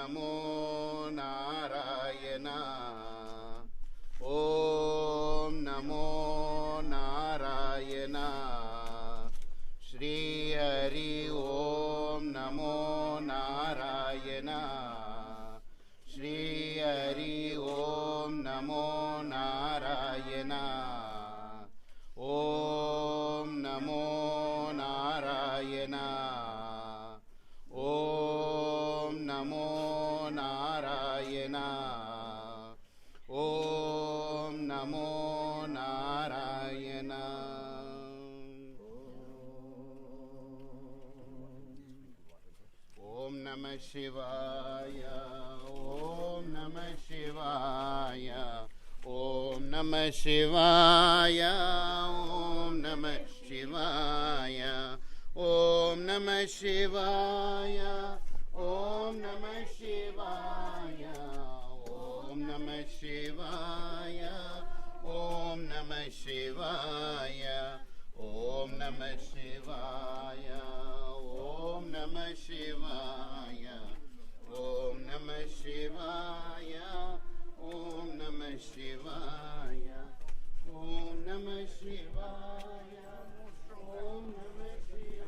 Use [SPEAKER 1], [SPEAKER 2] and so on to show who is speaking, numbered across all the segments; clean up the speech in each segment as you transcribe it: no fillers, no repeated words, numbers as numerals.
[SPEAKER 1] నమో నారాయణ. ఓం నమో నారాయణ. శ్రీ హరి ఓం నమో నారాయణ. శ్రీ హరి ఓం నమో నారాయణ. ఓం నమో నారాయణ. ఓం నమో నారాయణ. ఓం నమో నారాయణ. ఓం నమః శివాయ. ఓం నమః శివాయ. ఓం నమః శివాయ. ఓం నమః శివాయ. ఓం నమః శివాయ. ఓం నమః శివాయ. ఓం నమః శివాయ. ఓం నమః శివాయ. ఓం నమః శివాయ. ఓం నమః శివాయ. ఓం నమః శివాయ. ఓం నమః శివాయ. ఓం నమః శివాయ. ఓం నమః శివాయ.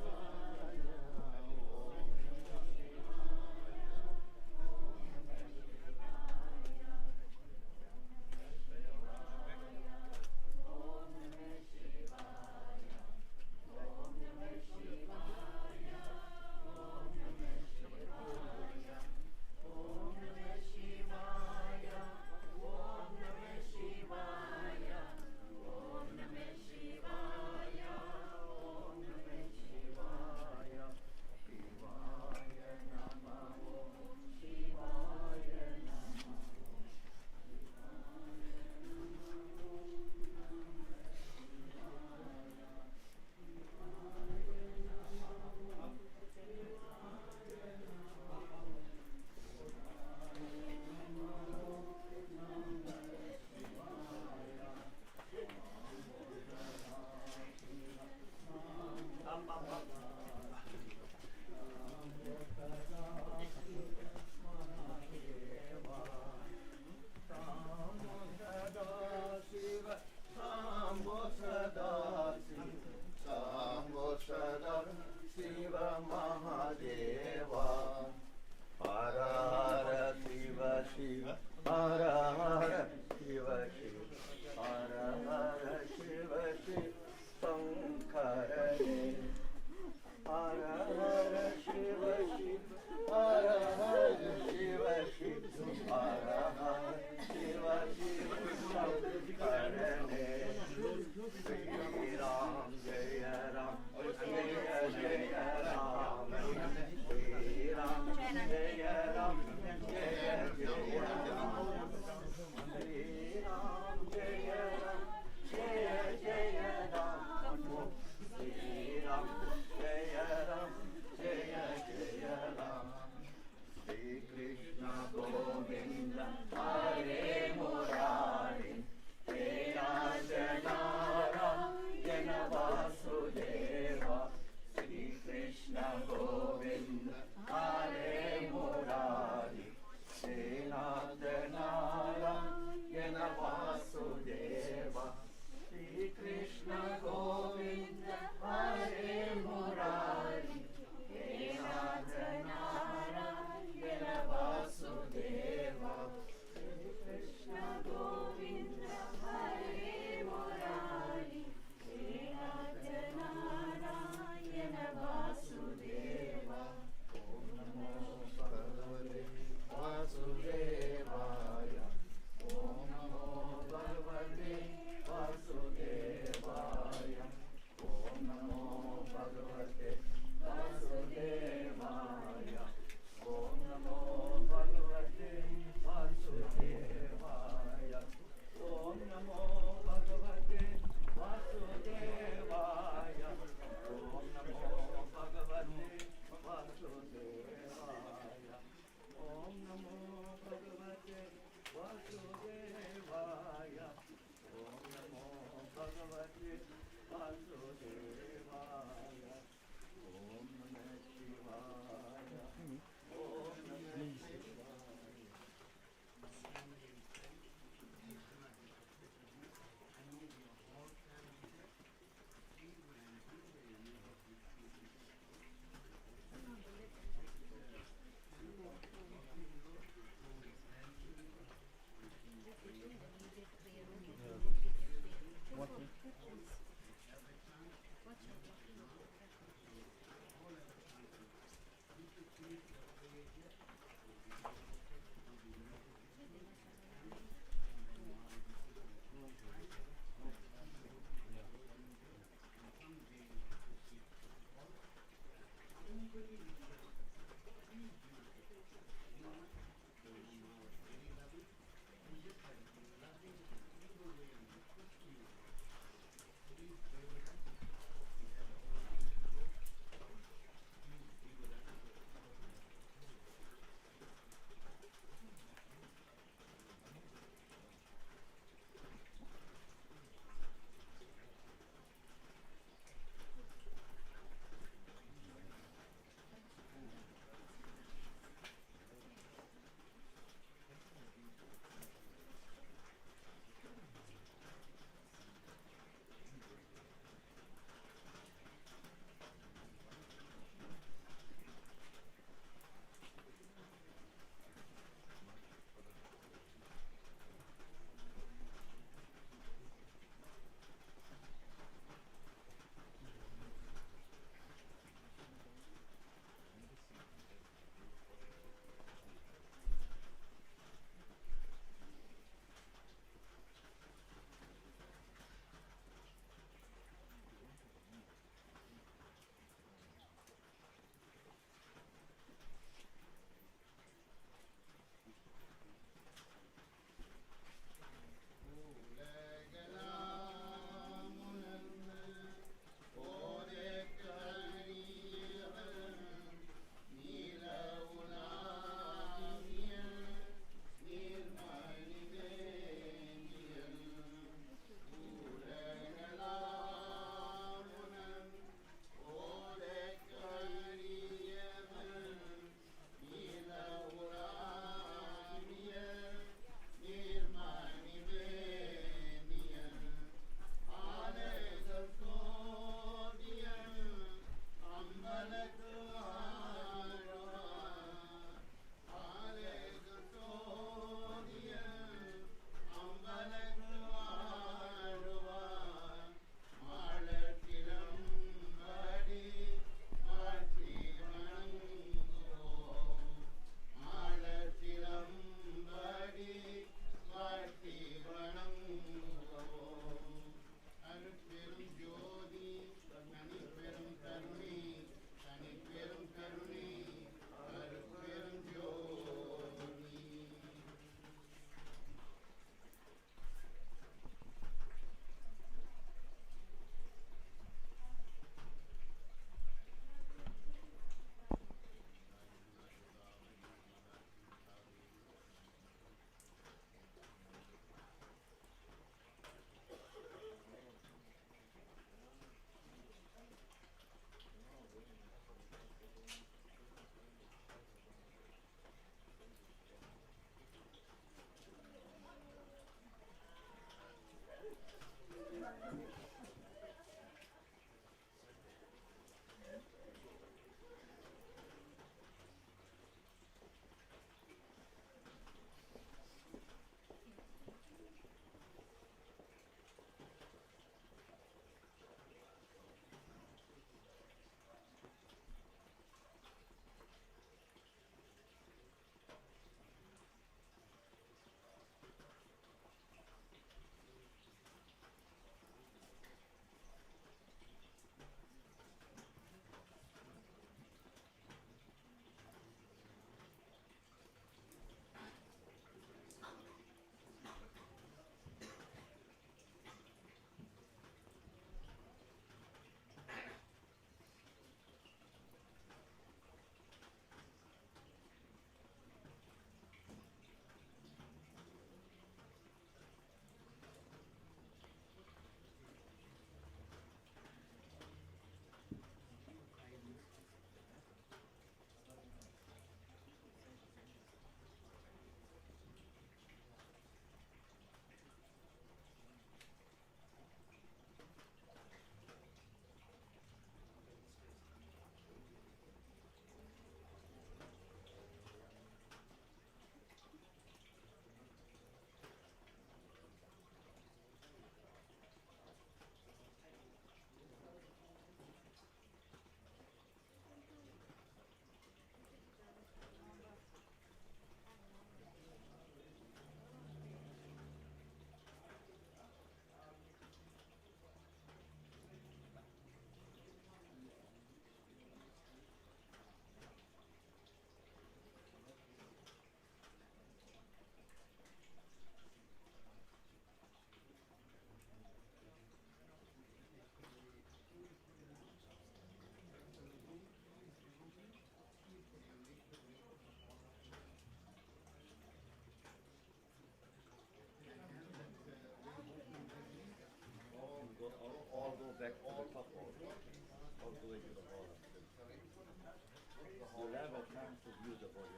[SPEAKER 2] use the body.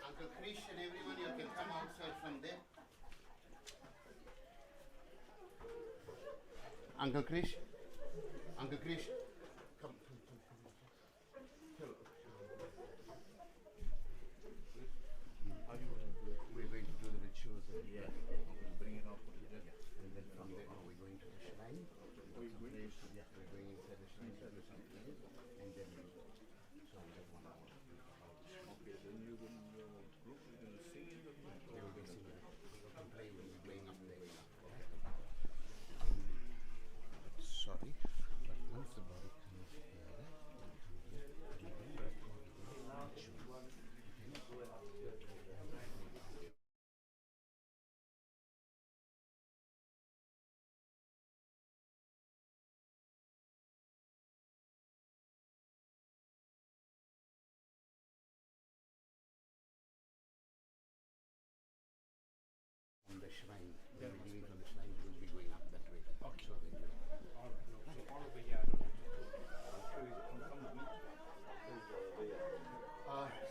[SPEAKER 1] Uncle Krish and everyone, you can come outside from there. Uncle Krish, Uncle Krish, come.
[SPEAKER 2] How you going to do it?
[SPEAKER 1] We're going to do the rituals.
[SPEAKER 2] Yeah. We'll bring it up, put it together.
[SPEAKER 1] And then from there, we're going to the shrine.
[SPEAKER 2] We're going to, yeah.
[SPEAKER 1] We're going inside the shrine to do some prayers. And then so we have 1 hour.
[SPEAKER 2] Okay, then you in your group, you're going to sing in the group.
[SPEAKER 1] We will be singing. And pray, we'll be playing up there. Sorry, but once the body comes here, we'll come here, and then record the rituals. On the shrine, when we're leaving from the shrine, we'll be going up that way. Okay. So then
[SPEAKER 2] All right. No, so all over here, I don't have to. I'll show you. Come with me.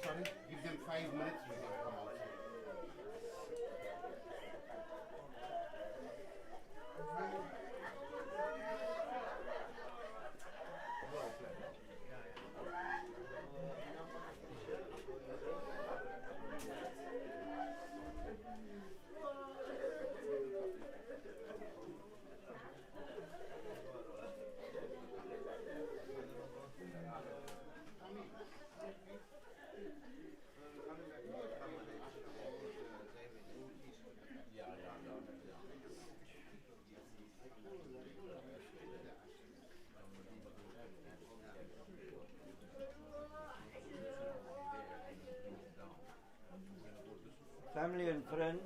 [SPEAKER 1] sorry, give them 5 minutes, we can come outside.
[SPEAKER 3] Family and friends,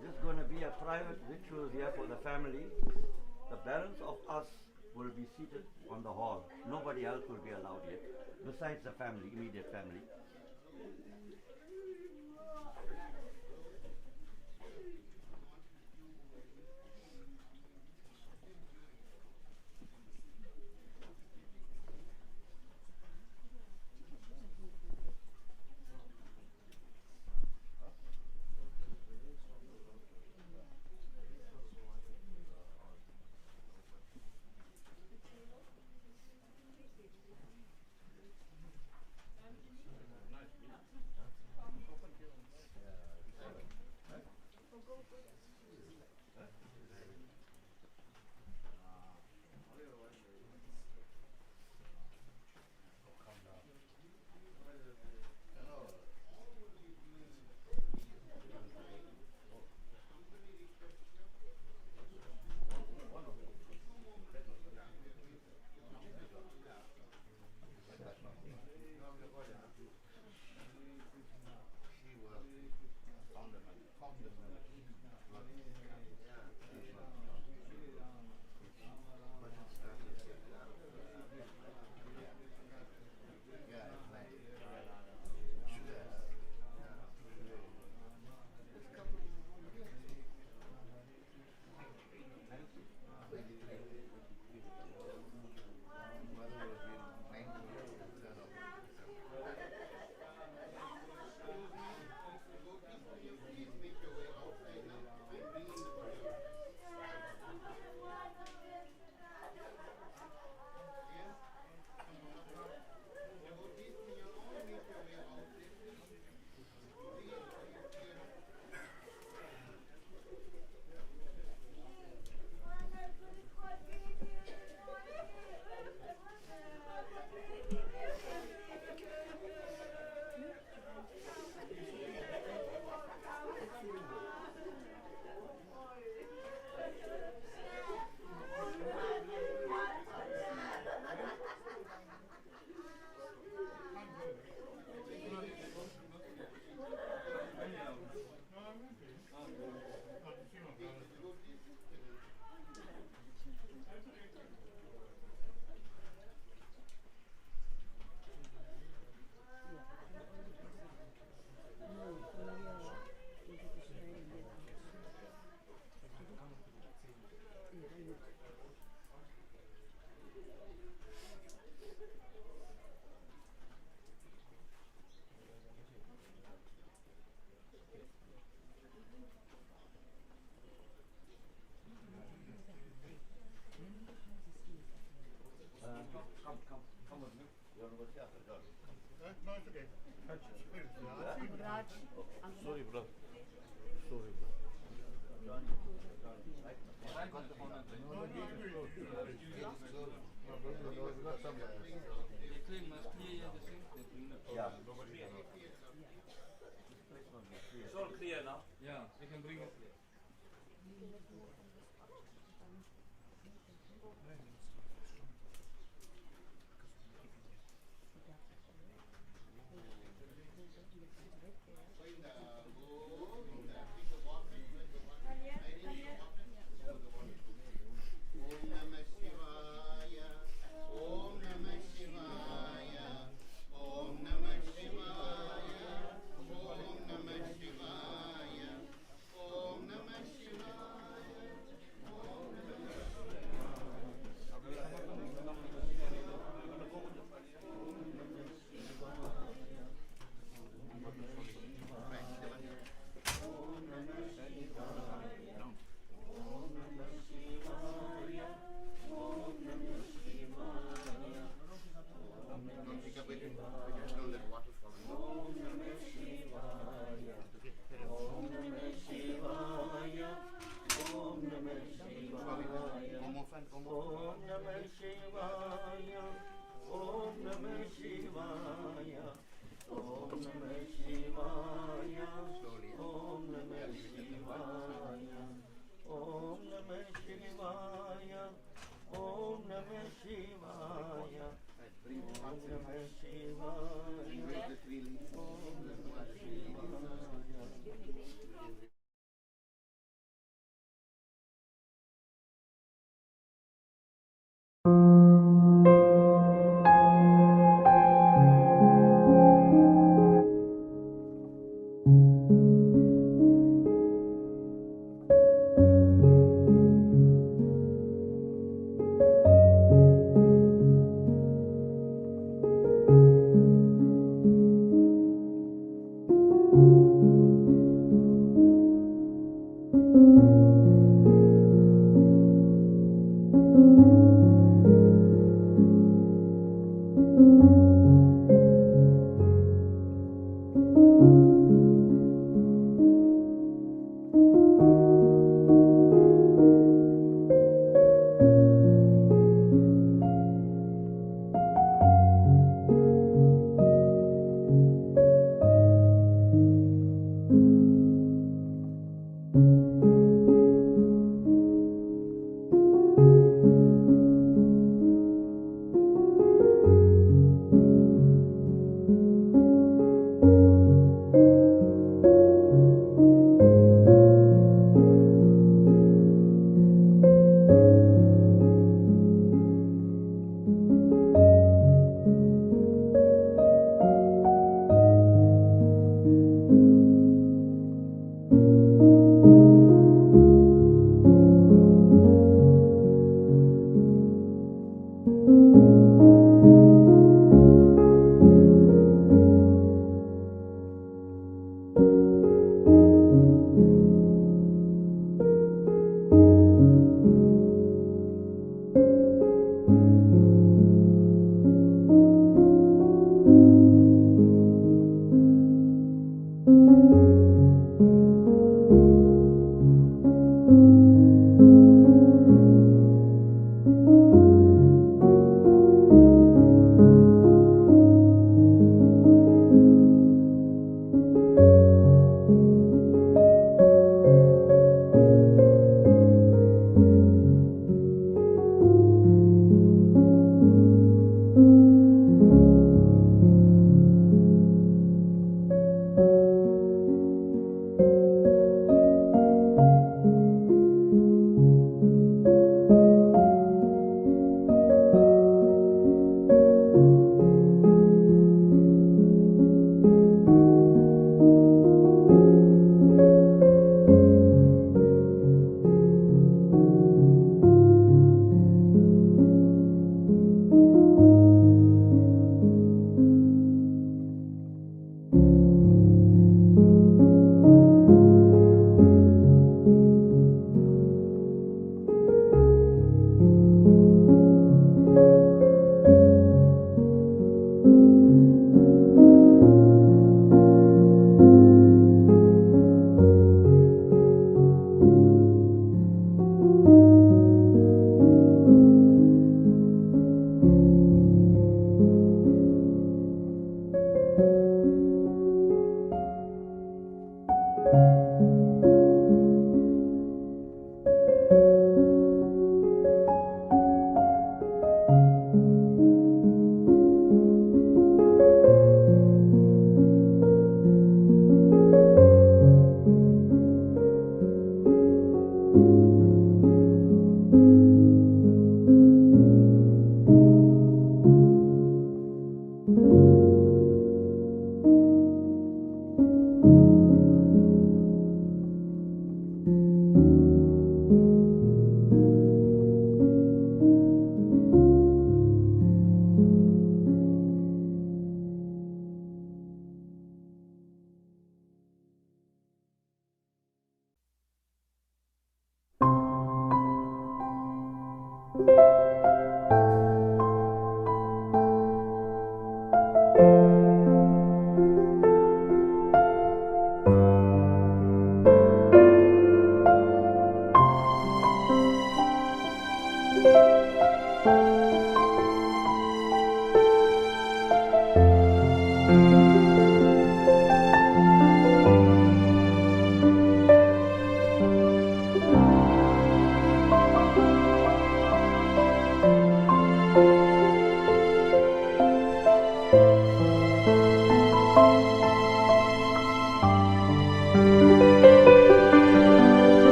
[SPEAKER 3] this is going to be a private ritual here for the family. The balance of us will be seated on the hall. Nobody else will be allowed yet, besides the family, immediate family. Yeah, forgot.
[SPEAKER 1] No, it's okay.
[SPEAKER 4] Raj,
[SPEAKER 1] Sorry, bro. Sorry, bro.
[SPEAKER 3] Yeah.
[SPEAKER 2] It's all clear now. Yeah, we can bring it.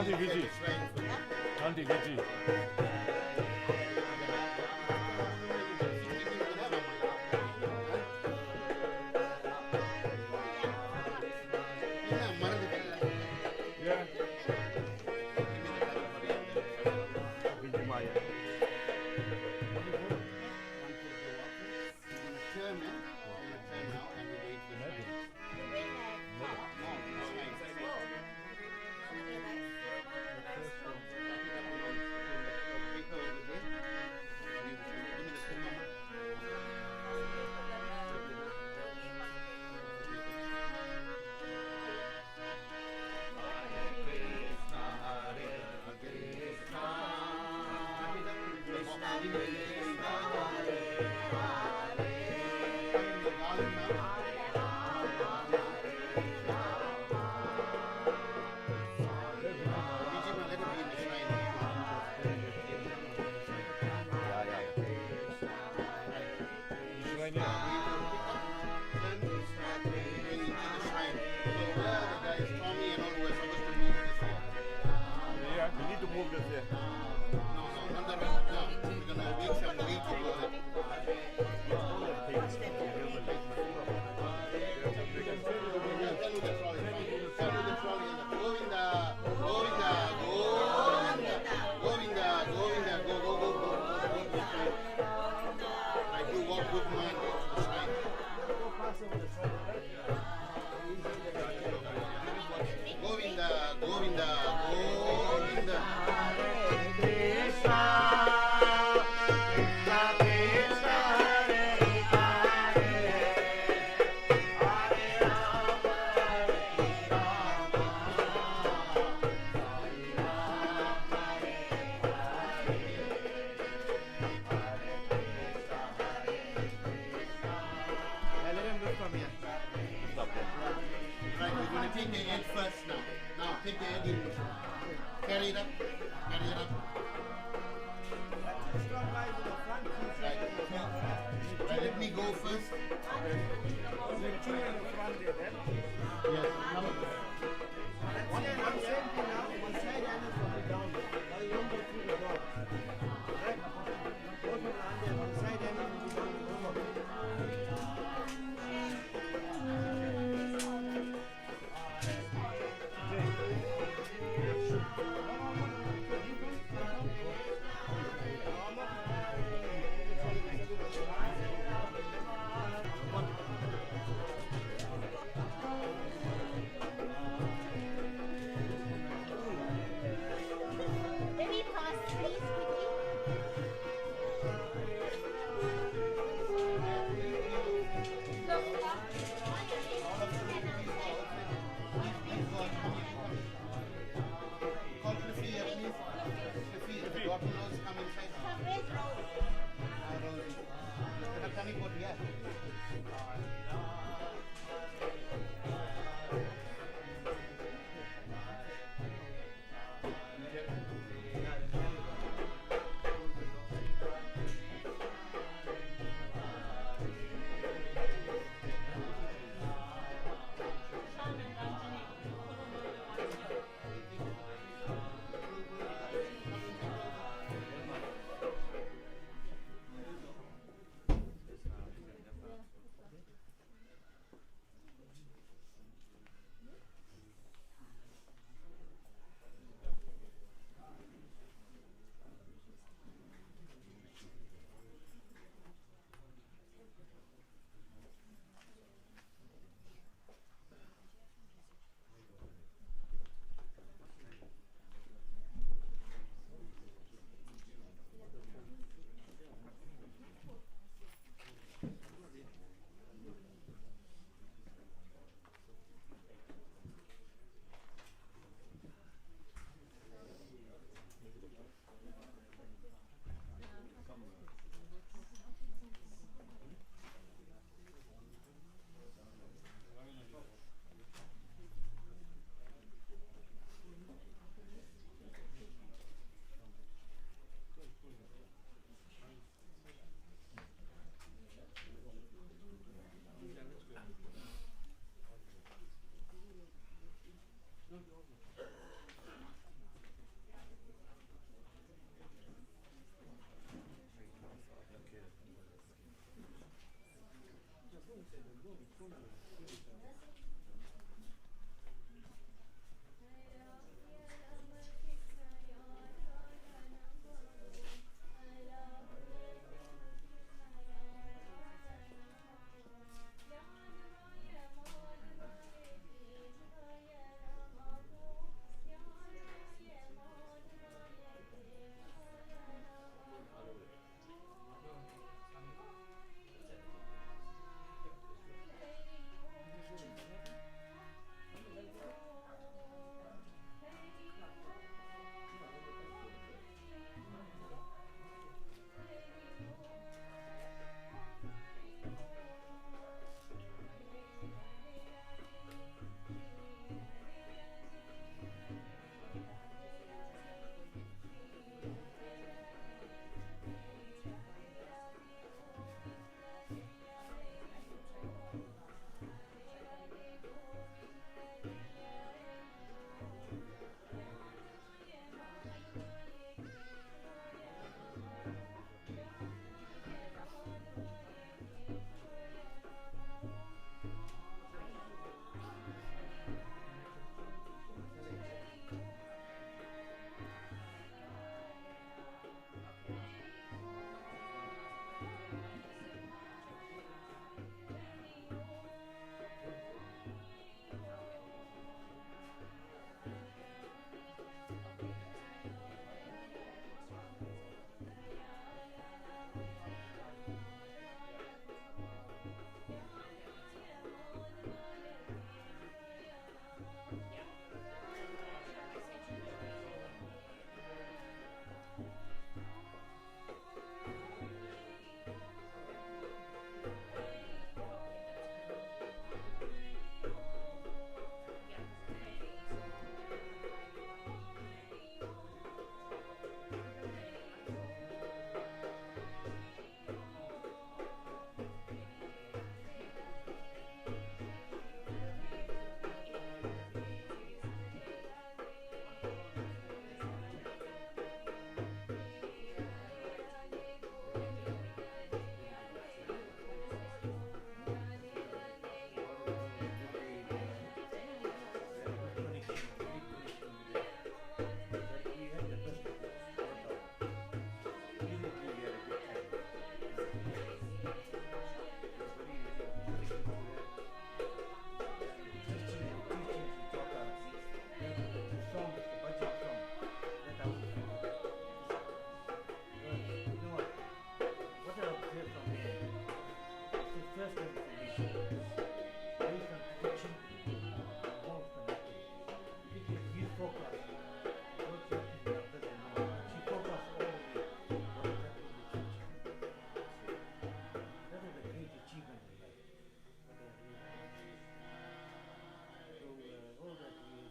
[SPEAKER 5] Auntie Gigi. Auntie Gigi. Yeah.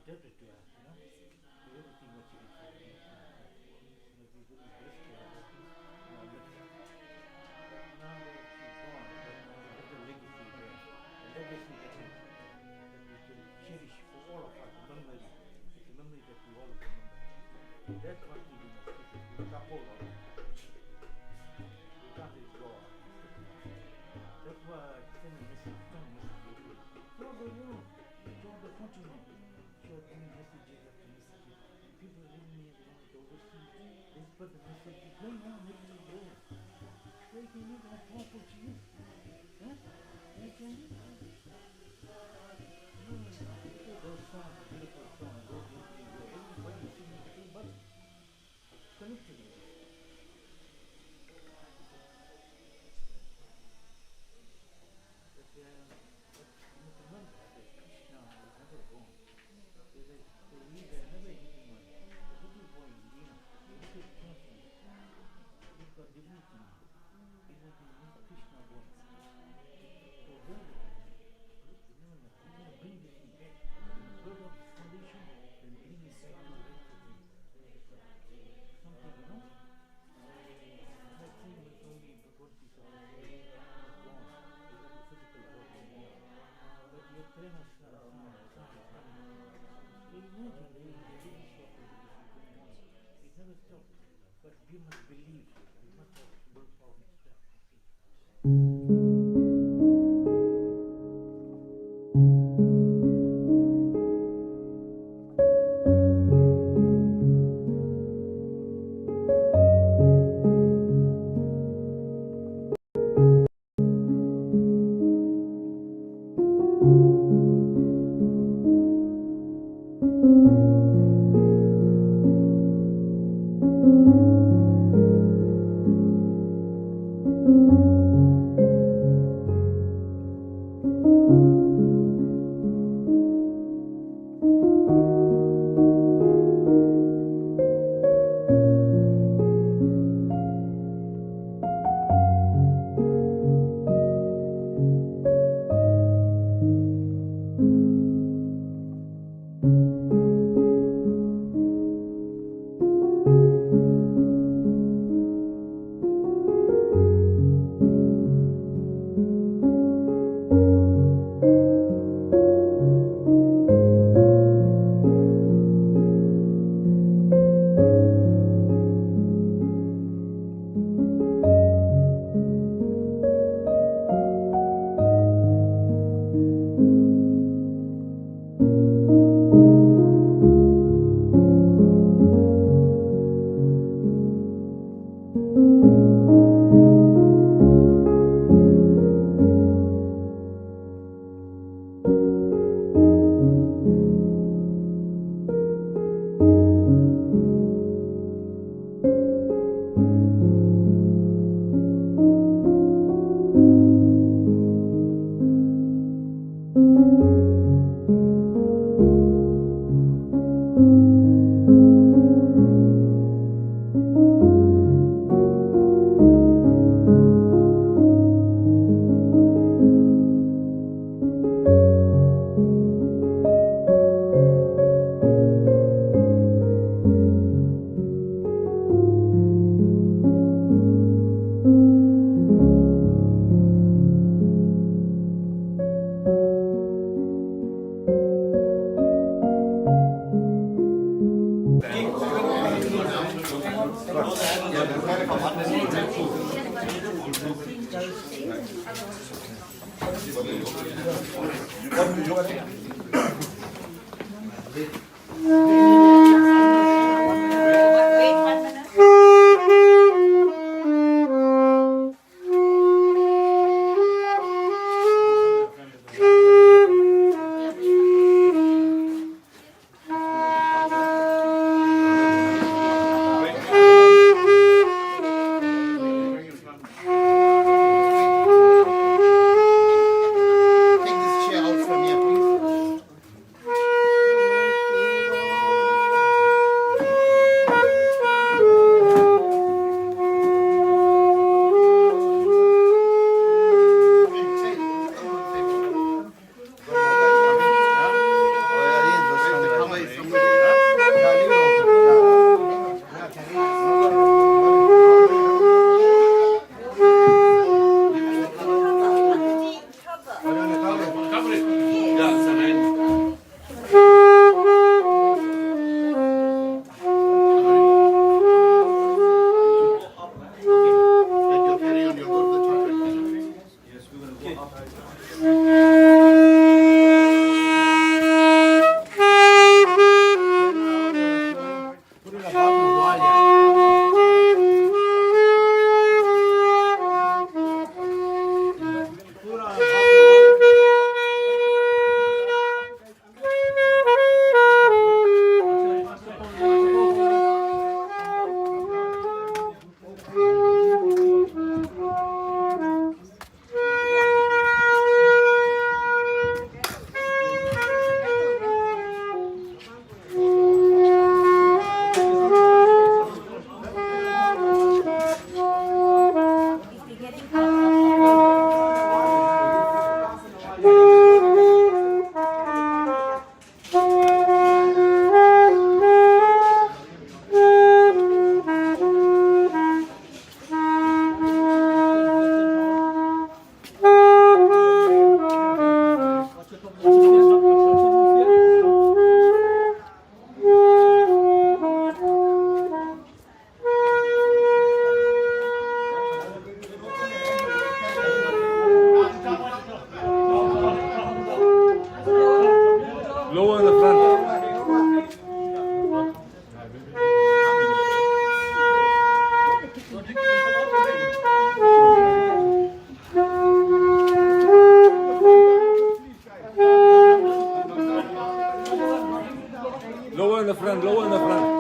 [SPEAKER 2] interpret to us, you know. Everything what you did for me. We blessed her. Now that she's gone, but there's a legacy there. A legacy that we can cherish for all of us. A memory. It's a memory that we all remember. That's what we do now. We can't hold on. We can't let go. That's why I send a message. Throughout the world, throughout the continent, share messages after messages. People are reading me around overseas. They spread the message. It's going on everywhere you go. They can make a powerful to you. Huh? They can do that. Those songs, beautiful songs, those everywhere. Everybody is singing everybody. Connect to them. But we must believe, we must have willpower and strength.
[SPEAKER 1] Take this chair out from here, please.
[SPEAKER 5] the front, lower in the front.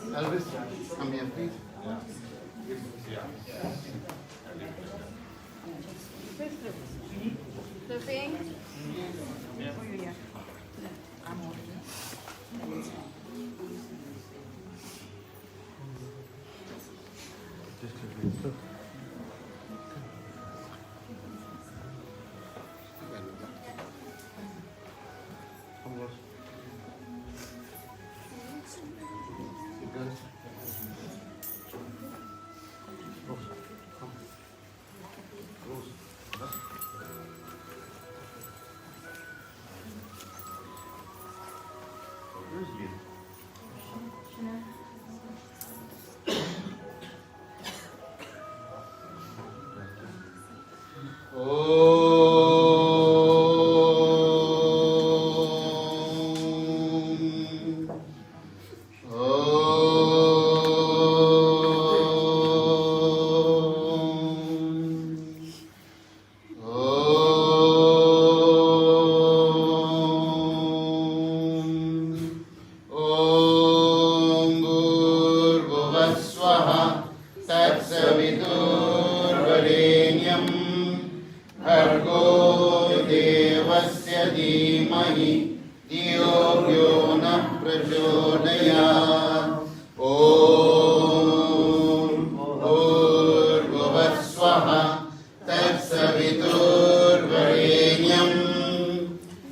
[SPEAKER 1] Elvis, come here, please.
[SPEAKER 4] Flipping.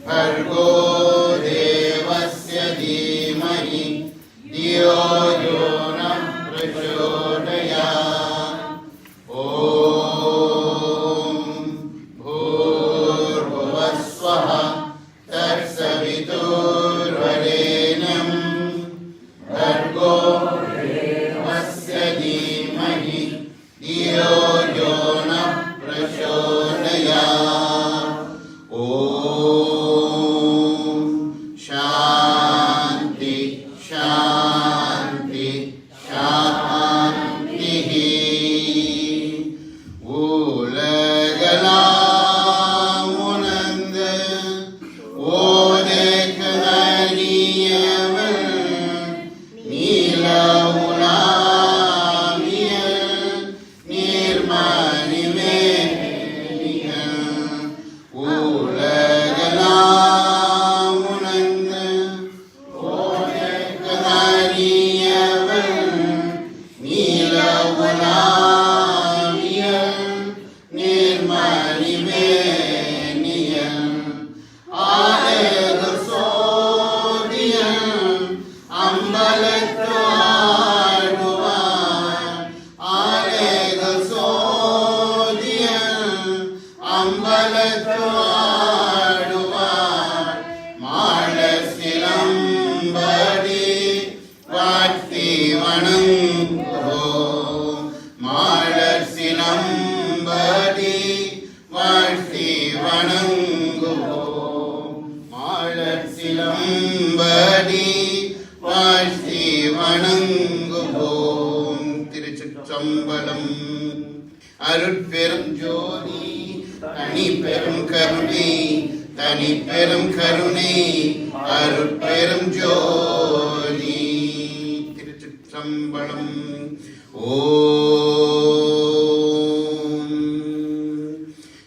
[SPEAKER 3] भर्गो देवस्य धीमहि धियो
[SPEAKER 6] அருட்பெரும் ஜோதி தனிப்பெரும் கருணை தனிப்பெரும் கருணை அருட்பெரும் ஜோதி. திருச்சிற்றம்பலம். ஓம்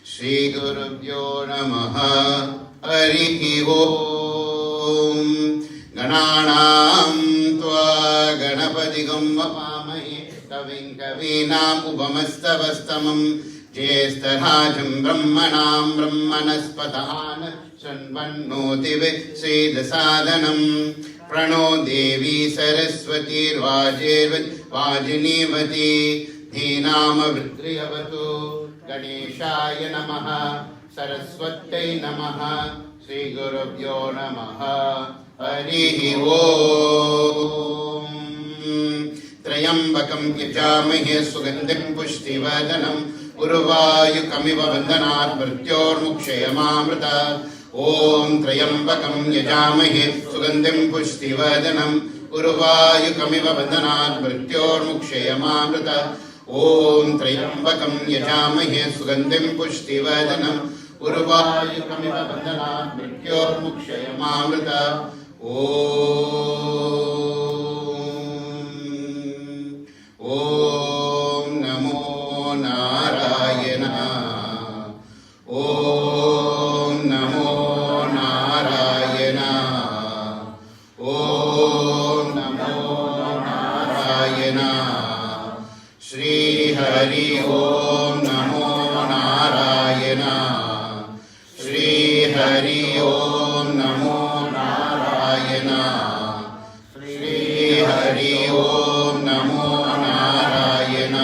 [SPEAKER 6] ஸ்ரீ குருப்யோ நமः. ஹரிஹி ஓம். கணானாம் த்வா கணபதிகம் வபாமஹே கவிம் கவீனாம் உபமஸ்தவஸ்தமம் ज्येष्ठराजं ब्रह्मणां ब्रह्मणस्पतः शृण्वन्नोतिवे श्रीदसादनं प्रणो देवी सरस्वतीर्वाजेर्वाजिनीवती धीनामवृद्धिरवतु. गणेशाय नमः. सरस्वत्यै नमः. श्रीगुरुभ्यो नमः. हरिः ओम्. त्र्यम्बकं यजामहे सुगन्धिं पुष्टिवर्धनम् उर्वायुकमिव बन्धनात् मृत्योर्मुक्षयमामृतात्. ॐ त्र्यम्बकं यजामहे सुगन्धिं पुष्टिवर्धनम् उर्वायुकमिव बन्धनात् मृत्योर्मुक्षयमामृतात्. ॐ त्र्यम्बकं यजामहे सुगन्धिं पुष्टिवर्धनम् उर्वायुकमिव बन्धनात् मृत्योर्मुक्षयमामृतात्. ॐ नमो नारायण. ॐ नमो नारायण. ॐ नमो नारायण. श्री हरि ओम नमो नारायण. श्री हरि ओम नमो नारायण. श्री हरि ओम नमो नारायण.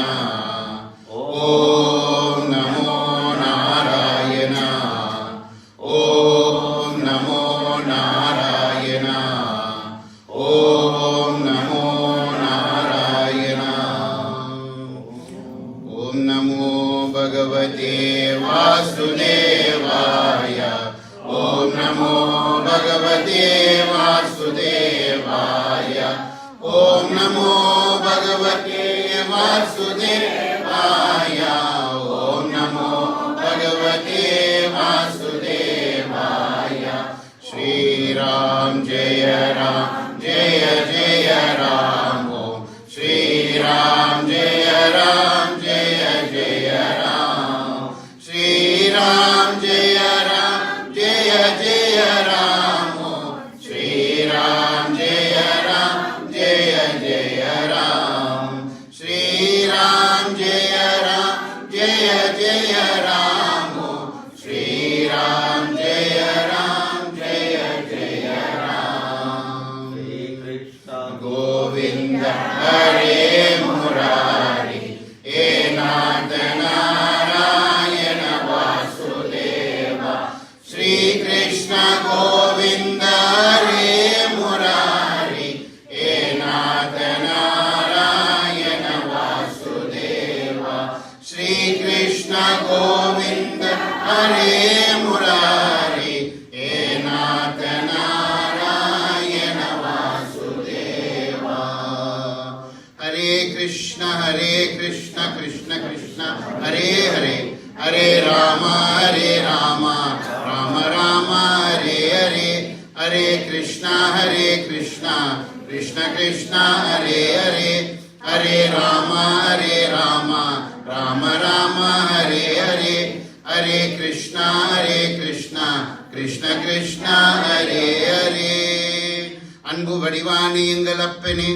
[SPEAKER 6] ओम नमो नारायण. ओम नमो नारायण. ओम नमो नारायण. ओम नमो भगवते वासुदेवाय. ओम नमो भगवते वासुदेवाय. ओम नमो भगवते वासुदेवाय. ओम नमो भगवते वासुदेवाय. श्री राम जय जय राम. ओम श्री राम जय जय राम. श्री राम जय जय राम. ओम श्री राम जय जय राम. श्री राम जय जय राम. ओम श्री राम जय जय राम.
[SPEAKER 3] श्री कृष्ण
[SPEAKER 6] गोविंद हरे मुरारी हे नाथ नारायण वासुदेव. श्री कृष्ण गोविंद हरे मुरारी हे नाथ नारायण वासुदेव. श्री कृष्ण गोविंद हरे मुरारी हे नाथ नारायण वासुदेव. हरे कृष्ण कृष्ण कृष्ण हरे हरे. हरे Ram Ram Ram Hare Hare. Hare Krishna, Krishna Krishna, Hare Hare, Hare Rama, Rama Rama, Hare Hare, Hare Krishna, Krishna Krishna, Hare Hare. அன்பு வடிவானி எங்கள் அப்பனே,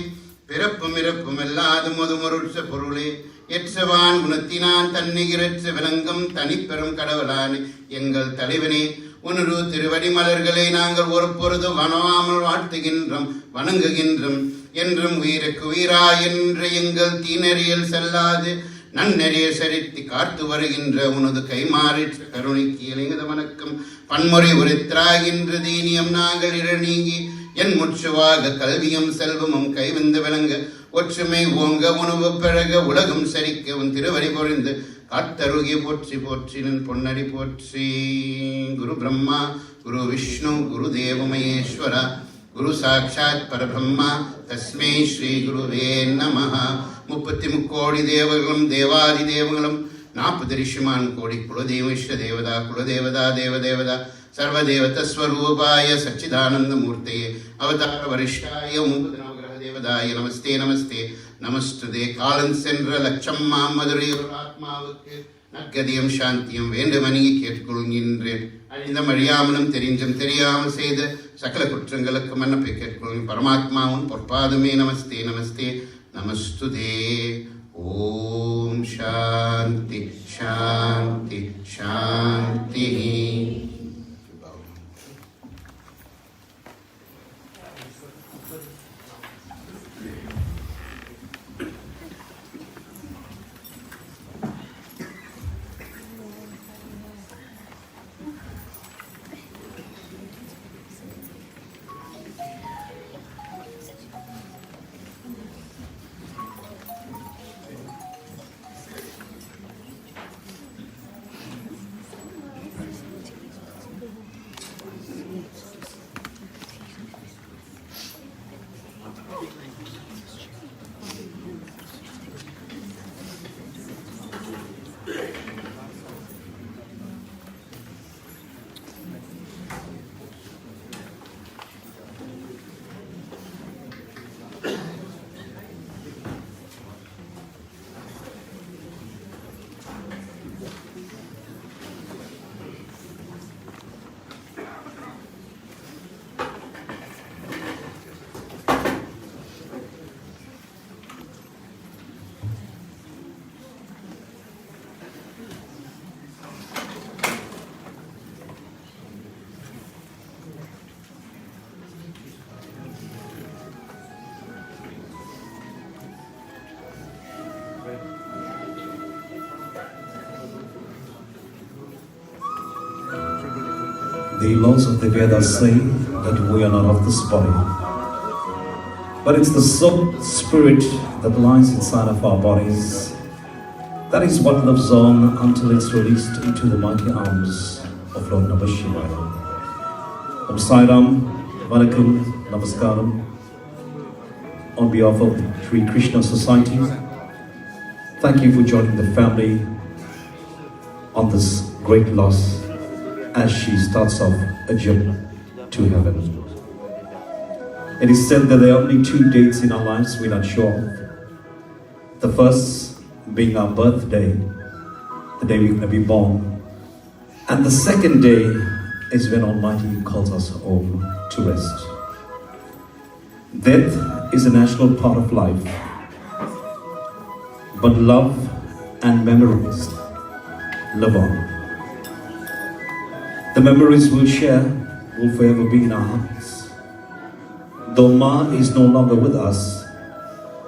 [SPEAKER 6] பிறப்பும் இறப்பும் எல்லாதும் முதுமொருட்ச பொருளே, எற்றவான் குணத்தினான் தன்னிகிறற்ற விளங்கும் தனிப்பெரும் கடவுளானே எங்கள் தலைவனே, உனரு திருவடி மலர்களை நாங்கள் ஒரு பொழுது வணவாமல் வாழ்த்துகின்றோம் வணங்குகின்றோம். என்றும் உயிருக்கு உயிரா என்று எங்கள் தீநெறியில் செல்லாது நன்னெறிய சரித்து காத்து வருகின்ற உனது கைமாறிற்ற கருணைக்கு இளைஞத வணக்கம் பன்முறை உரைத்தாகின்ற தீனியம் நாங்கள் நீங்கி என் முற்றுவாக கல்வியும் செல்வமும் கைவந்து விளங்க ஒற்றுமை ஓங்க உணவு பிறக உலகம் சரிக்க உன் திருவடி பொறிந்து காத்தருகி போற்றி போற்றினன் பொன்னடி போற்றி. குரு பிரம்மா குரு விஷ்ணு குரு தேவ மகேஸ்வரா குரு சாட்சாத் பரபிரம்மா தஸ்மை ஸ்ரீ குருவே நமஹ. 33 கோடி தேவர்களும் தேவாதி தேவங்களும் 40 ரிஷிமான் கோடி குலதெய்வ இஷ்ட தேவதா குலதேவதா தேவதேவதா சர்வதேவதஸ்வரூபாய சச்சிதானந்த மூர்த்தயே அவதார வரிஷ்டாய 9 நவகிரக தேவதாய நமஸ்தே நமஸ்தே நமஸ்துதே. காலம் சென்ற லட்சம்மா மதுரை ஒரு ஆத்மாவுக்கு நற்கதியும் சாந்தியும் வேண்டுமணியை கேட்டுக்கொள்கின்றேன். அழிந்தும் அழியாமலும் தெரிஞ்சும் தெரியாமல் செய்த சகல குற்றங்களுக்கு மன்னப்பை கேட்டுக்கொள்கிறேன். பரமாத்மாவும் பொற்பாதுமே நமஸ்தே நமஸ்தே நமஸ்துதே. ஓம் சாந்தி சாந்தி சாந்தி.
[SPEAKER 7] The laws of the Vedas say that we are not of this body, but it's the soul, spirit that lies inside of our bodies. That is what lives on until it's released into the mighty arms of Lord Namaskar. Om Sai Ram, Vanakkam, Namaskaram. On behalf of Sri Krishna Society, thank you for joining the family on this great loss as she starts off a journey to heaven. It is said that there are only 2 dates in our lives we're not sure of. The first being our birthday, the day we're going to be born. And the second day is when Almighty calls us home to rest. Death is a natural part of life, but love and memories live on. The memories we'll share will forever be in our hearts. Though Ma is no longer with us,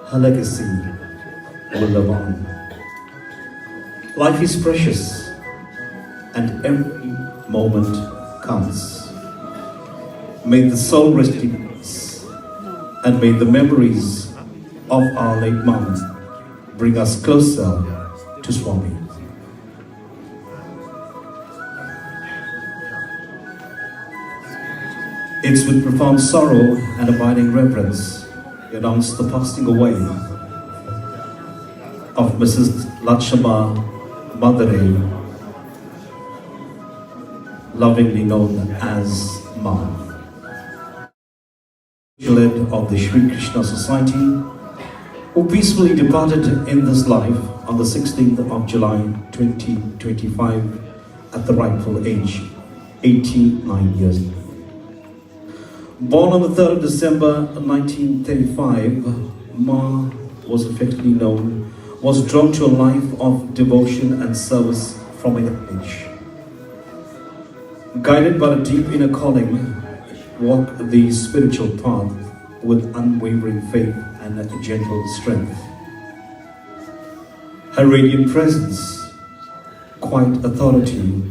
[SPEAKER 7] her legacy will live on. Life is precious and every moment counts. May the soul rest in peace, and may the memories of our late mom bring us closer to Swami. It's with profound sorrow and abiding reverence we announce the passing away of Mrs. Lutchamma Maduray, lovingly known as Mom. head of the Sri Krishna Society, who peacefully departed in this life on the 16th of July 2025 at the rightful age, 89 years. Born on the 3rd of December 1935, Ma was effectively was drawn to a life of devotion and service from a young age. Guided by a deep inner calling, walked the spiritual path with unwavering faith and a gentle strength. Her radiant presence, quiet authority,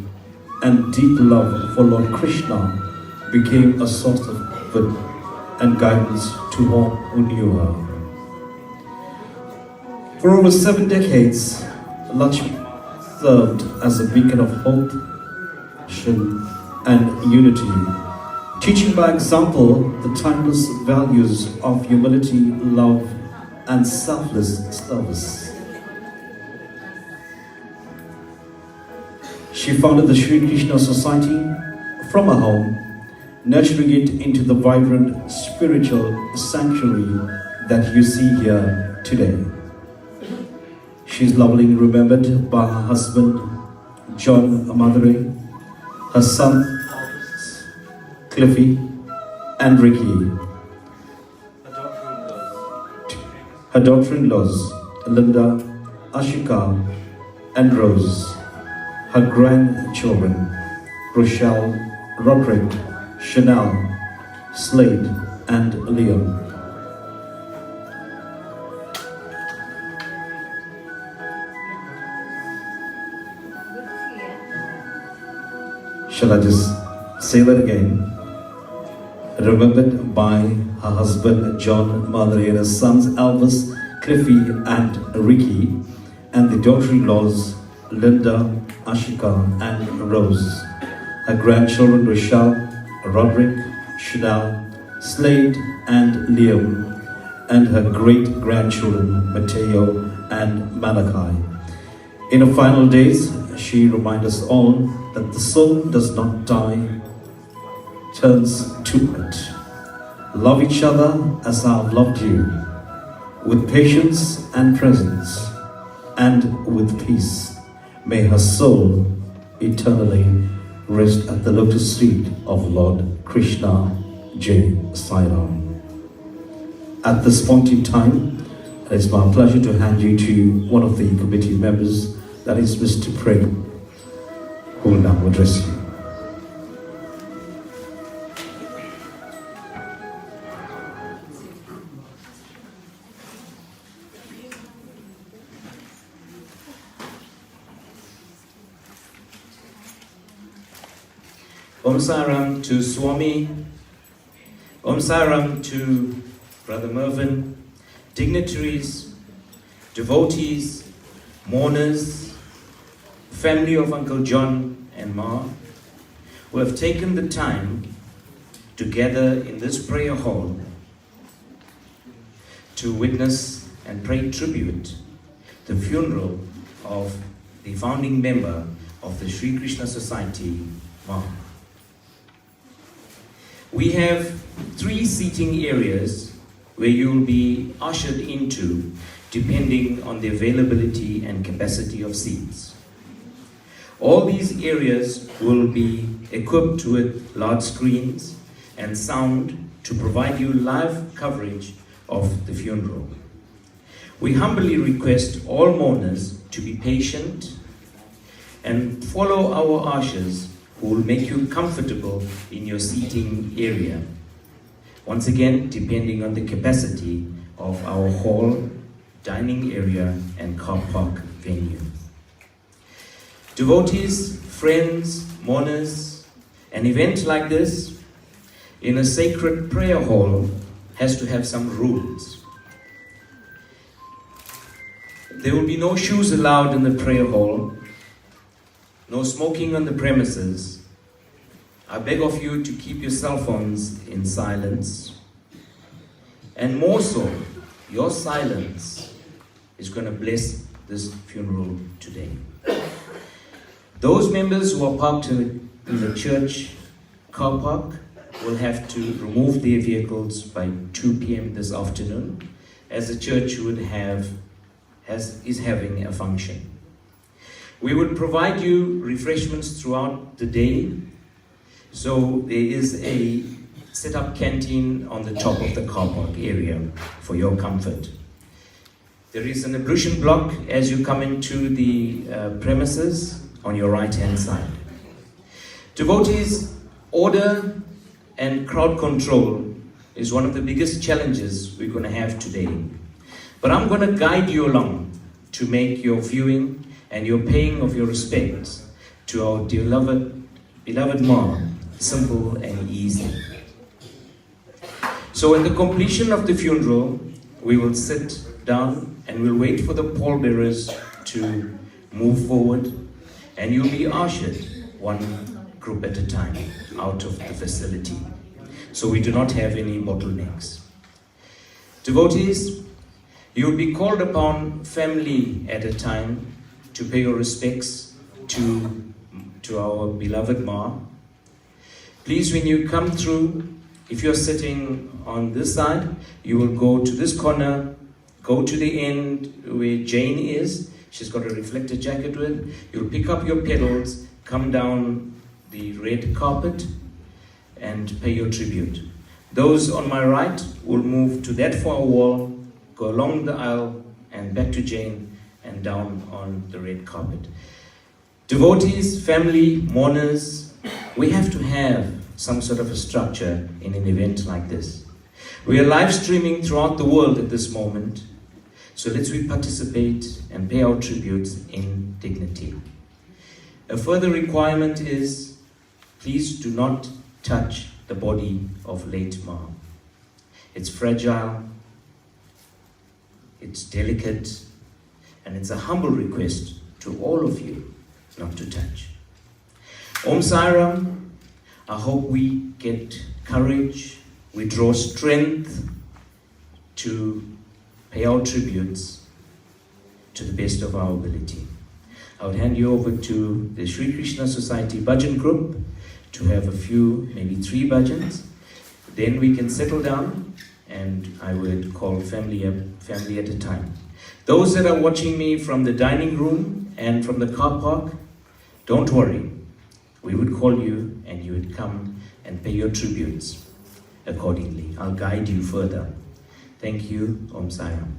[SPEAKER 7] and deep love for Lord Krishna became a source of comfort and guidance to all who knew her. For over 7 decades, Lutchamma served as a beacon of hope, passion, and unity, teaching by example the timeless values of humility, love, and selfless service. She founded the Sri Krishna Society from her home, nurturing it into the vibrant spiritual sanctuary that you see here today. She is lovingly remembered by her husband, John Maduray, her son, Cliffy, and Ricky, her daughter-in-laws, Linda, Ashika, and Rose, her grandchildren, Rochelle, Roderick, Chanel, Slade, and Liam. Shall I just say that again? Remembered by her husband John Maduray and his sons Elvis, Cliffy, and Ricky, and the daughter-in-laws Linda, Ashika, and Rose. Her grandchildren Rochelle, Roderick, Chanel, Slade, and Liam, and her great-grandchildren Mateo and Malachi. In her final days, she reminds us all that the soul does not die, turns to it. Love each other as I have loved you, with patience and presence, and with peace. May her soul eternally rest at the lotus feet of Lord Krishna. Jai Sai Ram. At this point in time, it is my pleasure to hand you to one of the committee members, that is Mr. Prem, who will now address you. Om Saram to Swami, Om Saram to Brother Mervyn, dignitaries, devotees, mourners, family of Uncle John and Ma, who have taken the time to gather in this prayer hall to witness and pay tribute the funeral of the founding member of the Sri Krishna Society, Ma. We have 3 seating areas where you'll be ushered into depending on the availability and capacity of seats. All these areas will be equipped with large screens and sound to provide you live coverage of the funeral. We humbly request all mourners to be patient and follow our ushers who will make you comfortable in your seating area. Once again, depending on the capacity of our hall, dining area, and car park venue. Devotees, friends, mourners, an event like this in a sacred prayer hall has to have some rules. There will be no shoes allowed in the prayer hall, no smoking on the premises. I beg of you to keep your cell phones in silence. And more so, your silence is going to bless this funeral today. Those members who are parked in the church car park,
[SPEAKER 8] will have to remove their vehicles by 2 p.m. this afternoon, as the church is having a function. We would provide you refreshments throughout the day. So there is a set-up canteen on the top of the car park area for your comfort. There is an ablution block as you come into the premises on your right-hand side. Devotees, order and crowd control is one of the biggest challenges we're going to have today. But I'm going to guide you along to make your viewing and your paying of your respects to our beloved Ma simple and easy. So at the completion of the funeral, we will sit down and we'll wait for the pallbearers to move forward, and you'll be ushered one group at a time out of the facility, so we do not have any bottlenecks. Devotees, you will be called upon family at a time to pay your respects to our beloved Ma. Please, when you come through, if you're sitting on this side, you will go to this corner, go to the end where Jane is. She's got a reflector jacket with. You'll pick up your pedals, come down the red carpet, and pay your tribute. Those on my right will move to that far wall, go along the aisle, and back to Jane, and down on the red carpet. Devotees, family, mourners, we have to have some sort of a structure in an event like this. We are live streaming throughout the world at this moment, so let's participate and pay our tributes in dignity. A further requirement is, please do not touch the body of late Ma. It's fragile, it's delicate, and it's a humble request to all of you not to touch. Om Sai Ram. I hope we get courage, we draw strength to pay our tributes to the best of our ability. I would hand you over to the Sri Krishna Society Bhajan group to have a few, maybe 3 bhajans. Then we can settle down and I would call family at a time. Those that are watching me from the dining room and from the car park, don't worry. We would call you and you would come and pay your tributes accordingly. I'll guide you further. Thank you. Om Sai Ram.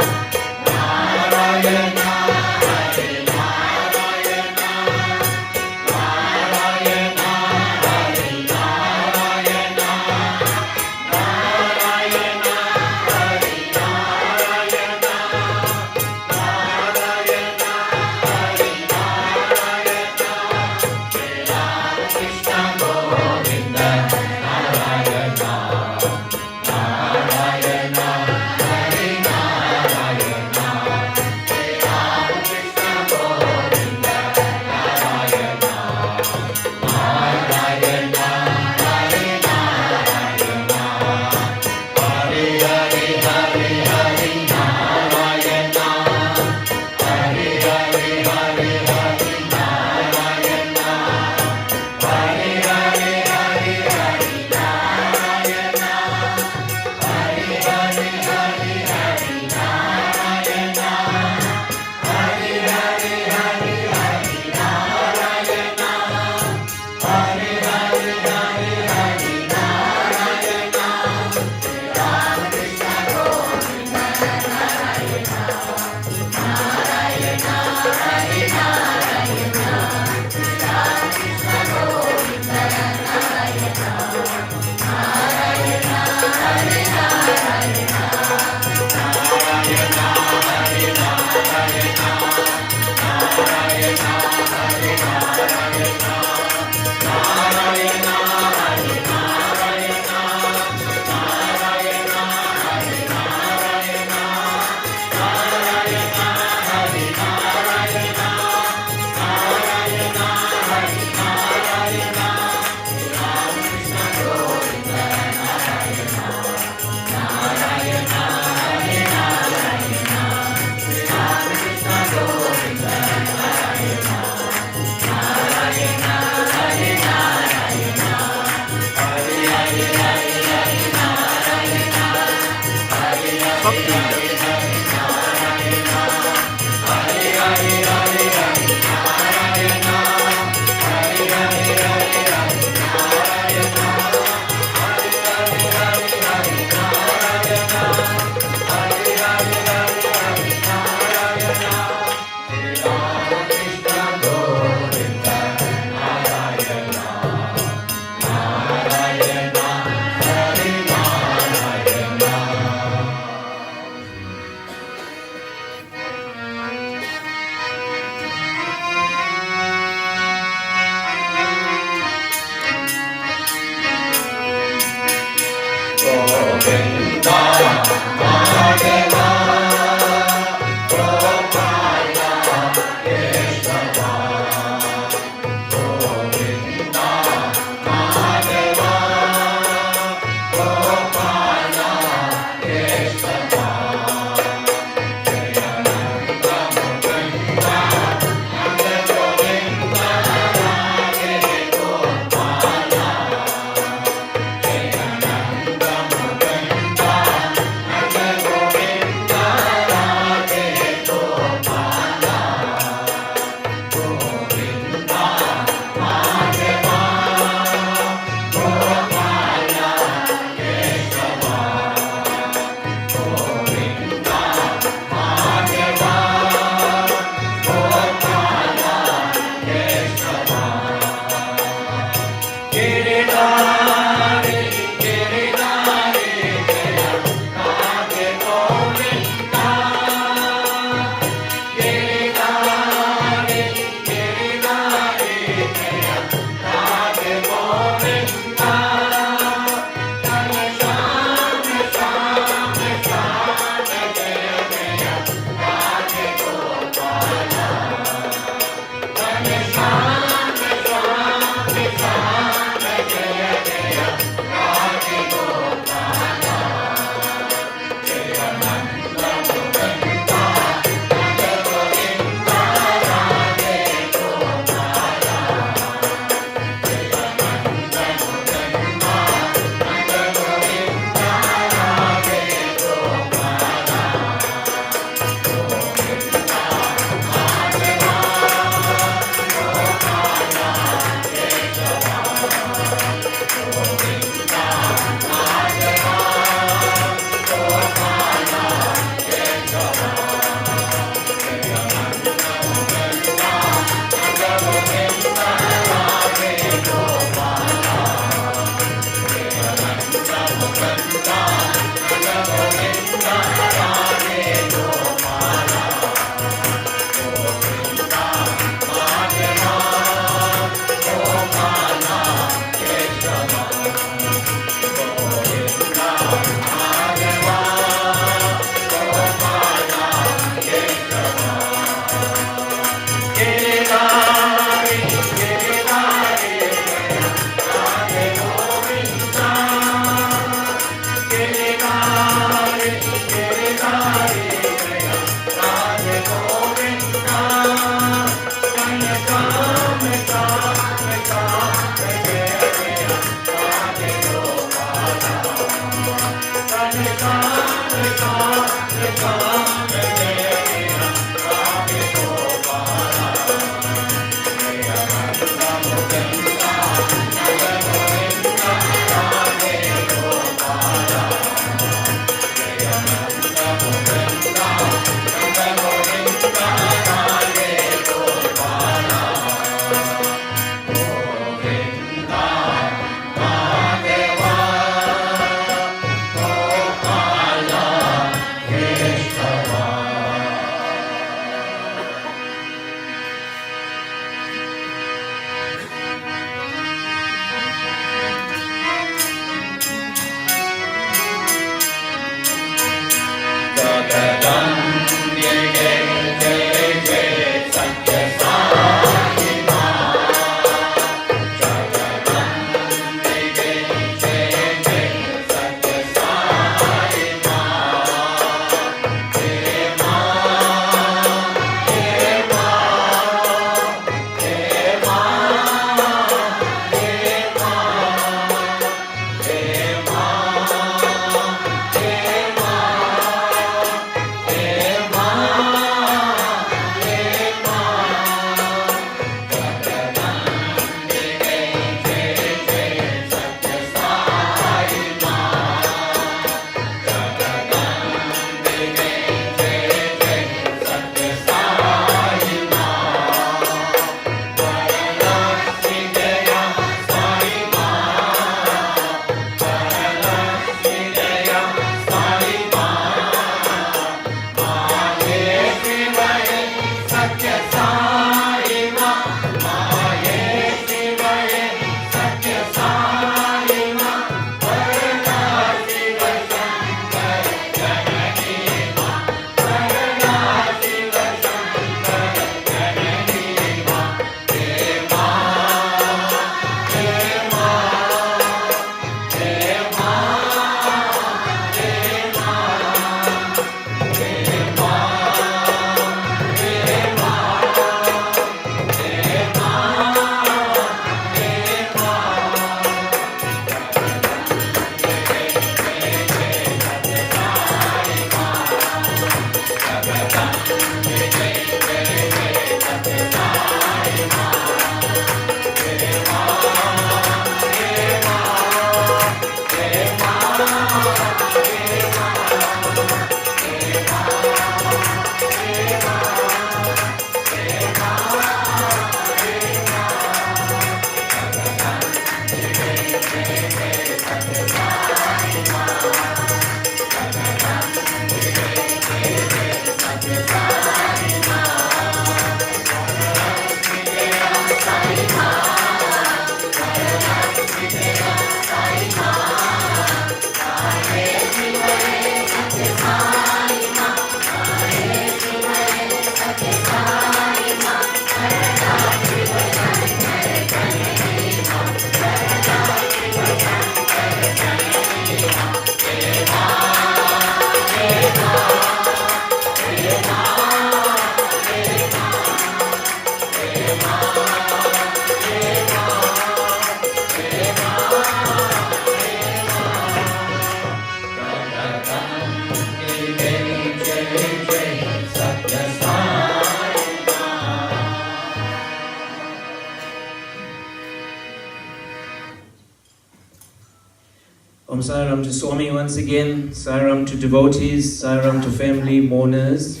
[SPEAKER 8] Om Sairam to Swami once again, Sairam to devotees, Sairam to family, mourners.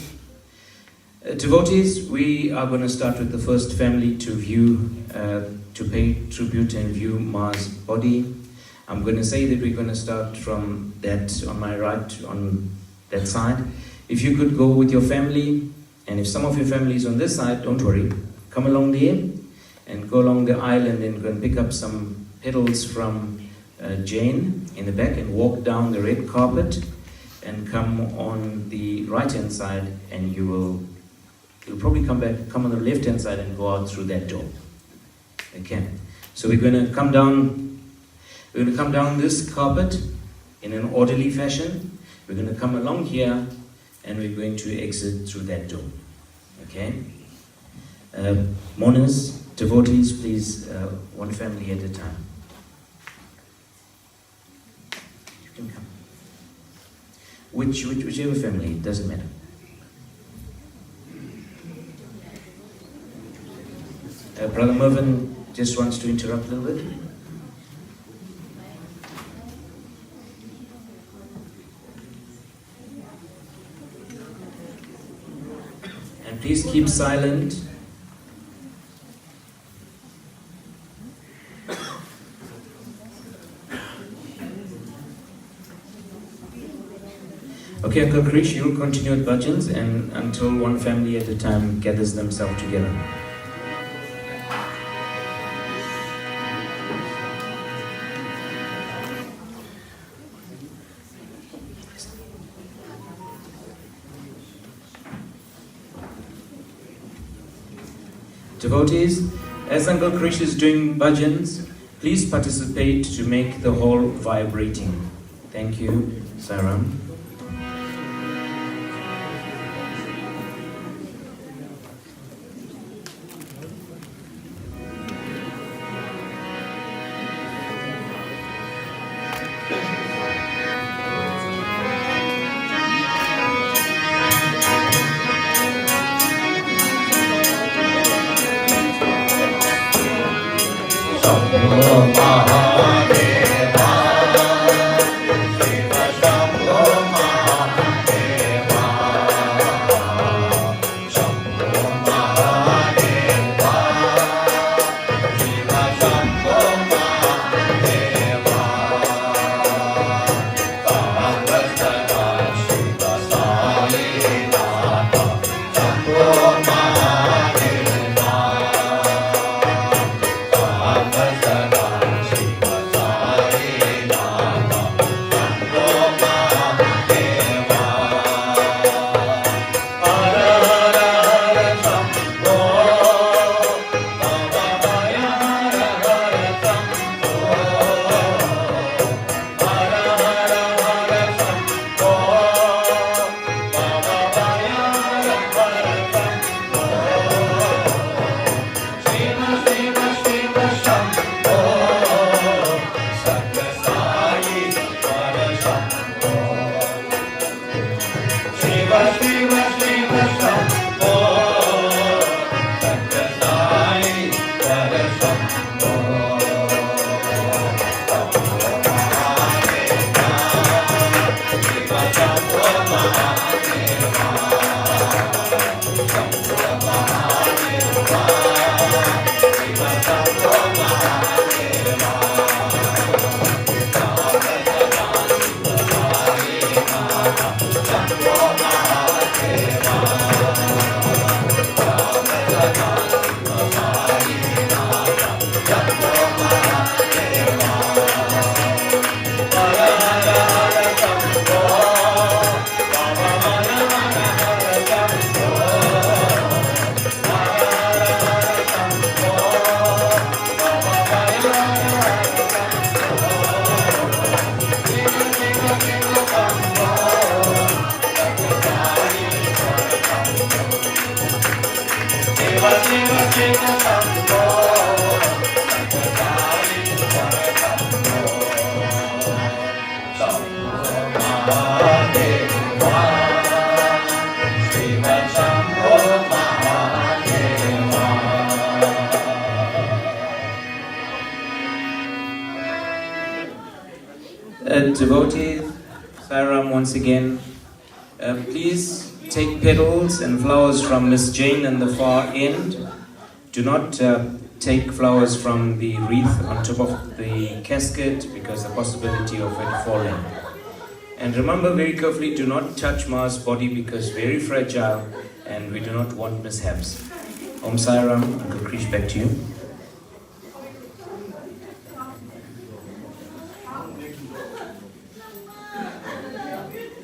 [SPEAKER 8] Devotees, we are going to start with the first family to view, to pay tribute and view Ma's body. I'm going to say that we're going to start from that on my right, on that side. If you could go with your family, and if some of your family is on this side, don't worry. Come along there and go along the aisle and then go and pick up some petals from Jane in the back and walk down the red carpet and come on the right hand side, and you'll probably come on the left hand side and go out through that door. Okay, so we're going to come down this carpet in an orderly fashion. We're going to come along here and we're going to exit through that door. Okay, mourners, devotees, please, one family at a time. Come. Whichever family, it doesn't matter. Brother Mervyn just wants to interrupt a little bit. And please keep silent. Okay, Uncle Krish, you'll continue with bhajans and until one family at a time gathers themselves together. Devotees, as Uncle Krish is doing bhajans, please participate to make the hall vibrating. Thank you, Sairam. Devotee Sairam once again. Please take petals and flowers from Miss Jane in the far end. Do not take flowers from the wreath on top of the casket because the possibility of it falling. And remember very carefully, do not touch Ma's body because very fragile and we do not want mishaps. Om Sai Ram, Uncle Krish, back to you.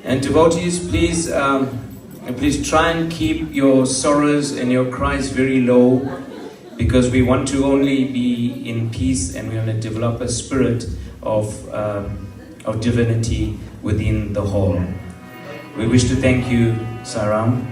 [SPEAKER 8] And devotees, please try and keep your sorrows and your cries very low because we want to only be in peace and we want to develop a spirit of divinity within the hall. We wish to thank you, Sairam.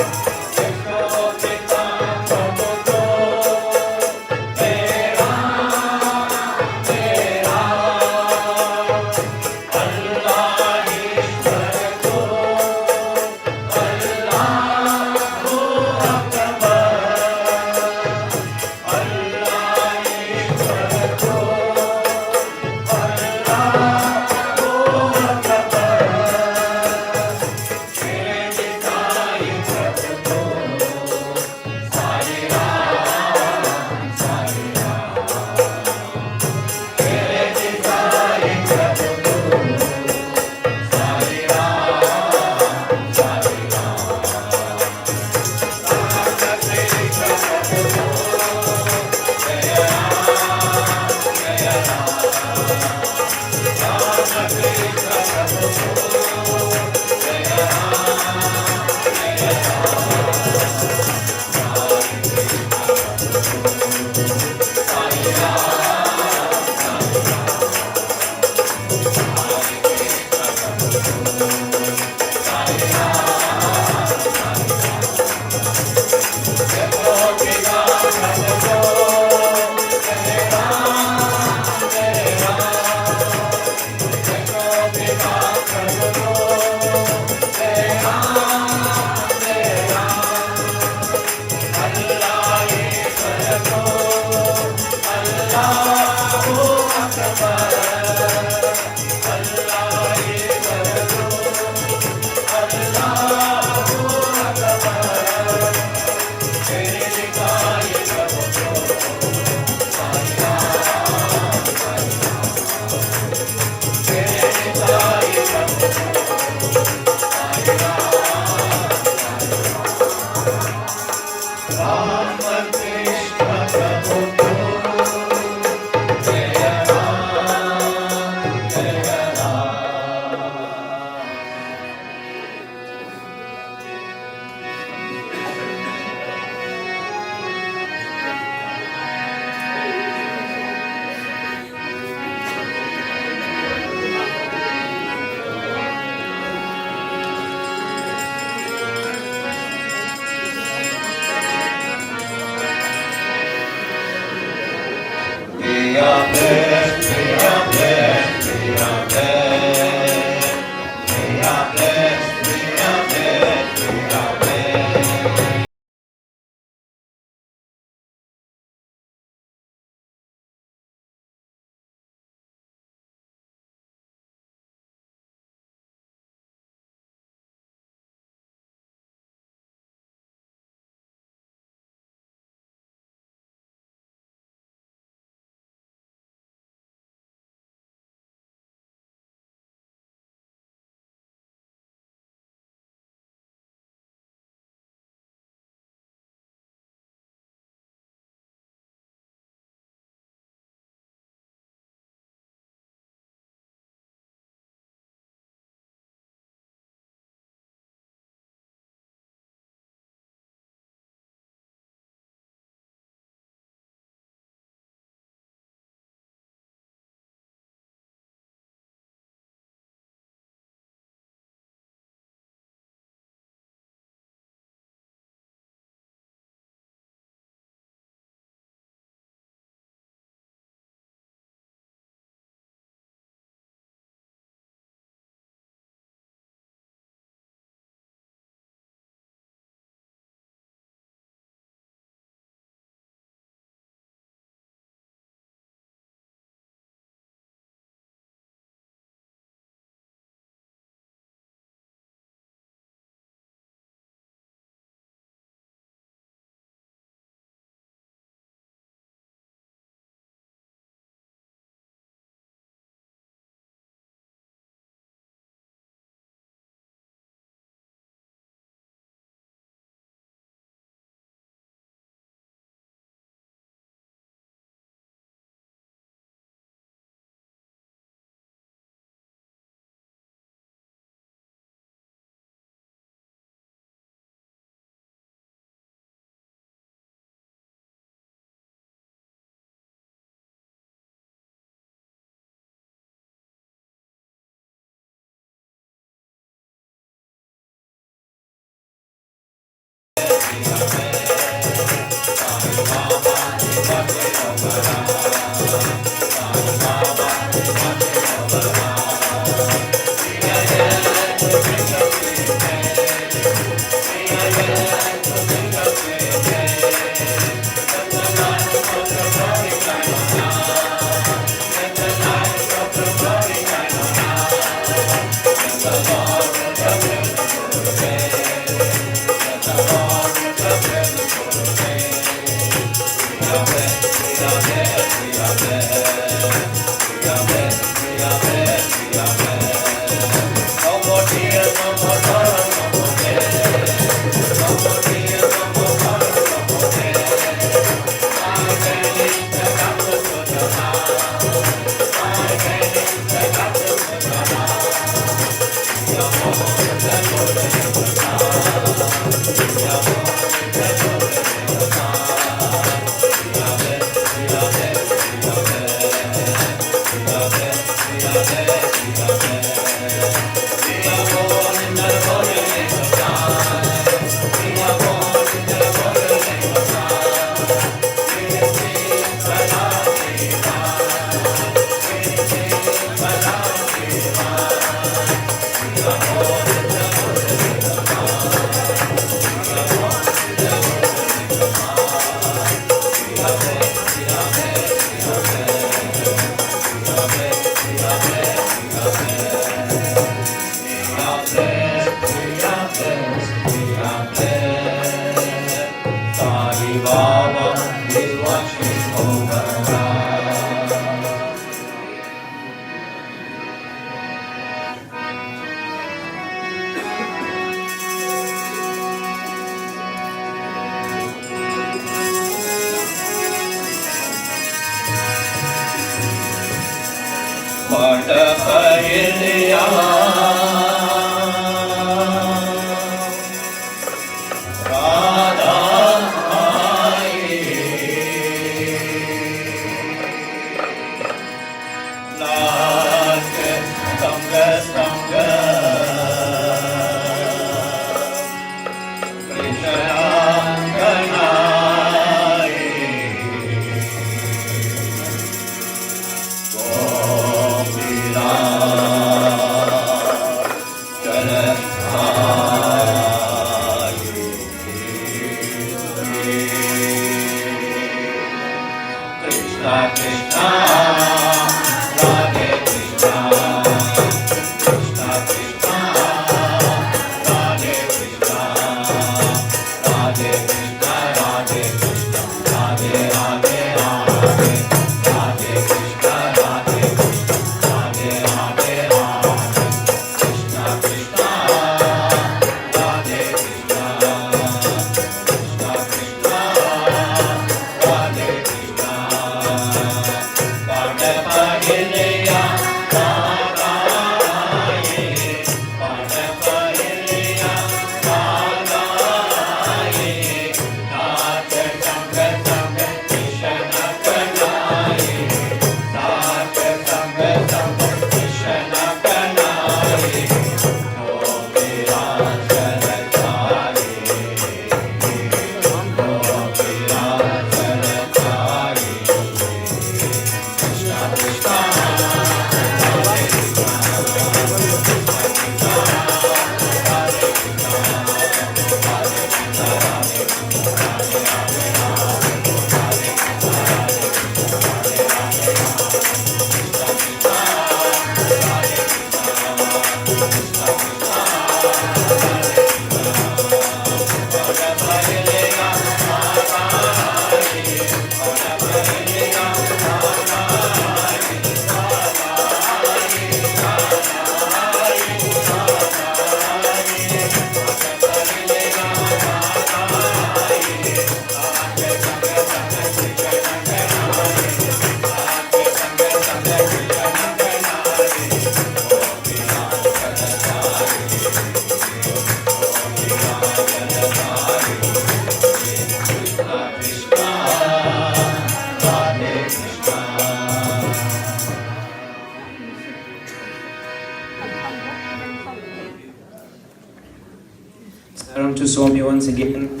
[SPEAKER 8] Saram to Swami once again.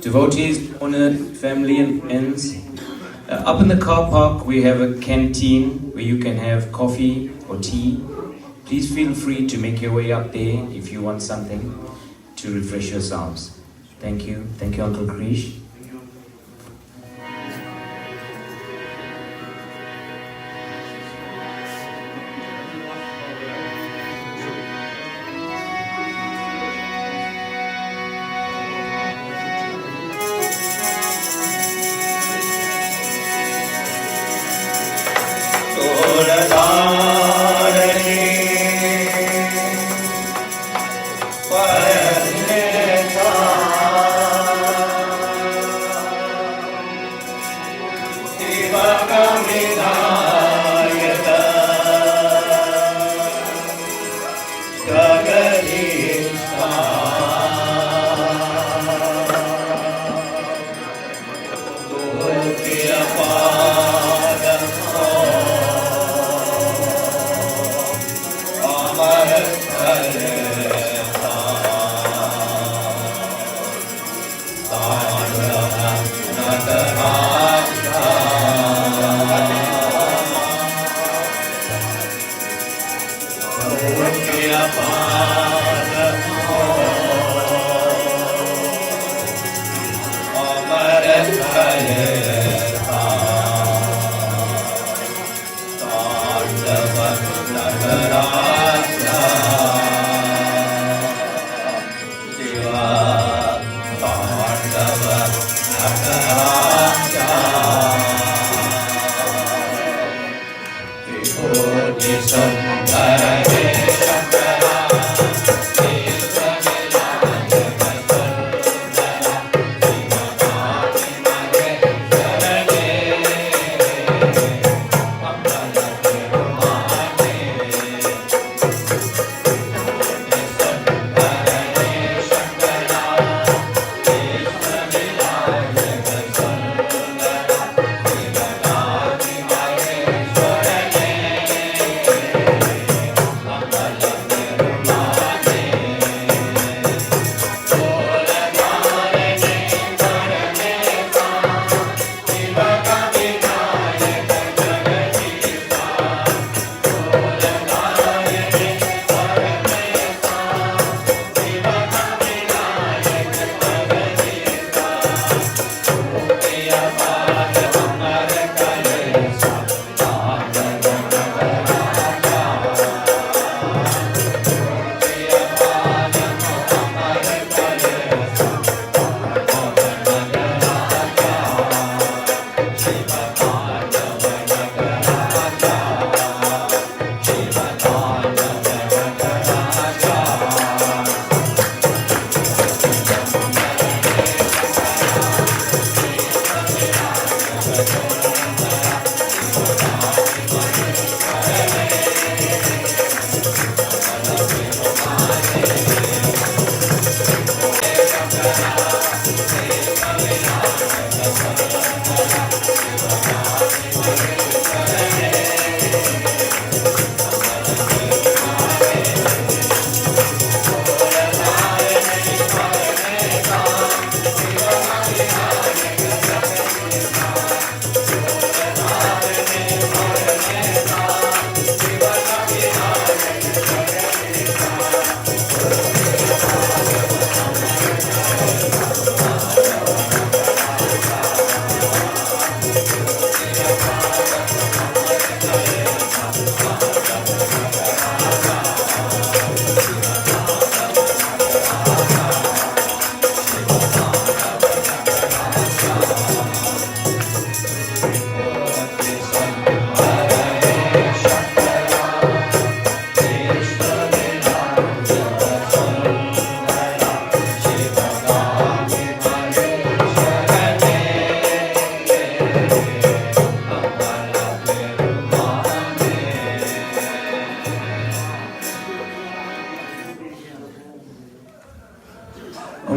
[SPEAKER 8] Devotees, honored family and friends. Up in the car park we have a canteen where you can have coffee or tea. Please feel free to make your way up there if you want something to refresh yourselves. Thank you. Thank you, Uncle Krish.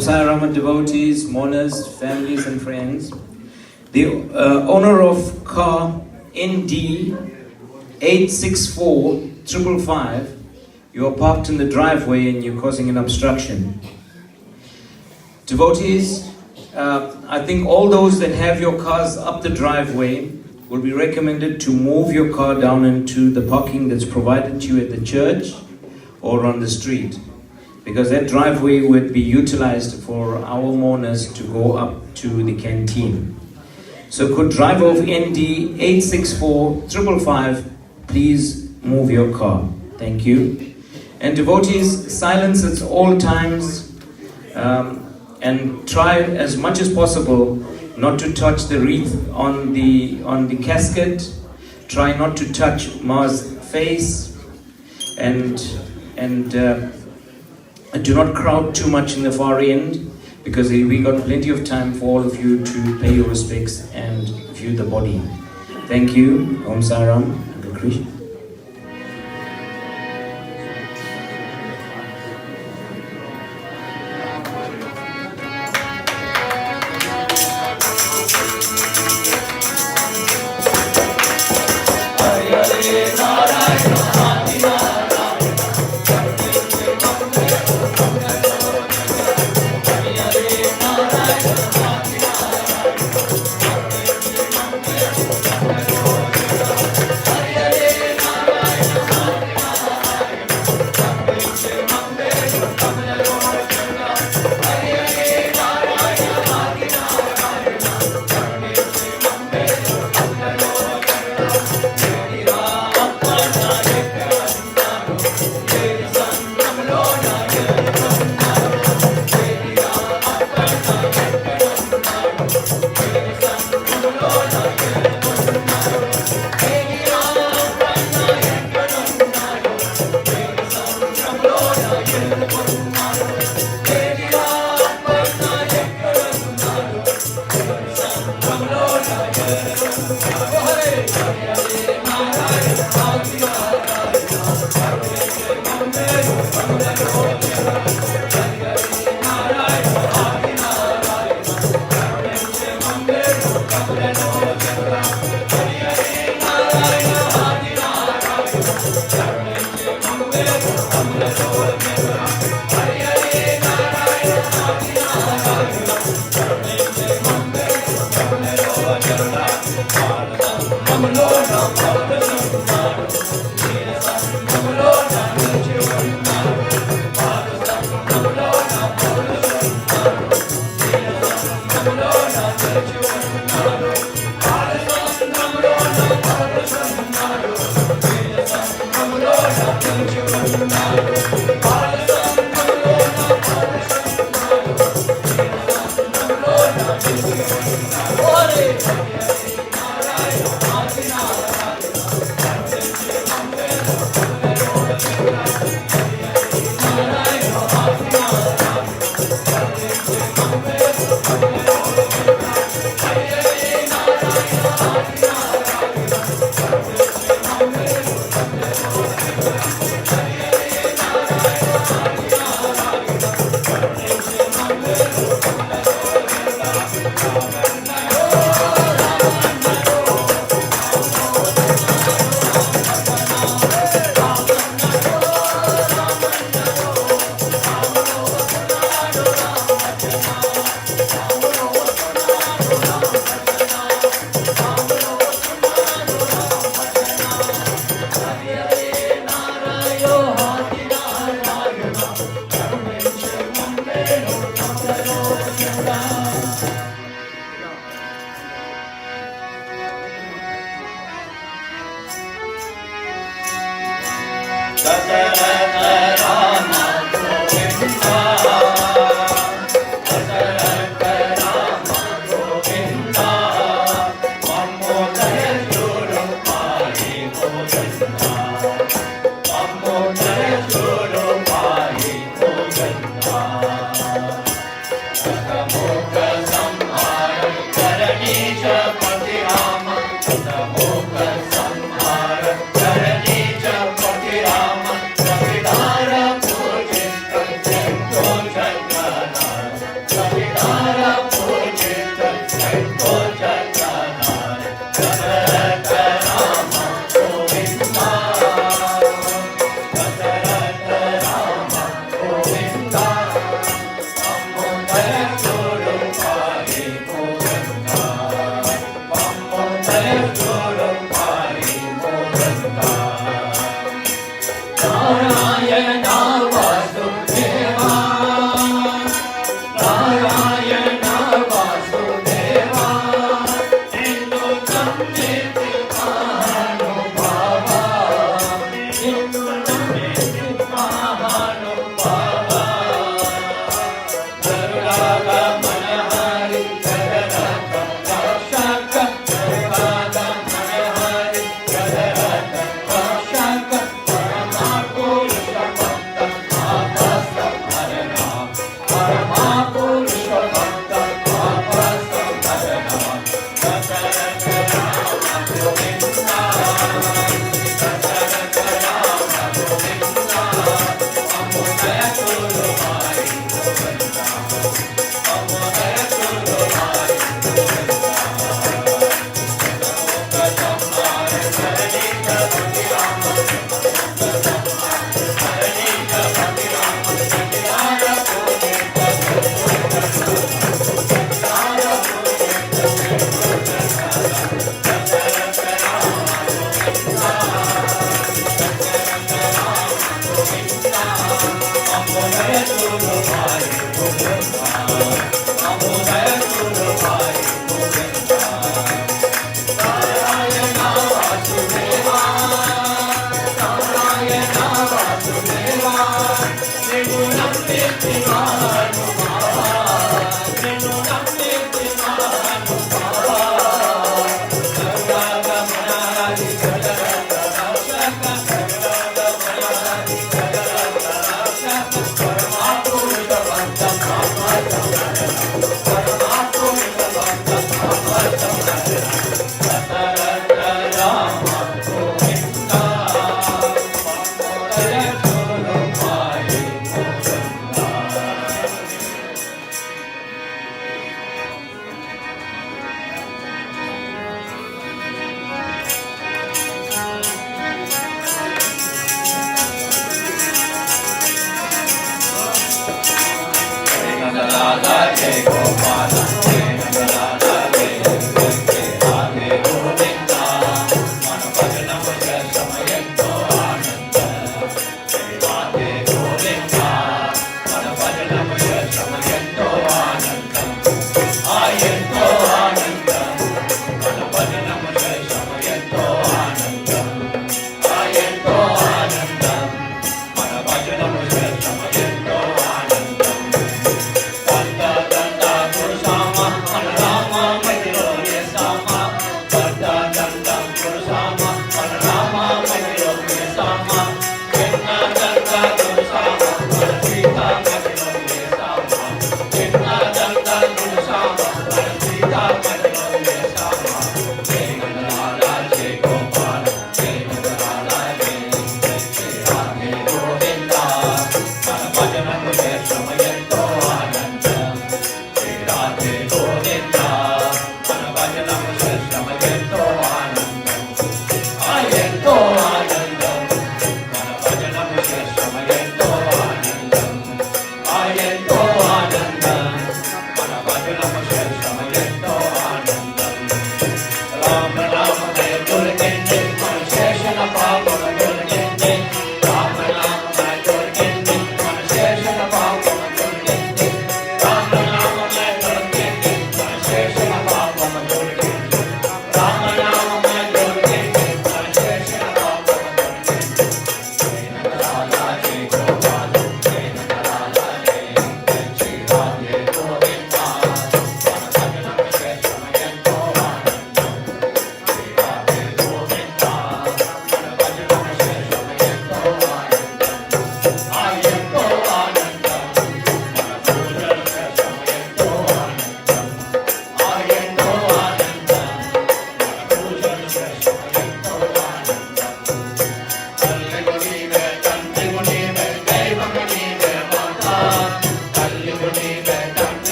[SPEAKER 8] Sai Rama devotees, mourners, families and friends. The owner of car ND 864-555, you are parked in the driveway and you're causing an obstruction. Devotees, I think all those that have your cars up the driveway will be recommended to move your car down into the parking that's provided to you at the church or on the street, because that driveway would be utilized for our mourners to go up to the canteen. So could driver of ND 864-555 please move your car? Thank you. And devotees, silence at all times, and try as much as possible not to touch the wreath on the casket. Try not to touch Ma's face, and do not crowd too much in the far end, because we got plenty of time for all of you to pay your respects and view the body. Thank you. Om Saram. Hare Krishna.
[SPEAKER 9] Hare Someday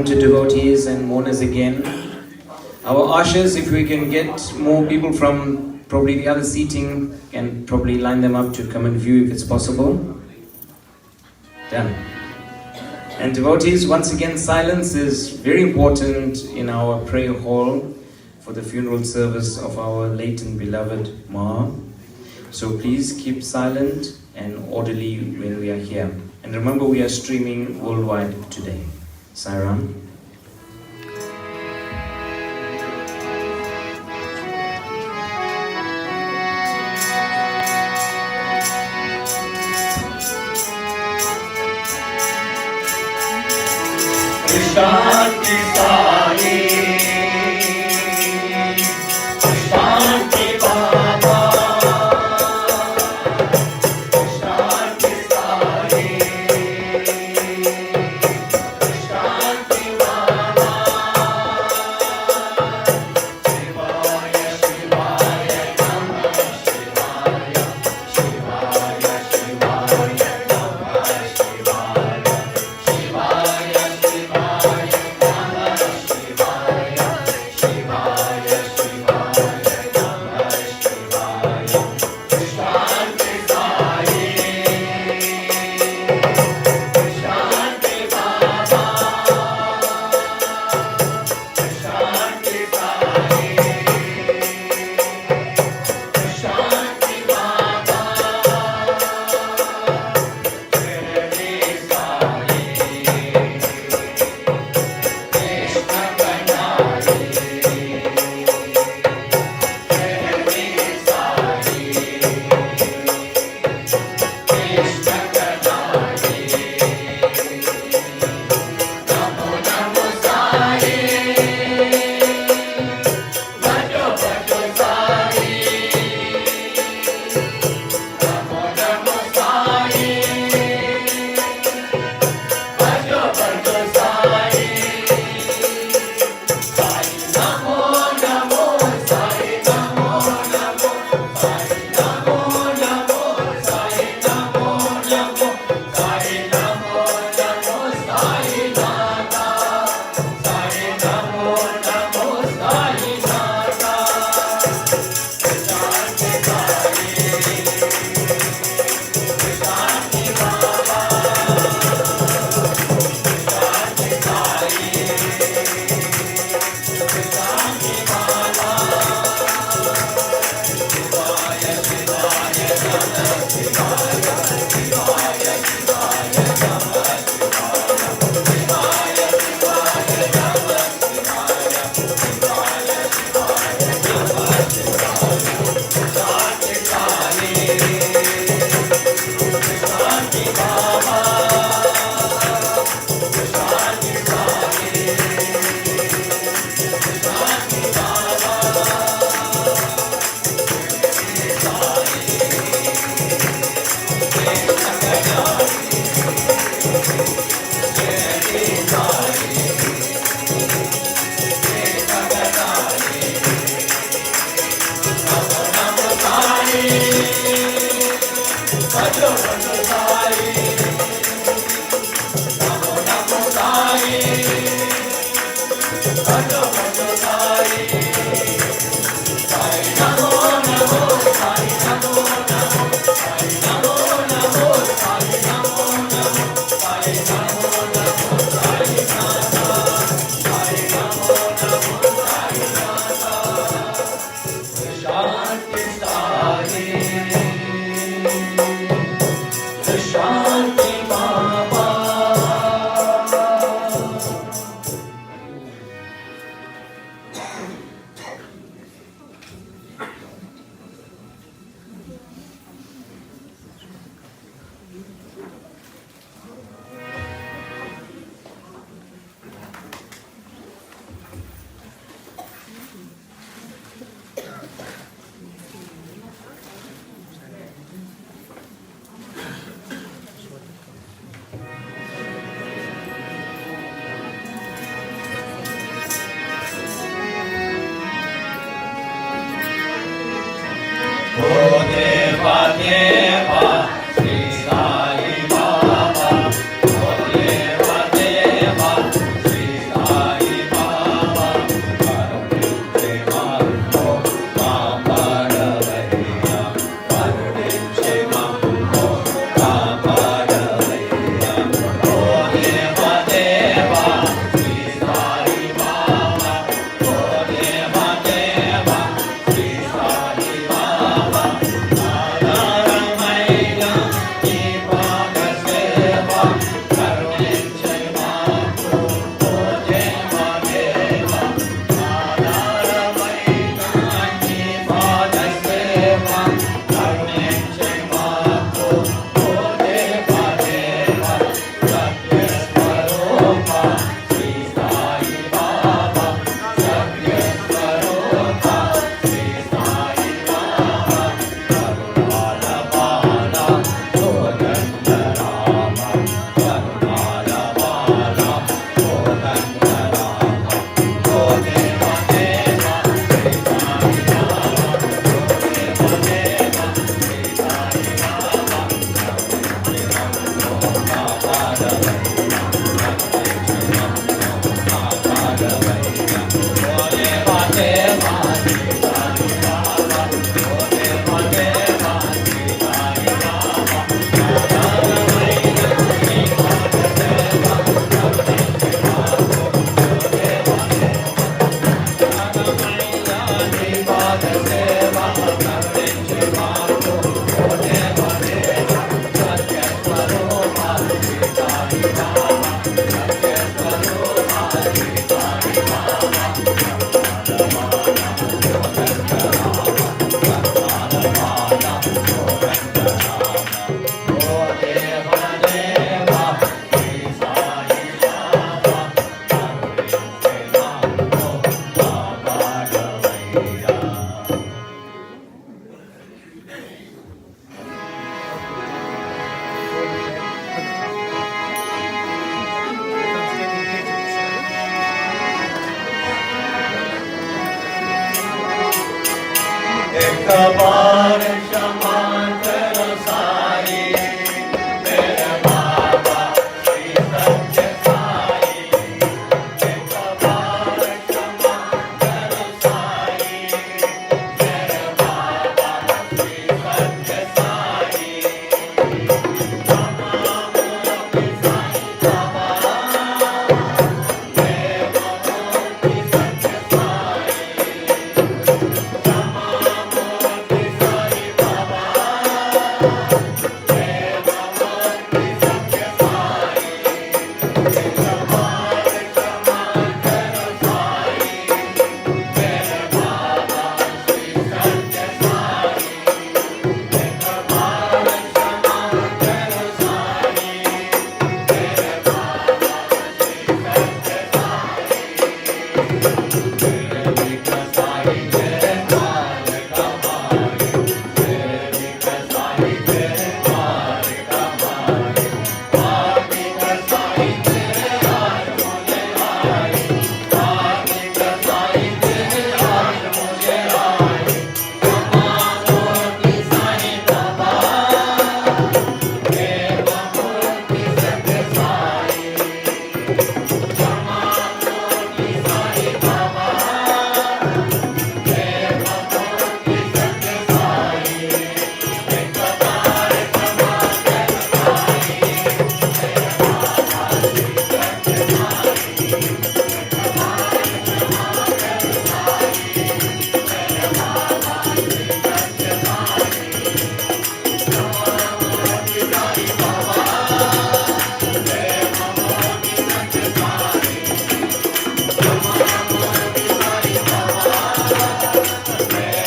[SPEAKER 8] welcome to devotees and mourners again. Our ushers, if we can get more people from probably the other seating, and probably line them up to come and view if it's possible. Done. And devotees, once again, silence is very important in our prayer hall for the funeral service of our late and beloved Ma. So please keep silent and orderly when we are here. And remember, we are streaming worldwide today. Sairam.
[SPEAKER 9] Shanti Sari, Shanti Baba, Shanti Sari, Shanti Baba, Shivaya Shivaya Namah Shivaya, Shivaya Shivaya Namah Shivaya, Shivaya Shivaya Namah बार क्षमा करो साई, मेरे बाबा श्री सत्य साई। एक बार क्षमा करो साई, मेरे बाबा श्री सत्य साई। क्षमा मूर्ति साई बाबा, देव मूर्ति सत्य साई। क्षमा मूर्ति साई बाबा, देव मूर्ति सत्य साई। एक बार क्षमा करो साई, मेरे बाबा श्री सत्य साई। एक बार क्षमा करो साई, मेरे बाबा श्री सत्य साई। मेरे विघ्न साई तेरे द्वार कमाए, मेरे विघ्न साई तेरे द्वार कमाए। विघ्न साई तेरे आज मुझे आए, विघ्न साई तेरे आज मुझे आए। क्षमा मूर्ति साई बाबा, देव मूर्ति सत्य साई। क्षमा मूर्ति साई बाबा, देव मूर्ति सत्य साई। एक बार क्षमा करो साई, मेरे बाबा श्री सत्य साई। एक बार क्षमा करो साई, मेरे बाबा श्री सत्य साई। क्षमा मूर्ति साई बाबा, देव मूर्ति सत्य साई। क्षमा मूर्ति साई बाबा, देव मूर्ति सत्य साई।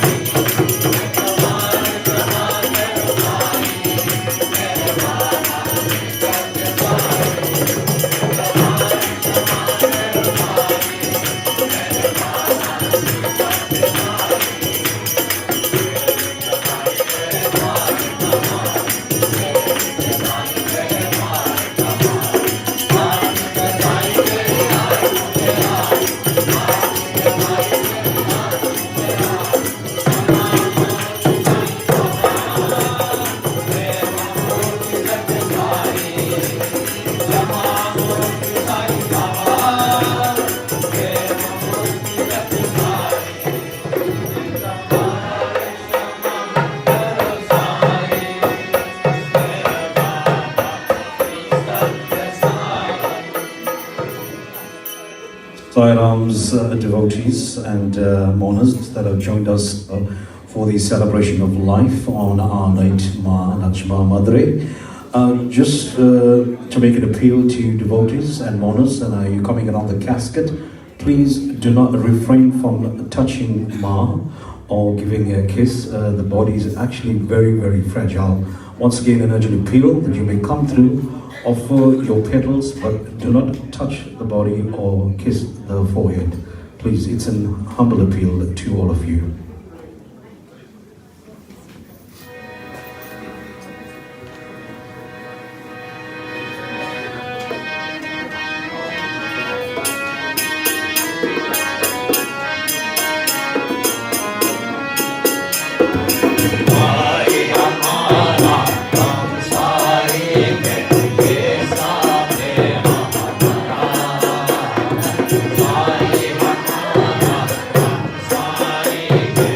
[SPEAKER 9] एक बार क्षमा करो साई, मेरे बाबा श्री सत्य साई। एक बार क्षमा करो साई, मेरे बाबा श्री सत्य साई। मेरे विघ्न साई तेरे द्वार कमाए, मेरे विघ्न साई तेरे द्वार कमाए। विघ्न साई तेरे आज मुझे आए, विघ्न साई तेरे आज मुझे आए। क्षमा मूर्ति साई बाबा, देव मूर्ति सत्य साई। क्षमा मूर्ति साई बाबा, देव मूर्ति सत्य साई। एक बार क्षमा करो साई, मेरे बाबा श्री सत्य Sai.
[SPEAKER 7] Sai Ram's devotees and mourners that have joined us for the celebration of life on our late Ma Lutchamma Maduray. Just to make an appeal to devotees and mourners, and are you coming around the casket, please do not refrain from touching Ma or giving a kiss. The body is actually very, very fragile. Once again, an urgent appeal that you may come through, offer your petals, but do not touch the body or kiss the forehead. Please, it's an humble appeal to all of you.
[SPEAKER 9] भाई हमारा संसारी में ये साथे हमारा। भाई हमारा संसारी में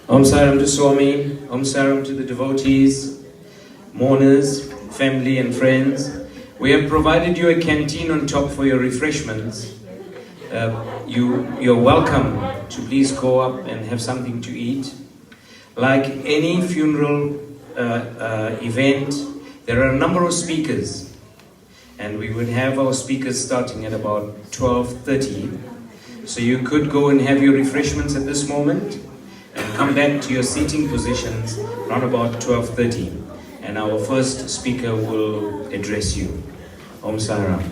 [SPEAKER 8] Om Saram to Swami, Om Saram to the devotees, mourners, family and friends. We have provided you a canteen on top for your refreshments. You're welcome to please go up and have something to eat. Like any funeral event, there are a number of speakers, and we would have our speakers starting at about 12:30. So you could go and have your refreshments at this moment and come back to your seating positions around about 12:30. And our first speaker will address you. Om Saram.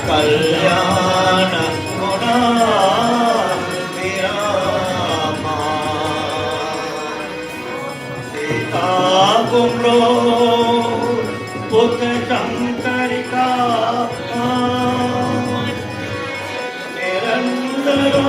[SPEAKER 9] कल्याण गुणा सीता कुमरो पुत्र शंकरिका निरंतरो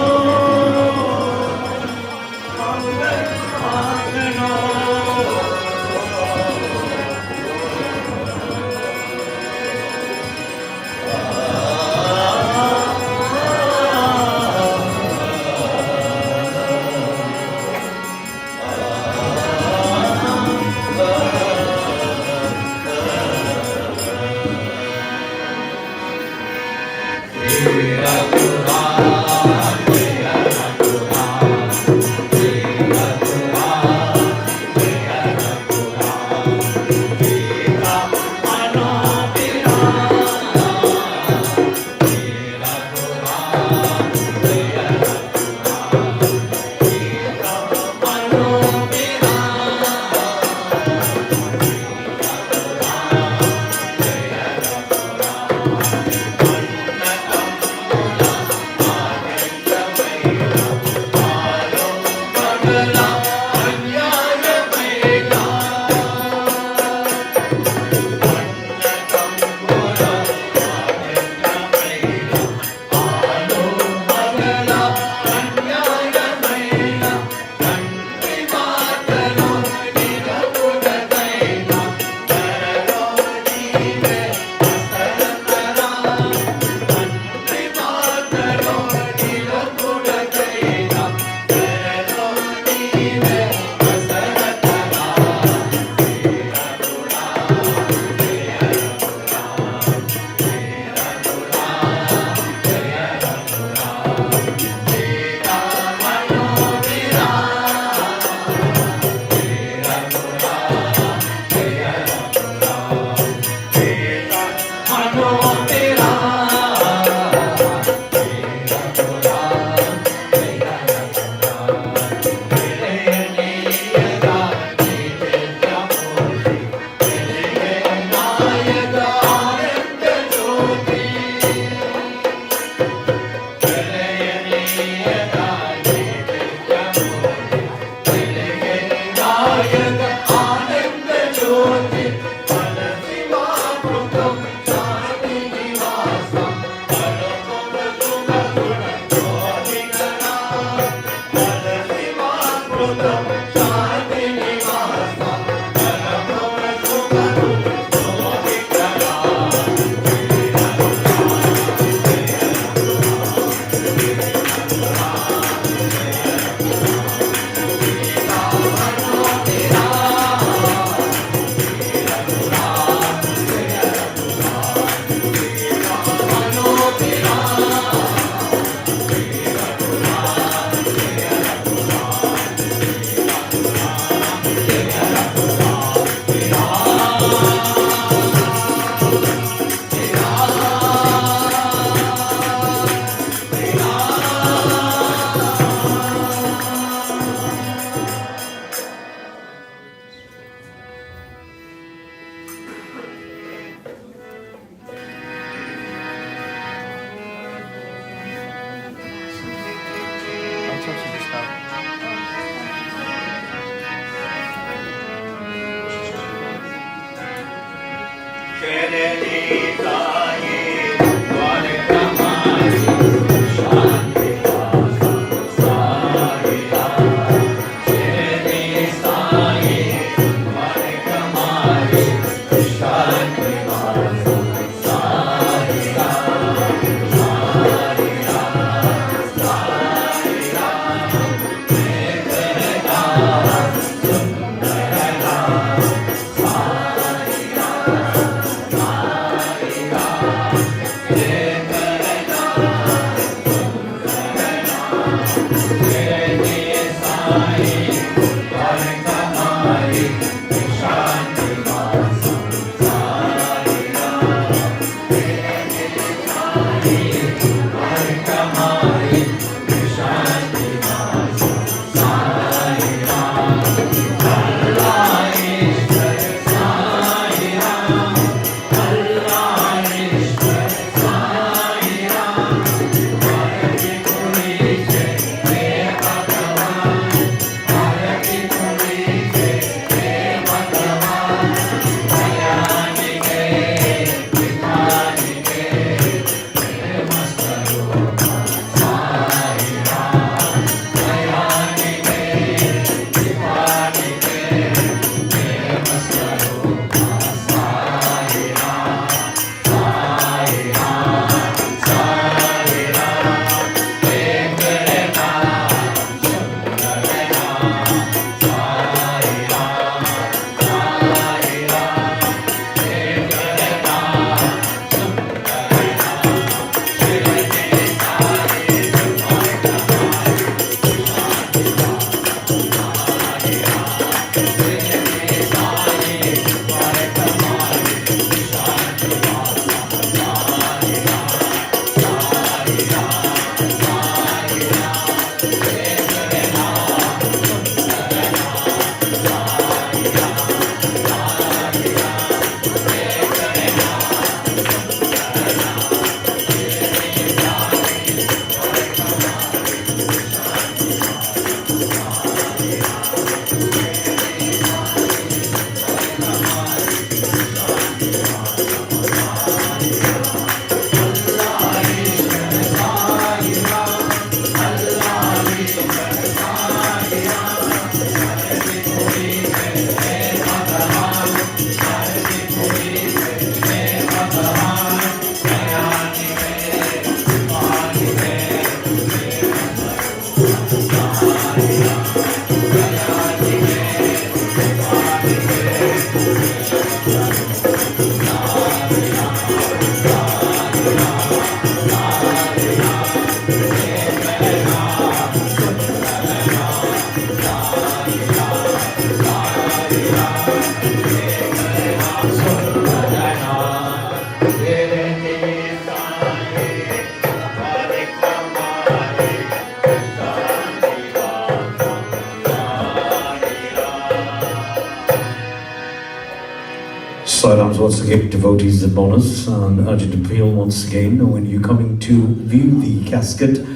[SPEAKER 7] Sidearms once again, devotees the bonus, and urgent appeal once again, when you're coming to view the casket,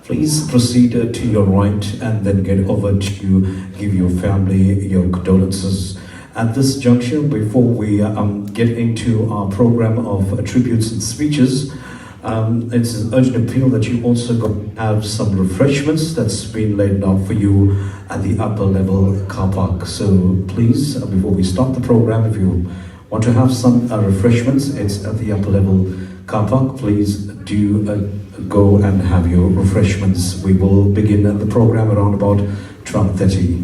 [SPEAKER 7] please proceed to your right and then get over to give your family your condolences. At this juncture, before we get into our program of tributes and speeches, It's an urgent appeal that you also go have some refreshments that's been laid out for you at the upper level car park. So please, before we start the program, if you want to have some refreshments, it's at the upper level car park. Please do go and have your refreshments. We will begin the program around about 12:30.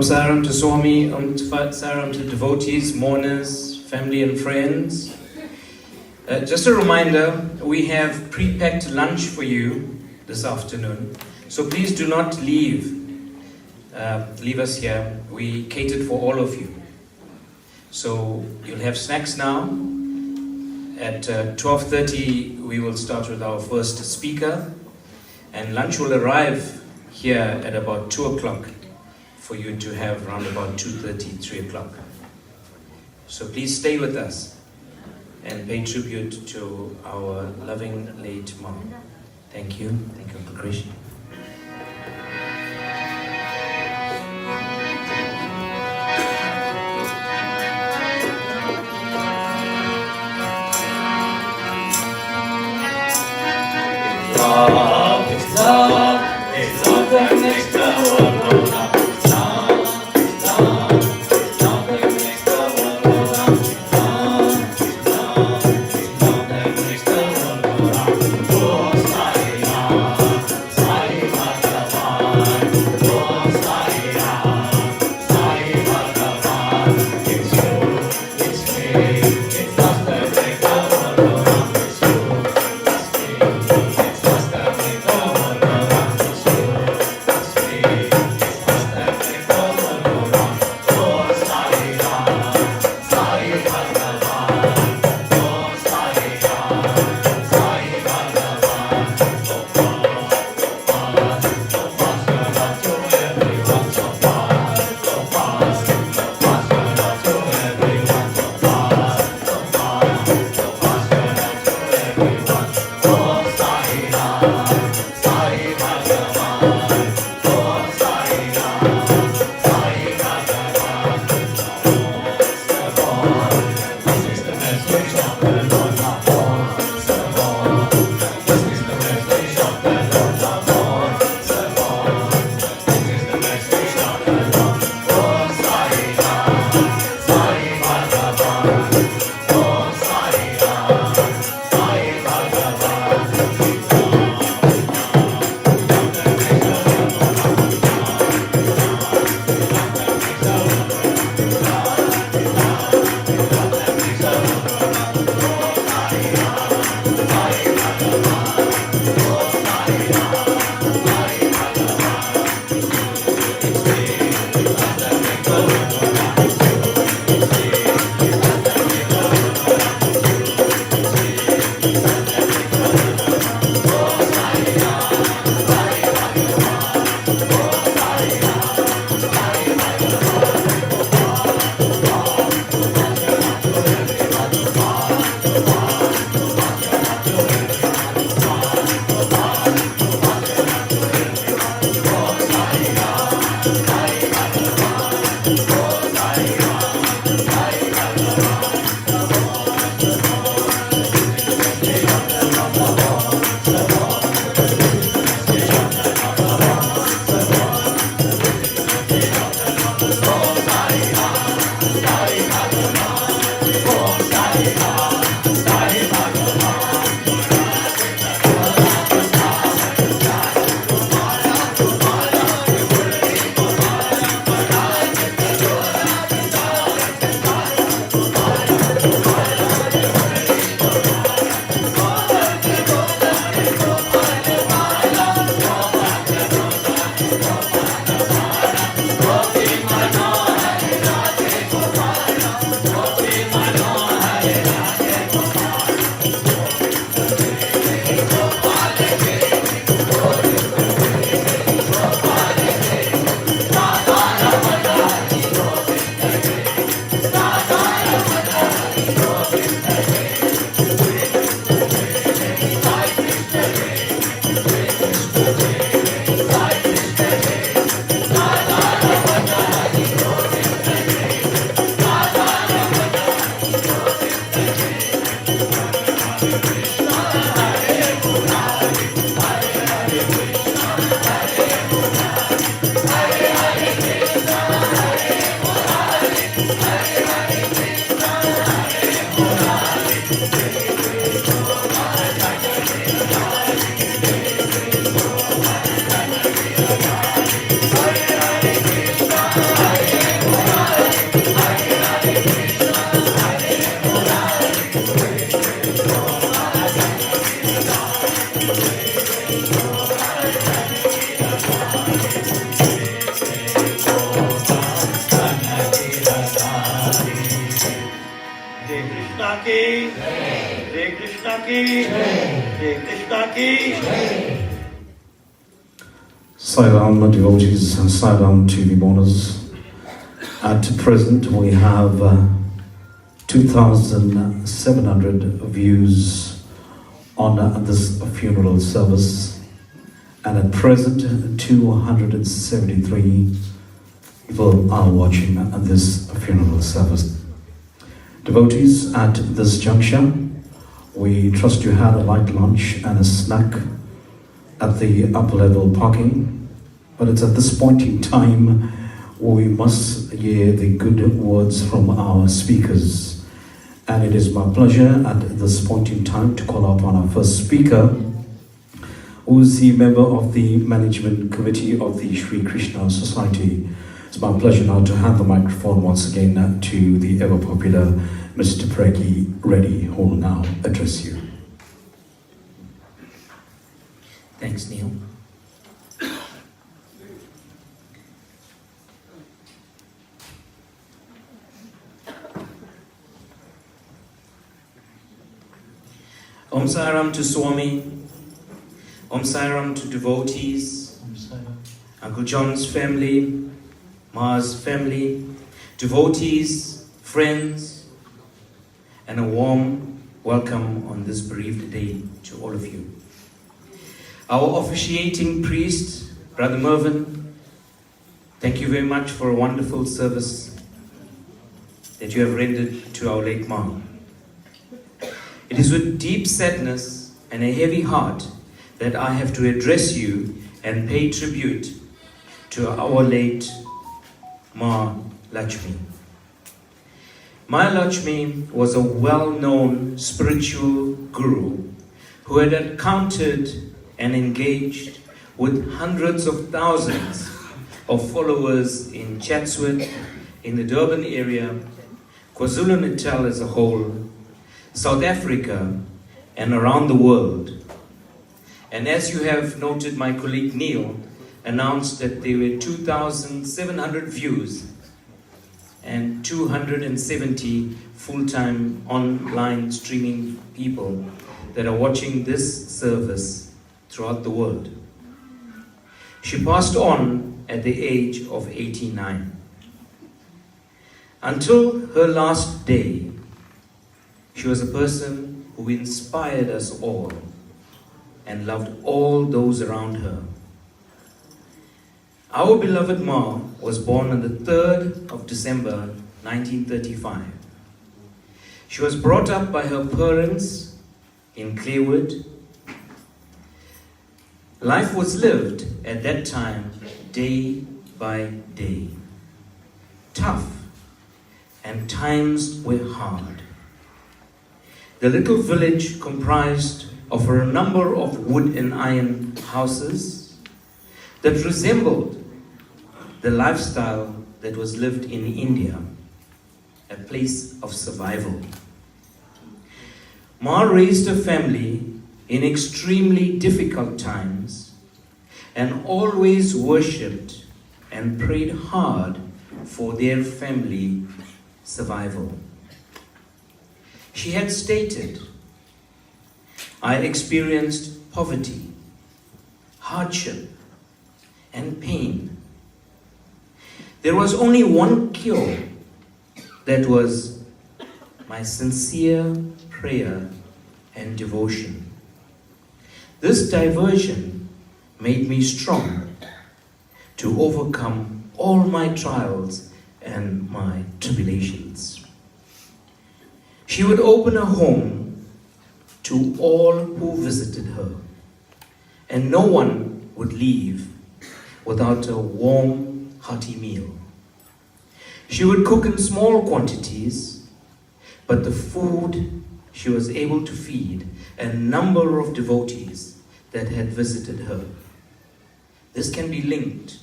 [SPEAKER 8] Saram to Swami, Saram to devotees, mourners, family and friends. Just a reminder, we have pre-packed lunch for you this afternoon. So please do not leave us here. We catered for all of you. So you'll have snacks now. At 12:30 we will start with our first speaker. And lunch will arrive here at about 2 o'clock. For you to have around about 2:30, 3 o'clock. So please stay with us and pay tribute to our loving late mom. Thank you. Thank you, Uncle Krishna.
[SPEAKER 9] Love is love that makes the world go round. ki jai. Shri Krishna ki jai.
[SPEAKER 7] Sairam devotees, and Sairam to the mourners. At present, we have 2,700 views on this funeral service, and at present, 273 people are watching this funeral service. Devotees, at this juncture, we trust you had a light lunch and a snack at the upper level parking. But it's at this point in time we must hear the good words from our speakers. And it is my pleasure at this point in time to call upon our first speaker, who is the member of the management committee of the Sri Krishna Society. It's my pleasure now to hand the microphone once again to the ever popular Mr. Pregi Reddy, who will now address you.
[SPEAKER 8] Thanks, Neil. Om Sairam to Swami, Om Sairam to devotees, Uncle John's family, Ma's family, devotees, friends, and a warm welcome on this bereaved day to all of you. Our officiating priest, Brother Mervyn, thank you very much for a wonderful service that you have rendered to our late Ma. It is with deep sadness and a heavy heart that I have to address you and pay tribute to our late Ma Lutchamma. Ma Lutchamma was a well-known spiritual guru who had encountered and engaged with hundreds of thousands of followers in Chatsworth, in the Durban area, KwaZulu-Natal as a whole, South Africa, and around the world. And as you have noted, my colleague Neil announced that there were 2,700 views and 270 full-time online streaming people that are watching this service throughout the world. She passed on at the age of 89. Until her last day, she was a person who inspired us all and loved all those around her. Our beloved Ma was born on the 3rd of December 1935. She was brought up by her parents in Clearwood. Life was lived at that time day by day. Tough, and times were hard. The little village comprised of a number of wood and iron houses that resembled the lifestyle that was lived in India, a place of survival. Ma raised a family in extremely difficult times and always worshipped and prayed hard for their family survival. She had stated, "I experienced poverty, hardship, and pain. There was only one cure, that was my sincere prayer and devotion. This diversion made me strong to overcome all my trials and my tribulations." She would open her home to all who visited her, and no one would leave without a warm, hearty meal. She would cook in small quantities, but the food she was able to feed a number of devotees that had visited her. This can be linked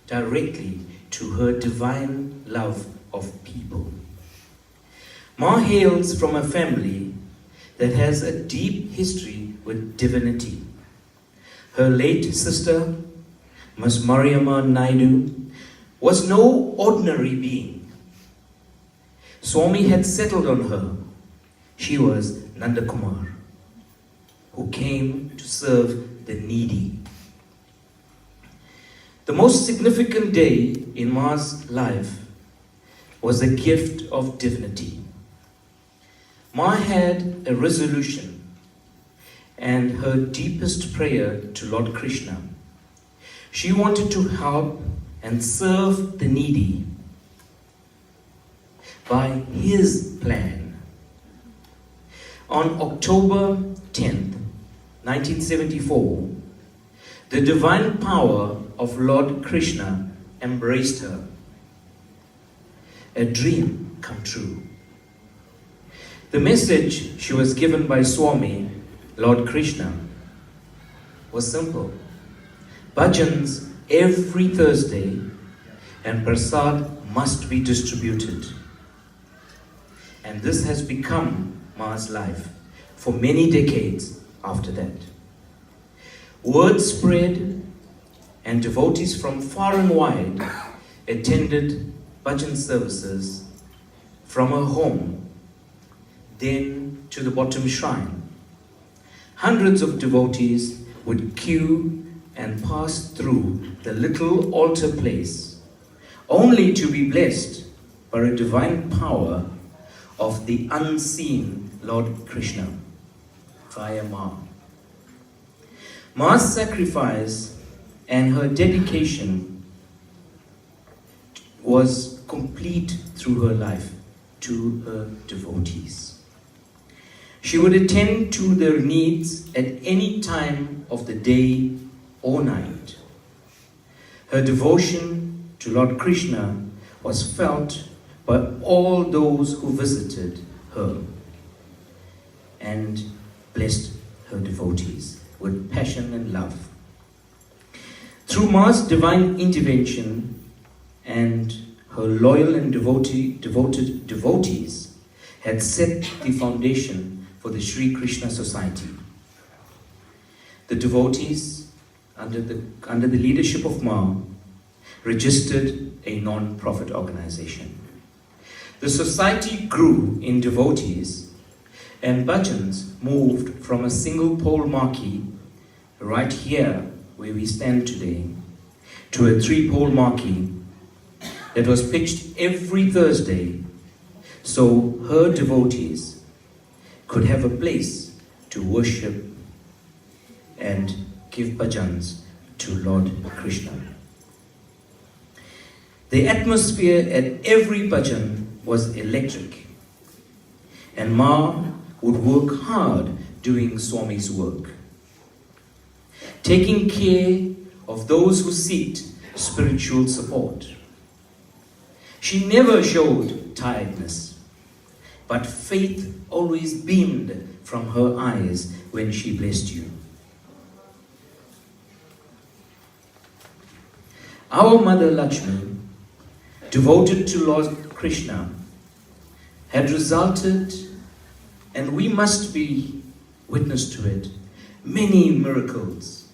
[SPEAKER 8] directly to her divine love of people. Ma hails from a family that has a deep history with divinity. Her late sister, Miss Mariamma Naidu, was no ordinary being. Swami had settled on her. She was Nandakumar, who came to serve the needy. The most significant day in Ma's life was the gift of divinity. Ma had a resolution and her deepest prayer to Lord Krishna. She wanted to help and serve the needy by his plan. On October 10th, 1974, the divine power of Lord Krishna embraced her. A dream come true. The message she was given by Swami, Lord Krishna, was simple. Bhajans every Thursday and prasad must be distributed. And this has become Ma's life for many decades after that. Word spread and devotees from far and wide attended bhajan services from her home, then to the bottom shrine. Hundreds of devotees would queue and pass through the little altar place, only to be blessed by a divine power of the unseen Lord Krishna via Ma. Ma's sacrifice and her dedication was complete through her life to her devotees. She would attend to their needs at any time of the day or night. Her devotion to Lord Krishna was felt by all those who visited her and blessed her devotees with passion and love. Through Ma's divine intervention and her loyal and devoted devotees had set the foundation for the Sri Krishna Society. The devotees, under the leadership of Ma, registered a non-profit organization. The society grew in devotees, and bhajans moved from a single pole marquee right here where we stand today to a 3-pole marquee that was pitched every Thursday so her devotees could have a place to worship and give bhajans to Lord Krishna. The atmosphere at every bhajan was electric, and Ma would work hard doing Swami's work, taking care of those who seeked spiritual support. She never showed tiredness, but faith always beamed from her eyes when she blessed you. Our mother Lutchamma, devoted to Lord Krishna, had resulted, and we must be witness to it, many miracles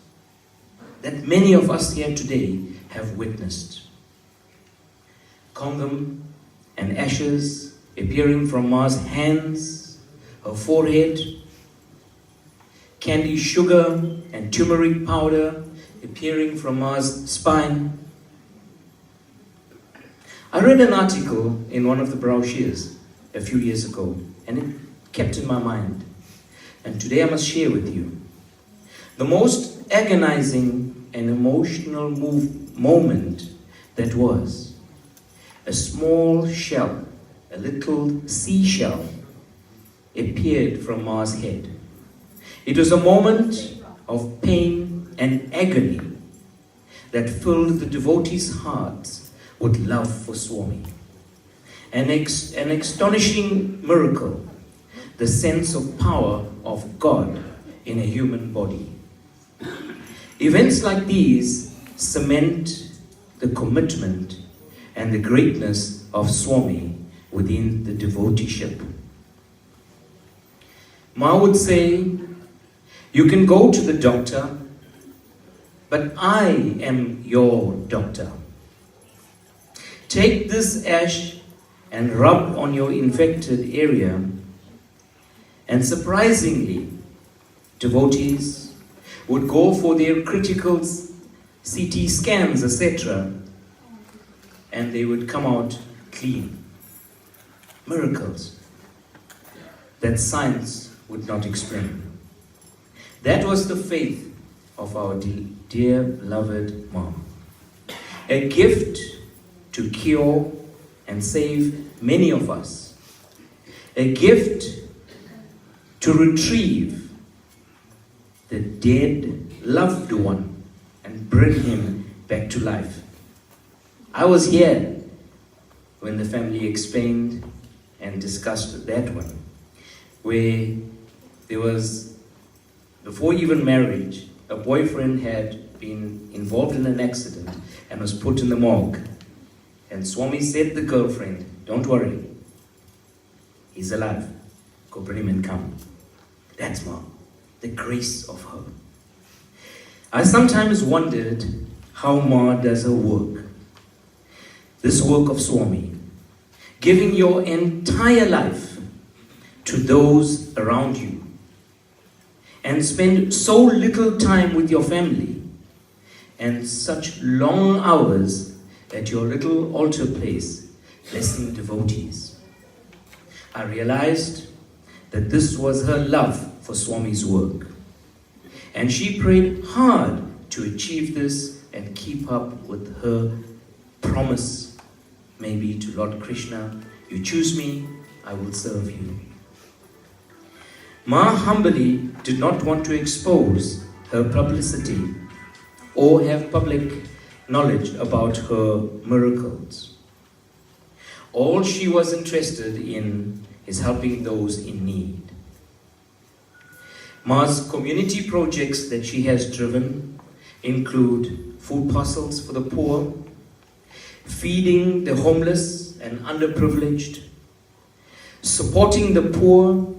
[SPEAKER 8] that many of us here today have witnessed. Congum and ashes appearing from Ma's hands, her forehead, candy sugar and turmeric powder appearing from Ma's spine. I read an article in one of the brochures a few years ago, and it kept in my mind. And today I must share with you. The most agonizing and emotional moment that was a small shell, a little seashell, appeared from Ma's head. It was a moment of pain and agony that filled the devotees' hearts with love for Swami. An astonishing miracle, the sense of power of God in a human body. Events like these cement the commitment and the greatness of Swami within the devoteeship. Ma would say, you can go to the doctor, but I am your doctor. Take this ash and rub on your infected area, and surprisingly, devotees would go for their critical CT scans, etc., and they would come out clean. Miracles that science would not explain. That was the faith of our dear beloved mom. A gift to cure and save many of us. A gift to retrieve the dead loved one and bring him back to life. I was here when the family explained and discussed that one, where there was, before even marriage, a boyfriend had been involved in an accident and was put in the morgue. And Swami said to the girlfriend, "Don't worry, he's alive. Go bring him and come." That's Mom, the grace of her. I sometimes wondered how Ma does her work. This work of Swami, giving your entire life to those around you and spend so little time with your family and such long hours at your little altar place blessing devotees. I realized that this was her love for Swami's work, and she prayed hard to achieve this and keep up with her promise, maybe to Lord Krishna, "You choose me, I will serve you." Ma humbly did not want to expose her publicity or have public knowledge about her miracles. All she was interested in is helping those in need. Ma's community projects that she has driven include food parcels for the poor, feeding the homeless and underprivileged, supporting the poor,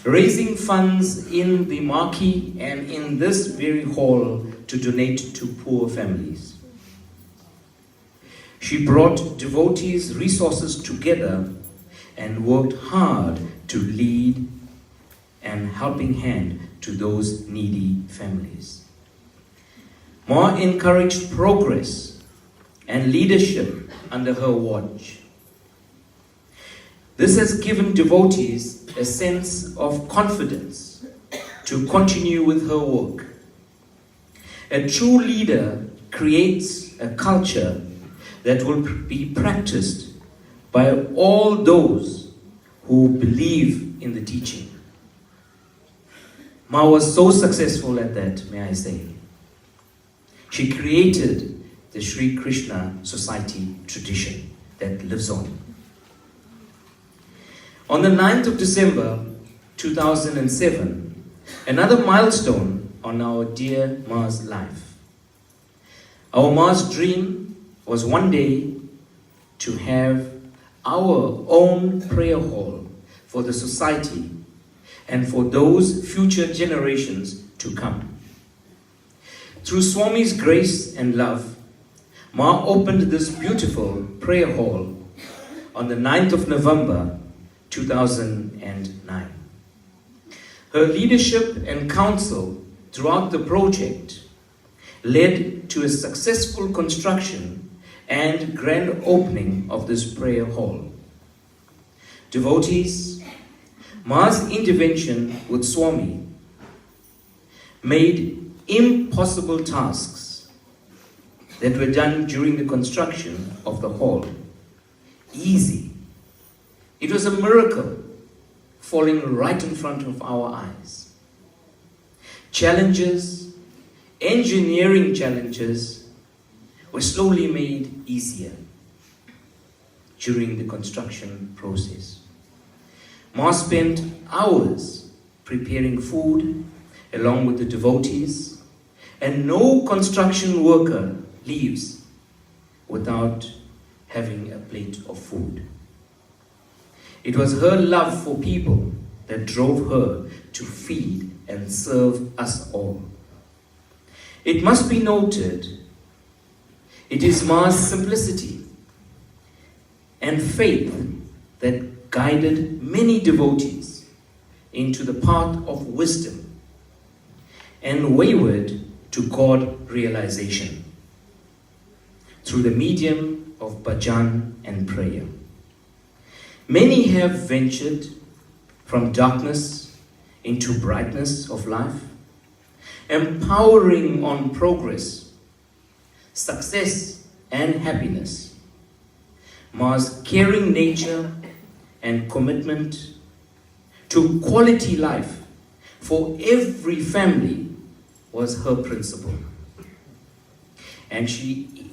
[SPEAKER 8] raising funds in the marquee and in this very hall to donate to poor families. She brought devotees' resources together and worked hard to lead an helping hand to those needy families. Ma encouraged progress and leadership under her watch. This has given devotees a sense of confidence to continue with her work. A true leader creates a culture that will be practiced by all those who believe in the teaching. Ma was so successful at that, may I say. She created the Sri Krishna Society tradition that lives on. On the 9th of December 2007, another milestone on our dear Ma's life. Our Ma's dream was one day to have our own prayer hall for the society and for those future generations to come. Through Swami's grace and love, Ma opened this beautiful prayer hall on the 9th of November 2009. Her leadership and counsel throughout the project led to a successful construction and grand opening of this prayer hall. Devotees, Ma's intervention with Swami made impossible tasks that were done during the construction of the hall easy. It was a miracle falling right in front of our eyes. Challenges, engineering challenges, were slowly made easier during the construction process. Ma spent hours preparing food along with the devotees, and no construction worker leaves without having a plate of food. It was her love for people that drove her to feed and serve us all. It must be noted, it is Ma's simplicity and faith that guided many devotees into the path of wisdom and wayward to God realization through the medium of bhajan and prayer. Many have ventured from darkness into brightness of life, empowering on progress, success, and happiness. Ma's caring nature and commitment to quality life for every family was her principle. And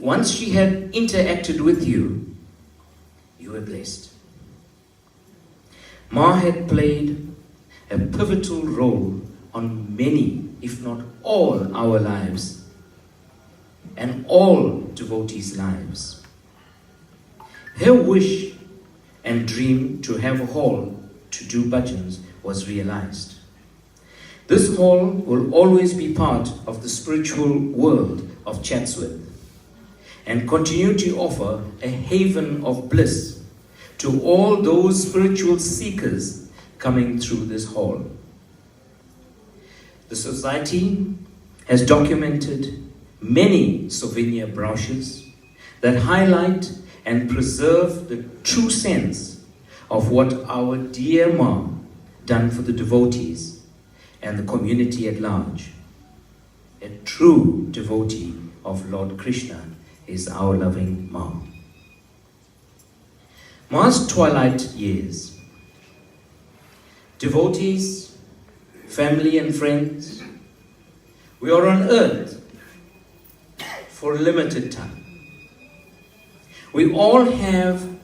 [SPEAKER 8] once she had interacted with you, you were blessed. Ma had played a pivotal role on many, if not all, our lives and all devotees' lives. Her wish and dream to have a hall to do bhajans was realized. This hall will always be part of the spiritual world of Chatsworth and continue to offer a haven of bliss to all those spiritual seekers coming through this hall. The society has documented many souvenir brochures that highlight and preserve the true sense of what our dear Ma done for the devotees and the community at large. A true devotee of Lord Krishna is our loving Ma. Ma's twilight years. Devotees, family and friends, we are on earth for a limited time. We all have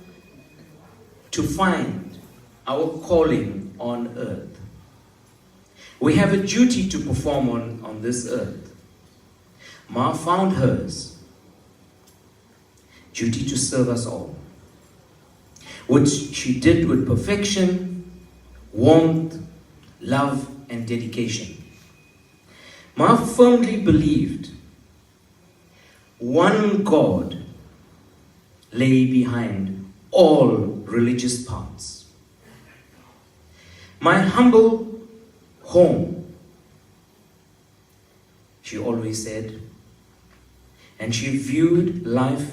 [SPEAKER 8] to find our calling on earth. We have a duty to perform on this earth. Ma found hers, duty to serve us all, which she did with perfection, warmth, love, and dedication. Ma firmly believed one God lay behind all religious paths. My humble home, she always said, and she viewed life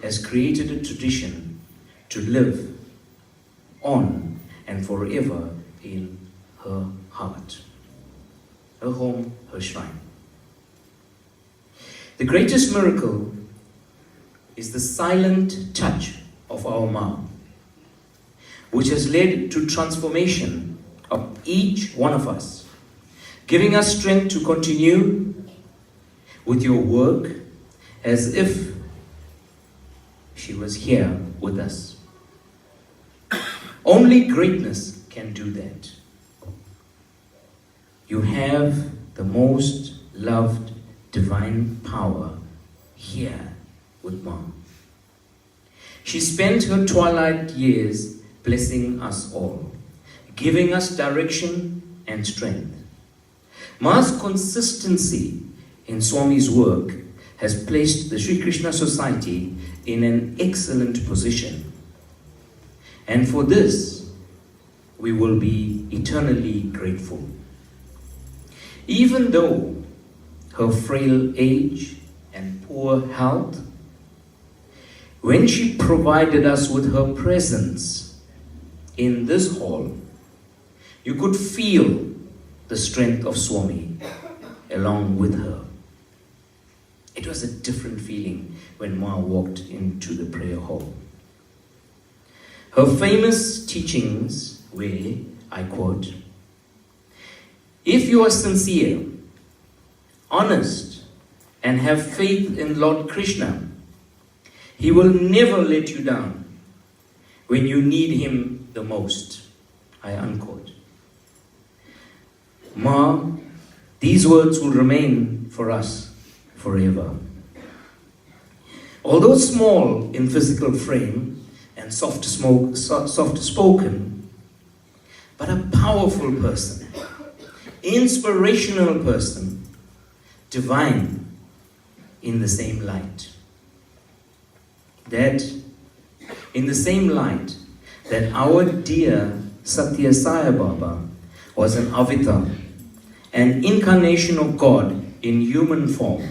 [SPEAKER 8] as created a tradition to live on and forever in her heart. Her home, her shrine. The greatest miracle is the silent touch of our Ma, which has led to transformation of each one of us, giving us strength to continue with your work as if she was here with us. Only greatness can do that. You have the most loved divine power here with Mom. She spent her twilight years blessing us all, giving us direction and strength. Ma's consistency in Swami's work has placed the Sri Krishna Society in an excellent position. And for this, we will be eternally grateful. Even though her frail age and poor health, when she provided us with her presence in this hall, you could feel the strength of Swami along with her. It was a different feeling when Ma walked into the prayer hall. Her famous teachings were, I quote, "If you are sincere, honest, and have faith in Lord Krishna, He will never let you down when you need Him the most." I unquote. Ma, these words will remain for us forever. Although small in physical frame and soft-spoken, but a powerful person, inspirational person, divine in the same light. That in the same light that our dear Satya Sai Baba was an avatar an incarnation of God in human form,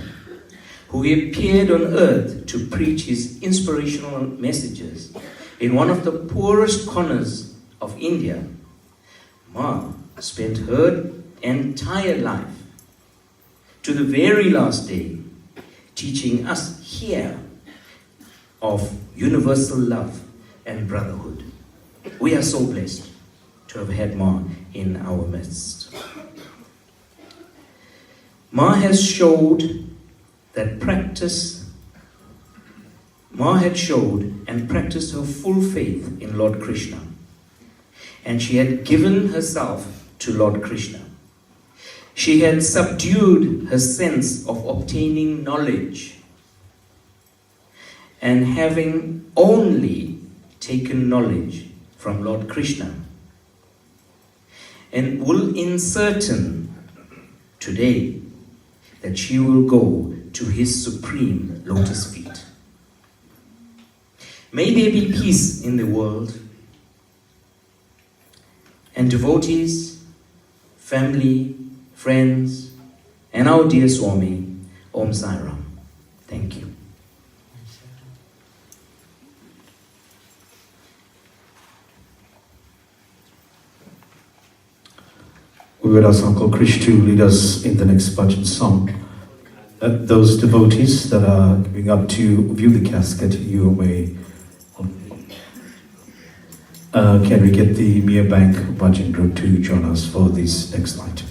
[SPEAKER 8] who appeared on earth to preach his inspirational messages in one of the poorest corners of India, Ma spent her entire life to the very last day teaching us here of universal love and brotherhood. We are so blessed to have had Ma in our midst. Ma had showed and practiced her full faith in Lord Krishna, and she had given herself to Lord Krishna. She had subdued her sense of obtaining knowledge and having only taken knowledge from Lord Krishna, and will ascertain today that she will go to his supreme lotus feet. May there be peace in the world, and devotees, family, friends, and our dear Swami, Om Sai Ram. Thank you.
[SPEAKER 7] We would ask Uncle Krish to lead us in the next bhajan song. Those devotees that are going up to view the casket, you may. Can we get the Mia Bank bhajan group to join us for this next night?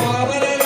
[SPEAKER 10] Over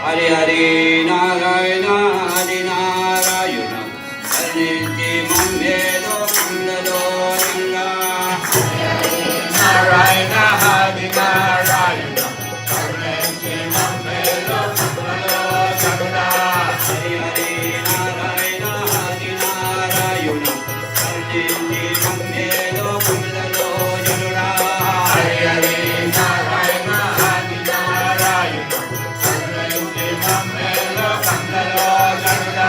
[SPEAKER 10] Hare Hare Narayana Hare Narayana Hare Mamelo Mangalo Ranga
[SPEAKER 9] Narayana Hare Narayana Hare Mamelo Mangalo Ranga
[SPEAKER 10] Hare Hare Narayana Hare Narayana Hare Mamelo Mangalo Ranga
[SPEAKER 9] Hare Hare Narayana Hare Narayana Hare Mamelo Mangalo Ranga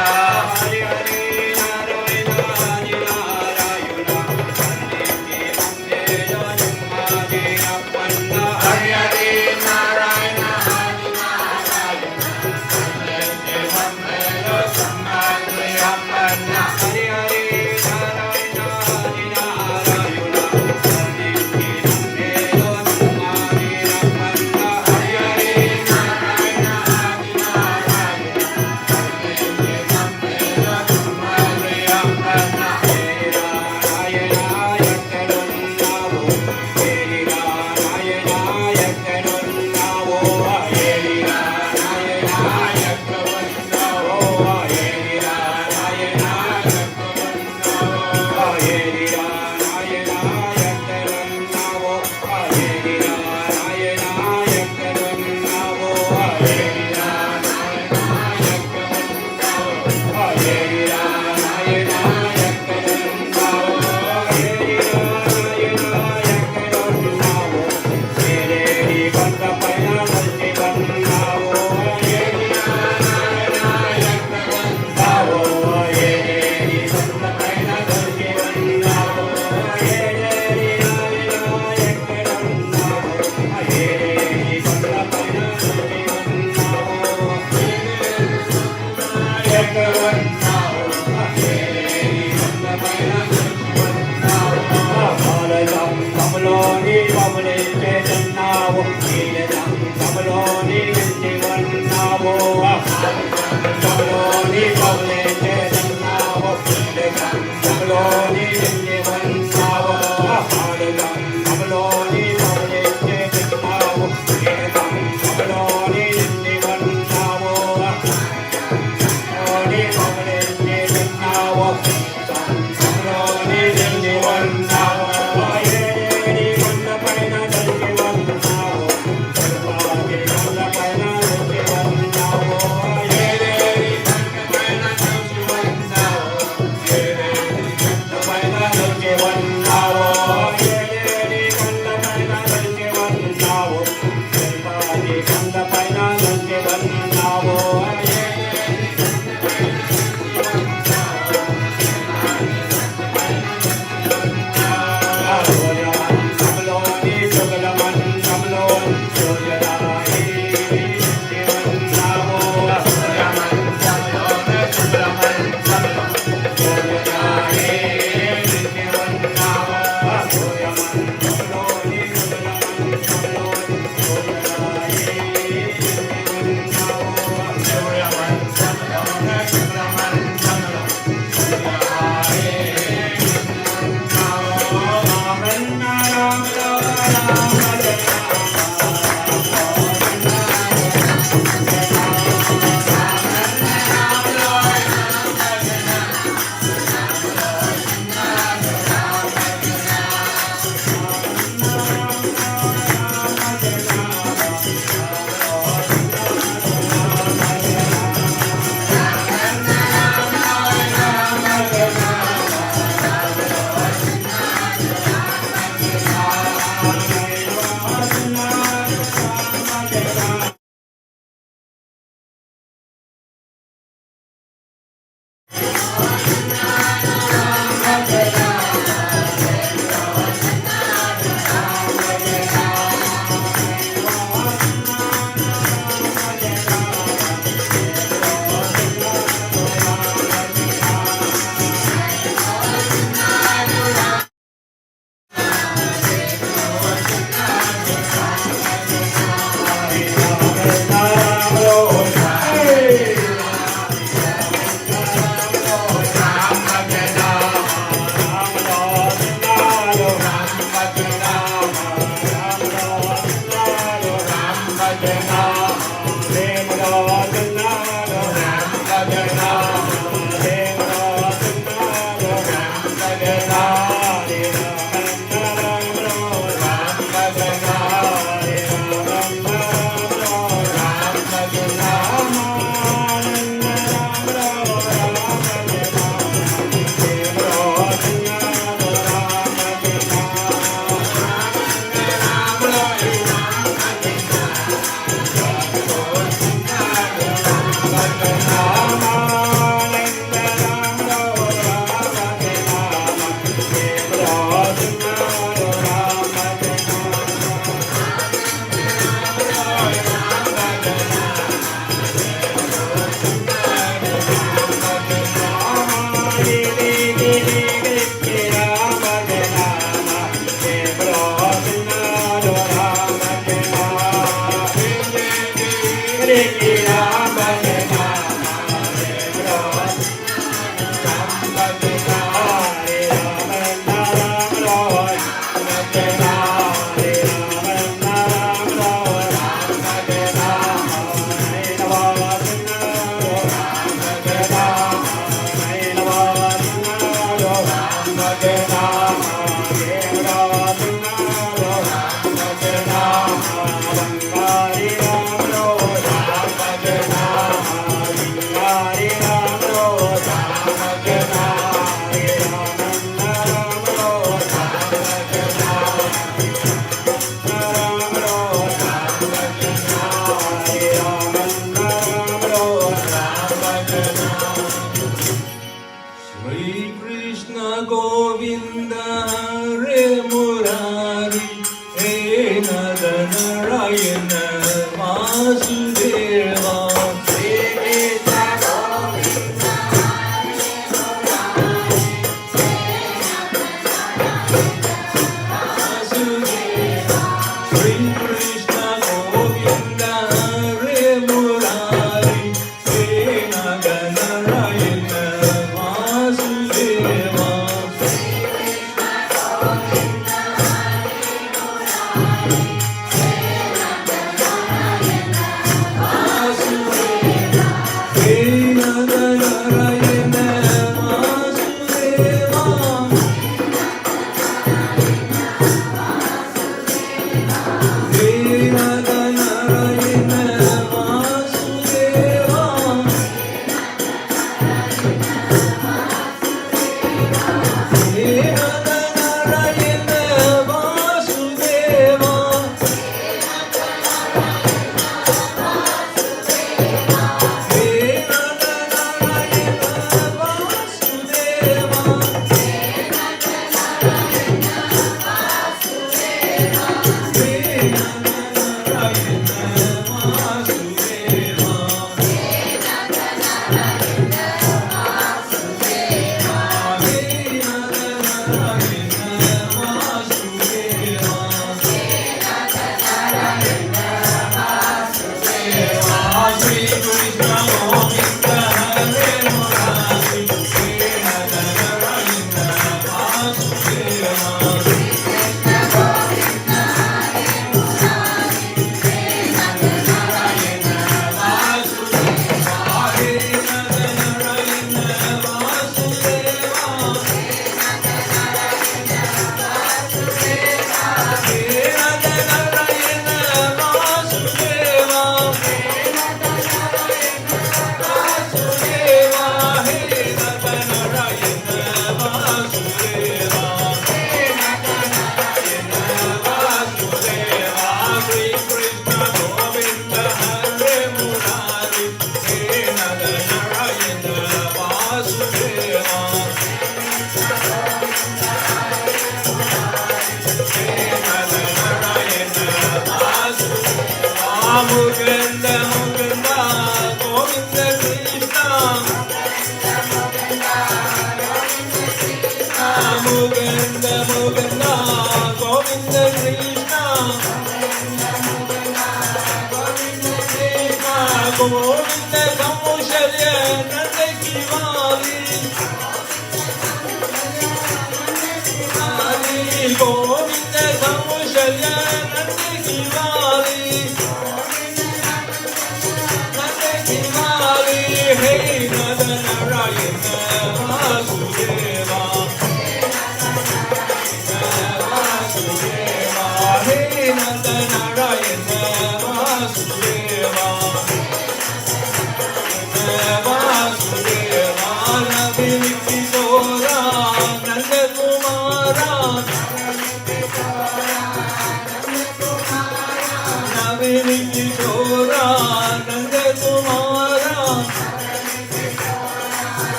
[SPEAKER 11] Vasudeva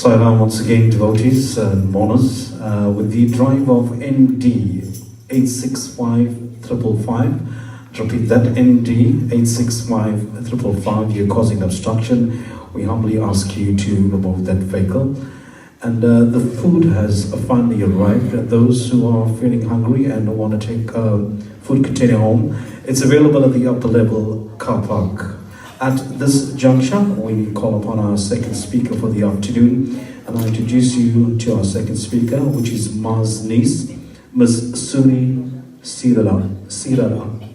[SPEAKER 7] Sairam once again, devotees and mourners, with the drive of ND 865555. Repeat that, ND 865555. You're causing obstruction. We humbly ask you to remove that vehicle. And the food has finally arrived. Those who are feeling hungry and want to take food container home, it's available at the upper level car park. At this junction, we call upon our second speaker for the afternoon, and I introduce you to our second speaker, which is Ma's niece, Ms. Suri Siramadu.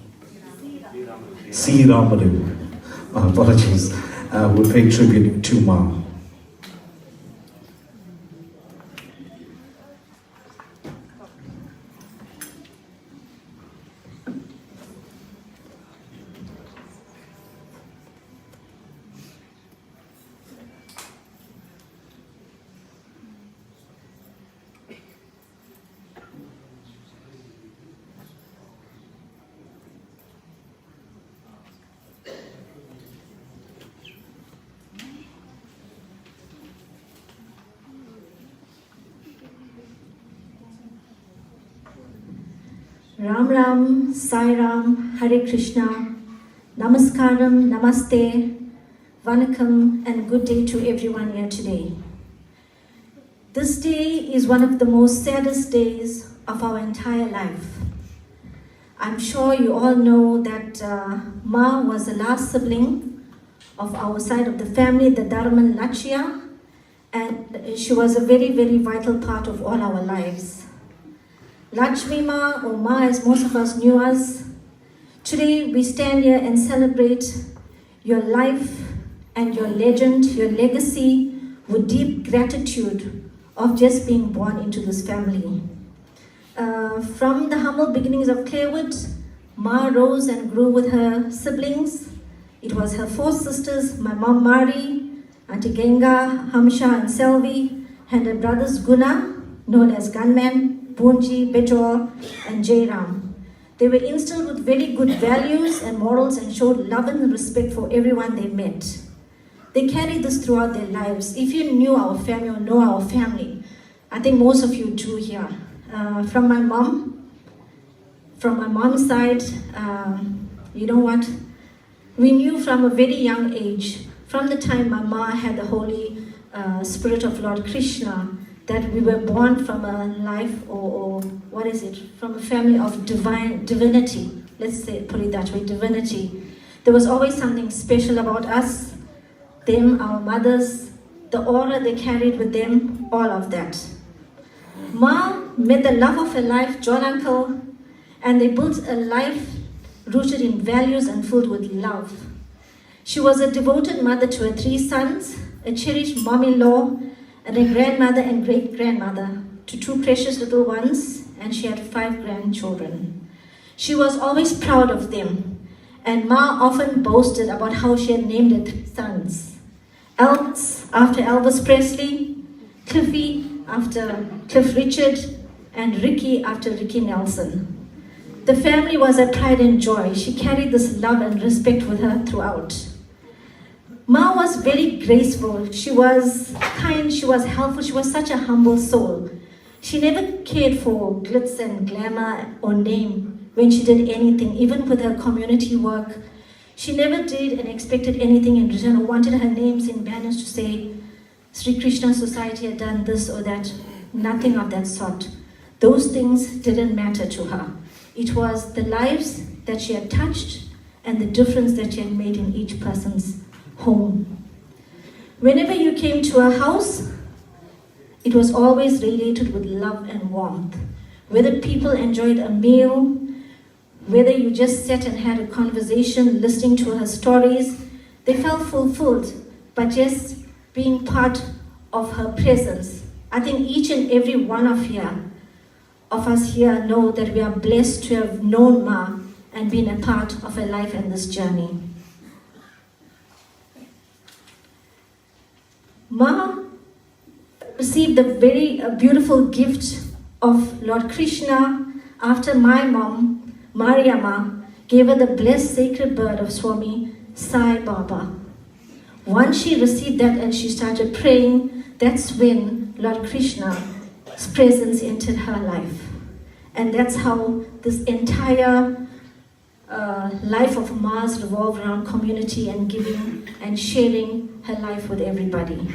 [SPEAKER 7] Apologies. We'll pay tribute to Ma.
[SPEAKER 11] Ram Ram, Sai Ram, Hare Krishna, Namaskaram, Namaste, Vanakkam, and good day to everyone here today. This day is one of the most saddest days of our entire life. I'm sure you all know that Ma was the last sibling of our side of the family, the Dharman Lutchamma, and she was a very, very vital part of all our lives. Lakshmi Ma, or Ma as most of us knew us, today we stand here and celebrate your life and your legend, your legacy, with deep gratitude of just being born into this family. From the humble beginnings of Clarewood, Ma rose and grew with her siblings. It was her four sisters, my mom Mari, Auntie Genga, Hamsha and Selvi, and her brothers Guna, known as Gunman, Bunji, Bejor, and Jairam. They were instilled with very good values and morals and showed love and respect for everyone they met. They carried this throughout their lives. If you knew our family or know our family, I think most of you do here. From my mom's side, you know what? We knew from a very young age, from the time my ma had the holy spirit of Lord Krishna, that we were born from a life, or what is it, from a family of divinity. Let's say, put it that way, divinity. There was always something special about us, them, our mothers, the aura they carried with them, all of that. Ma met the love of her life, John Uncle, and they built a life rooted in values and filled with love. She was a devoted mother to her 3 sons, a cherished mom-in-law, and a grandmother and great-grandmother to 2 precious little ones, and she had 5 grandchildren. She was always proud of them, and Ma often boasted about how she had named her 3 sons. Elvis after Elvis Presley, Cliffy after Cliff Richard, and Ricky after Ricky Nelson. The family was her pride and joy. She carried this love and respect with her throughout. Ma was very graceful. She was kind, she was helpful, she was such a humble soul. She never cared for glitz and glamour or name when she did anything, even with her community work. She never did and expected anything in return or wanted her names in banners to say, Sri Krishna Society had done this or that. Nothing of that sort. Those things didn't matter to her. It was the lives that she had touched and the difference that she had made in each person's home. Whenever you came to her house, it was always radiated with love and warmth. Whether people enjoyed a meal, whether you just sat and had a conversation listening to her stories, they felt fulfilled by just being part of her presence. I think each and every one of us here know that we are blessed to have known Ma and been a part of her life and this journey. Ma received a very beautiful gift of Lord Krishna after my mom, Mariamma, gave her the blessed sacred bird of Swami Sai Baba. Once she received that and she started praying, that's when Lord Krishna's presence entered her life. And that's how this entire life of Ma's revolved around community and giving and sharing her life with everybody.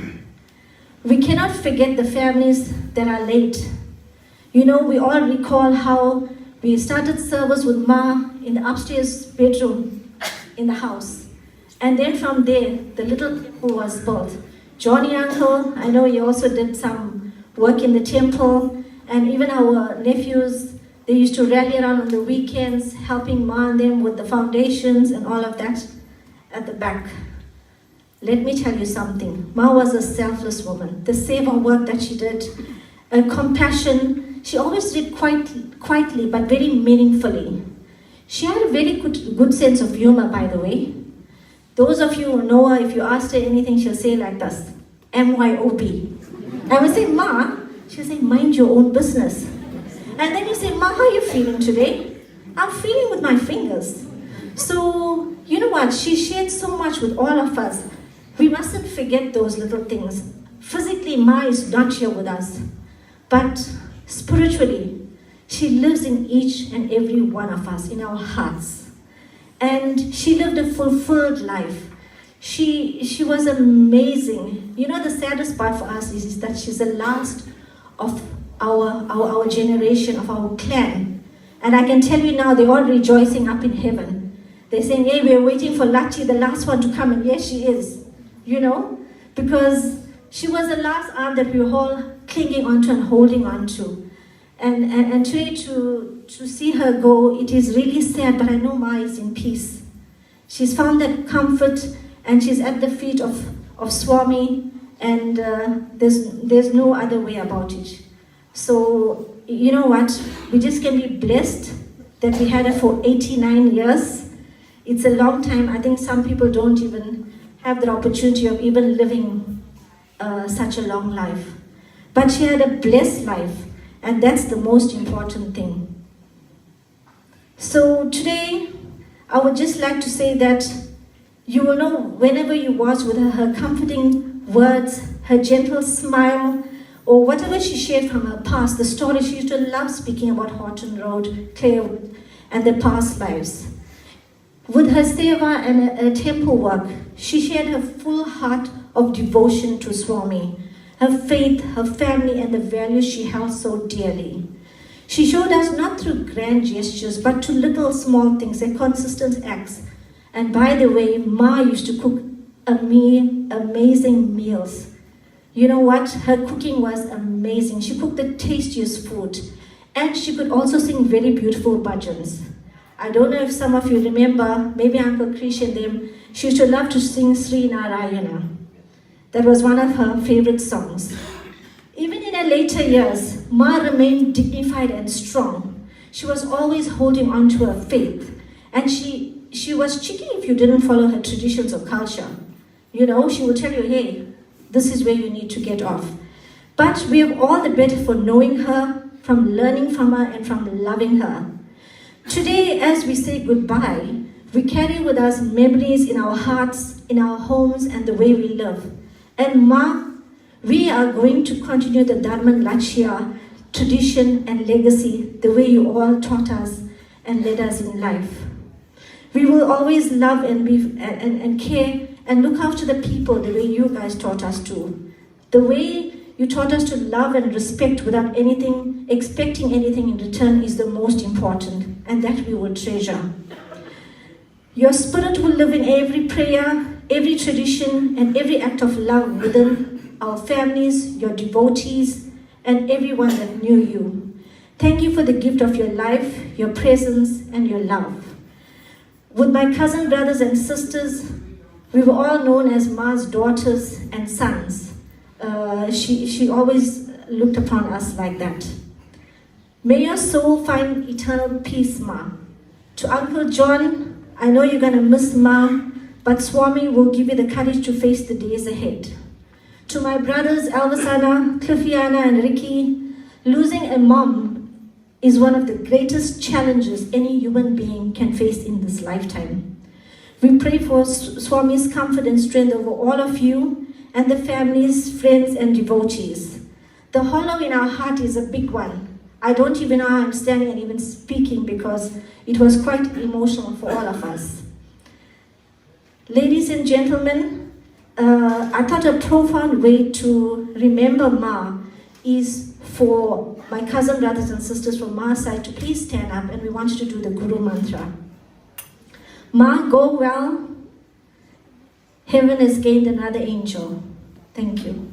[SPEAKER 11] We cannot forget the families that are late. You know, we all recall how we started service with Ma in the upstairs bedroom in the house. And then from there, the little temple was built. Johnny Uncle, I know he also did some work in the temple, and even our nephews, they used to rally around on the weekends, helping Ma and them with the foundations and all of that at the back. Let me tell you something. Ma was a selfless woman. The seva work that she did, compassion, she always did quietly but very meaningfully. She had a very good sense of humor, by the way. Those of you who know her, if you ask her anything, she'll say like this, MYOB. I would say, Ma, she'll say, mind your own business. And then you say, Ma, how are you feeling today? I'm feeling with my fingers. So, you know what? She shared so much with all of us. We mustn't forget those little things. Physically, Ma is not here with us. But spiritually, she lives in each and every one of us, in our hearts. And she lived a fulfilled life. She was amazing. You know, the saddest part for us is that she's the last of our generation, of our clan. And I can tell you now, they're all rejoicing up in heaven. They're saying, hey, we're waiting for Lachi, the last one, to come. And yes, she is, you know, because she was the last aunt that we were all clinging onto and holding onto. And today to see her go, it is really sad, but I know Ma is in peace. She's found that comfort, and she's at the feet of Swami, and there's no other way about it. So, you know what? We just can be blessed that we had her for 89 years. It's a long time. I think some people don't even have the opportunity of even living such a long life. But she had a blessed life, and that's the most important thing. So today, I would just like to say that you will know whenever you was with her, her comforting words, her gentle smile, or whatever she shared from her past, the story. She used to love speaking about Horton Road, Clarewood, and their past lives. With her seva and her temple work, she shared her full heart of devotion to Swami, her faith, her family, and the values she held so dearly. She showed us not through grand gestures, but to little small things and consistent acts. And by the way, Ma used to cook amazing meals. You know what? Her cooking was amazing. She cooked the tastiest food. And she could also sing very beautiful bhajans. I don't know if some of you remember, maybe Uncle Krish and them, she used to love to sing Sri Narayana. That was one of her favorite songs. Even in her later years, Ma remained dignified and strong. She was always holding on to her faith. And she was cheeky if you didn't follow her traditions or culture. You know, she would tell you, hey, this is where you need to get off. But we have all the better for knowing her, from learning from her, and from loving her. Today, as we say goodbye, we carry with us memories in our hearts, in our homes, and the way we live. And Ma, we are going to continue the Dharman Lachya tradition and legacy the way you all taught us and led us in life. We will always love and care and look after the people the way you guys taught us to. The way you taught us to love and respect without expecting anything in return is the most important, and that we will treasure. Your spirit will live in every prayer, every tradition, and every act of love within our families, your devotees, and everyone that knew you. Thank you for the gift of your life, your presence, and your love. With my cousin brothers and sisters, we were all known as Ma's daughters and sons. She always looked upon us like that. May your soul find eternal peace, Ma. To Uncle John, I know you're going to miss Ma, but Swami will give you the courage to face the days ahead. To my brothers Alvasana, Cliffiana, and Ricky, losing a mom is one of the greatest challenges any human being can face in this lifetime. We pray for Swami's comfort and strength over all of you and the families, friends, and devotees. The hollow in our heart is a big one. I don't even know how I'm standing and even speaking because it was quite emotional for all of us. Ladies and gentlemen, I thought a profound way to remember Ma is for my cousin brothers and sisters from Ma's side to please stand up, and we want you to do the Guru Mantra. Ma, go well. Heaven has gained another angel. Thank you.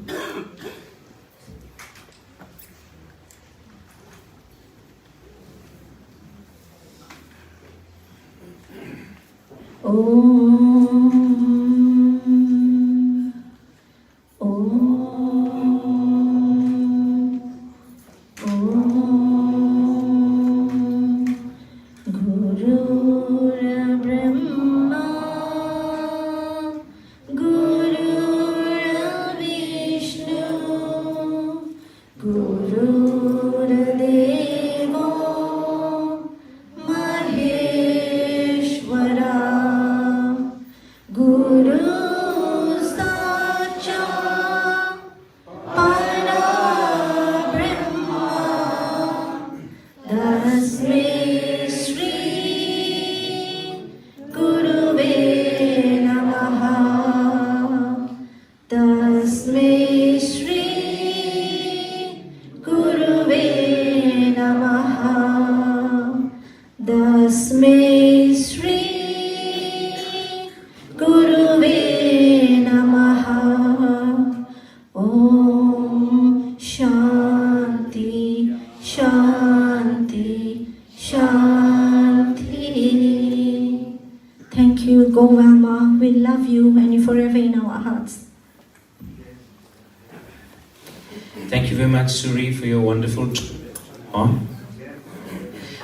[SPEAKER 8] Suri, for your wonderful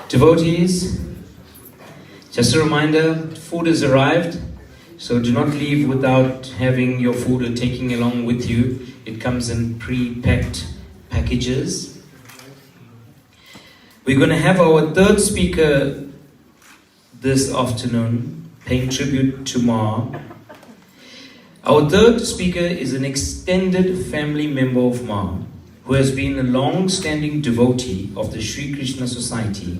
[SPEAKER 8] devotees. Just a reminder, food has arrived, so do not leave without having your food or taking along with you. It comes in pre-packed packages. We're going to have our third speaker this afternoon, paying tribute to Ma. Our third speaker is an extended family member of Ma, who has been a long-standing devotee of the Sri Krishna Society.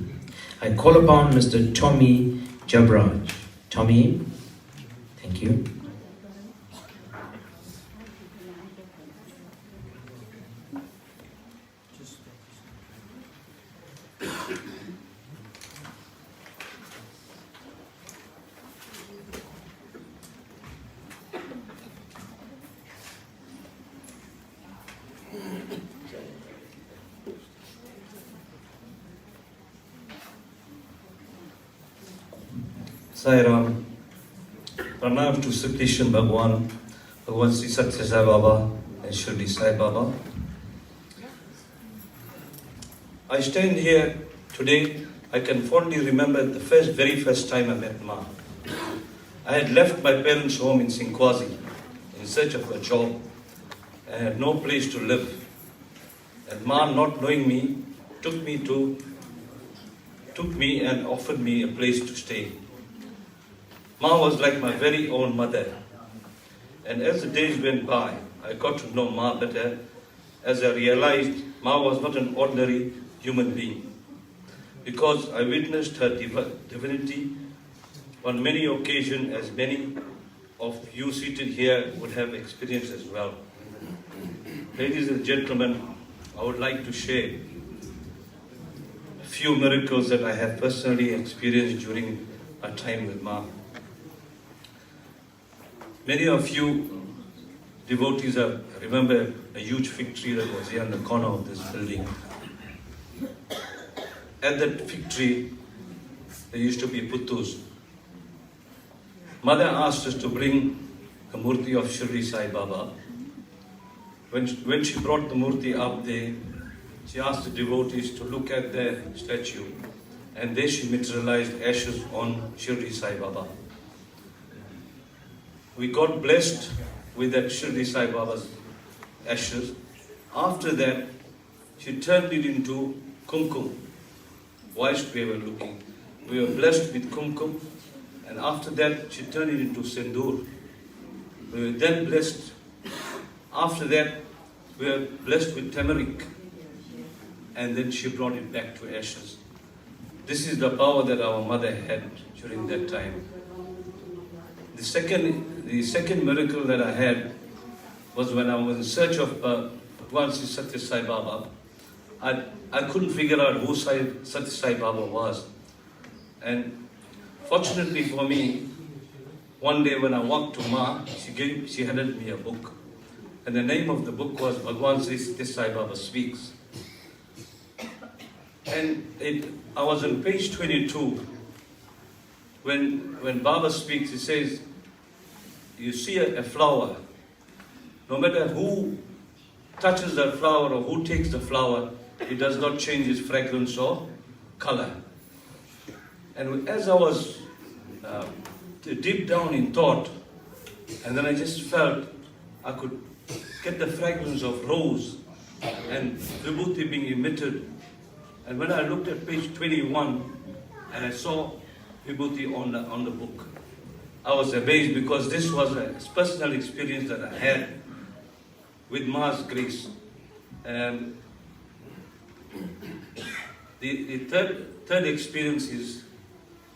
[SPEAKER 8] I call upon Mr. Tommy Jabraj. Tommy, thank you.
[SPEAKER 12] Sai Ram. Pranam to Sri Krishna Bhagwan, Bhagwan Sri Satya Sai Baba and Shirdi Sai Baba. I stand here today, I can fondly remember the very first time I met Ma. I had left my parents' home in Sinkwasi in search of a job. I had no place to live. And Ma, not knowing me, took me and offered me a place to stay. Ma was like my very own mother. And as the days went by, I got to know Ma better as I realized Ma was not an ordinary human being. Because I witnessed her divinity on many occasions, as many of you seated here would have experienced as well. Ladies and gentlemen, I would like to share a few miracles that I have personally experienced during our time with Ma. Many of you devotees remember a huge fig tree that was here in the corner of this building. At that fig tree, there used to be puttus. Mother asked us to bring the murti of Shirdi Sai Baba. When she brought the murti up there, she asked the devotees to look at the statue, and there she materialized ashes on Shirdi Sai Baba. We got blessed with that Shirdi Sai Baba's ashes. After that, she turned it into kumkum. Whilst we were looking, we were blessed with kumkum, and after that, she turned it into sindoor. We were then blessed. After that, we were blessed with turmeric, and then she brought it back to ashes. This is the power that our mother had during that time. The second miracle that I had was when I was in search of Bhagwan Sri Satya Sai Baba. I couldn't figure out who Satya Sai Baba was. And fortunately for me, one day when I walked to Ma, she handed me a book. And the name of the book was Bhagwan Sri Satya Sai Baba Speaks. And I was on page 22. When Baba speaks, he says, you see a flower, no matter who touches that flower or who takes the flower, it does not change its fragrance or color. And as I was deep down in thought, and then I just felt I could get the fragrance of rose and vibhuti being emitted. And when I looked at page 21 and I saw vibhuti on the book, I was amazed because this was a personal experience that I had with Ma's grace. And the third experience is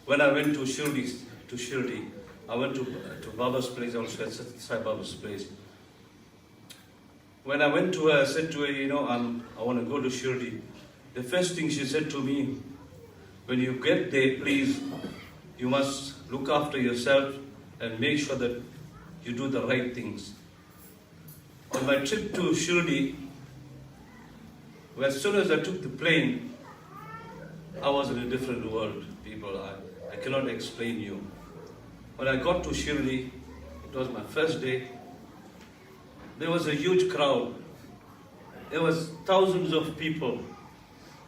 [SPEAKER 12] when I went to Shirdi. I went to Baba's place, also at Sai Baba's place. When I went to her, I said to her, I want to go to Shirdi. The first thing she said to me, when you get there, please, you must look after yourself and make sure that you do the right things. On my trip to Shirdi, as soon as I took the plane, I was in a different world, people. I cannot explain you. When I got to Shirdi, it was my first day. There was a huge crowd. There was thousands of people.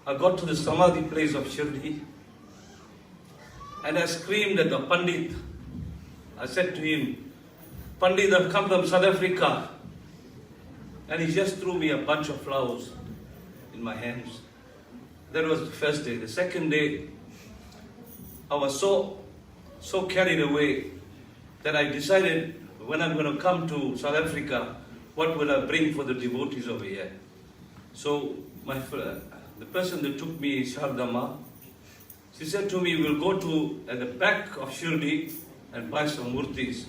[SPEAKER 12] I got to the Samadhi place of Shirdi, and I screamed at the Pandit. I said to him, Pandit, I've come from South Africa. And he just threw me a bunch of flowers in my hands. That was the first day. The second day, I was so carried away that I decided when I'm going to come to South Africa, what will I bring for the devotees over here? So the person that took me, Shardama, she said to me, we'll go to at the back of Shirdi and buy some murtis.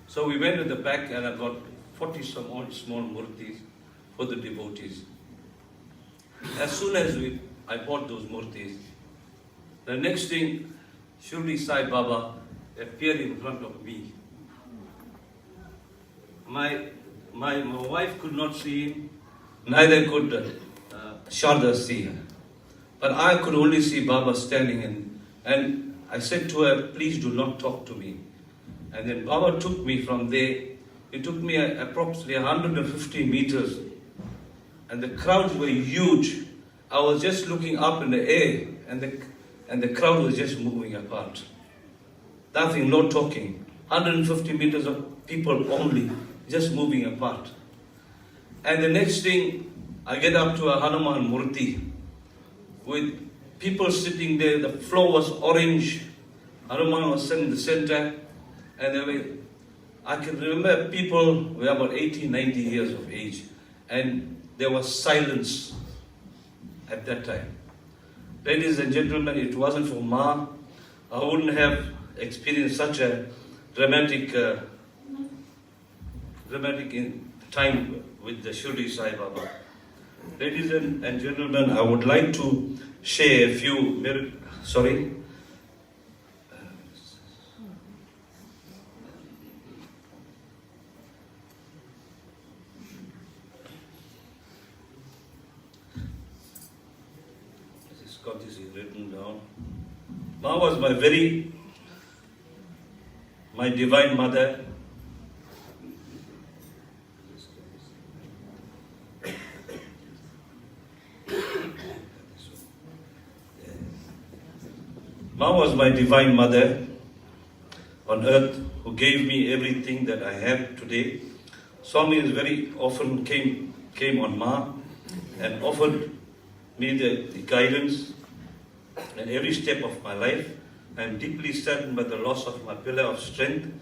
[SPEAKER 12] So we went at the back and I got 40 some odd small murtis for the devotees. As soon as I bought those murtis, the next thing, Shirdi Sai Baba appeared in front of me. My wife could not see him, neither could Sharda see him. But I could only see Baba standing and I said to her, please do not talk to me. And then Baba took me from there. He took me approximately 150 meters. And the crowds were huge. I was just looking up in the air, and the crowd was just moving apart. Nothing, no talking. 150 meters of people only, just moving apart. And the next thing, I get up to a Hanuman Murti with people sitting there. The floor was orange. Hanuman was sitting in the center. And I can remember people were about 80, 90 years of age. And there was silence at that time. Ladies and gentlemen, it wasn't for Ma, I wouldn't have experienced such a dramatic time with the Shirdi Sai Baba. Ladies and gentlemen, I would like to share a few This is written down. Ma was my divine mother. Ma was my divine mother on earth who gave me everything that I have today. Swami very often came on Ma and offered me the guidance in every step of my life. I am deeply saddened by the loss of my pillar of strength.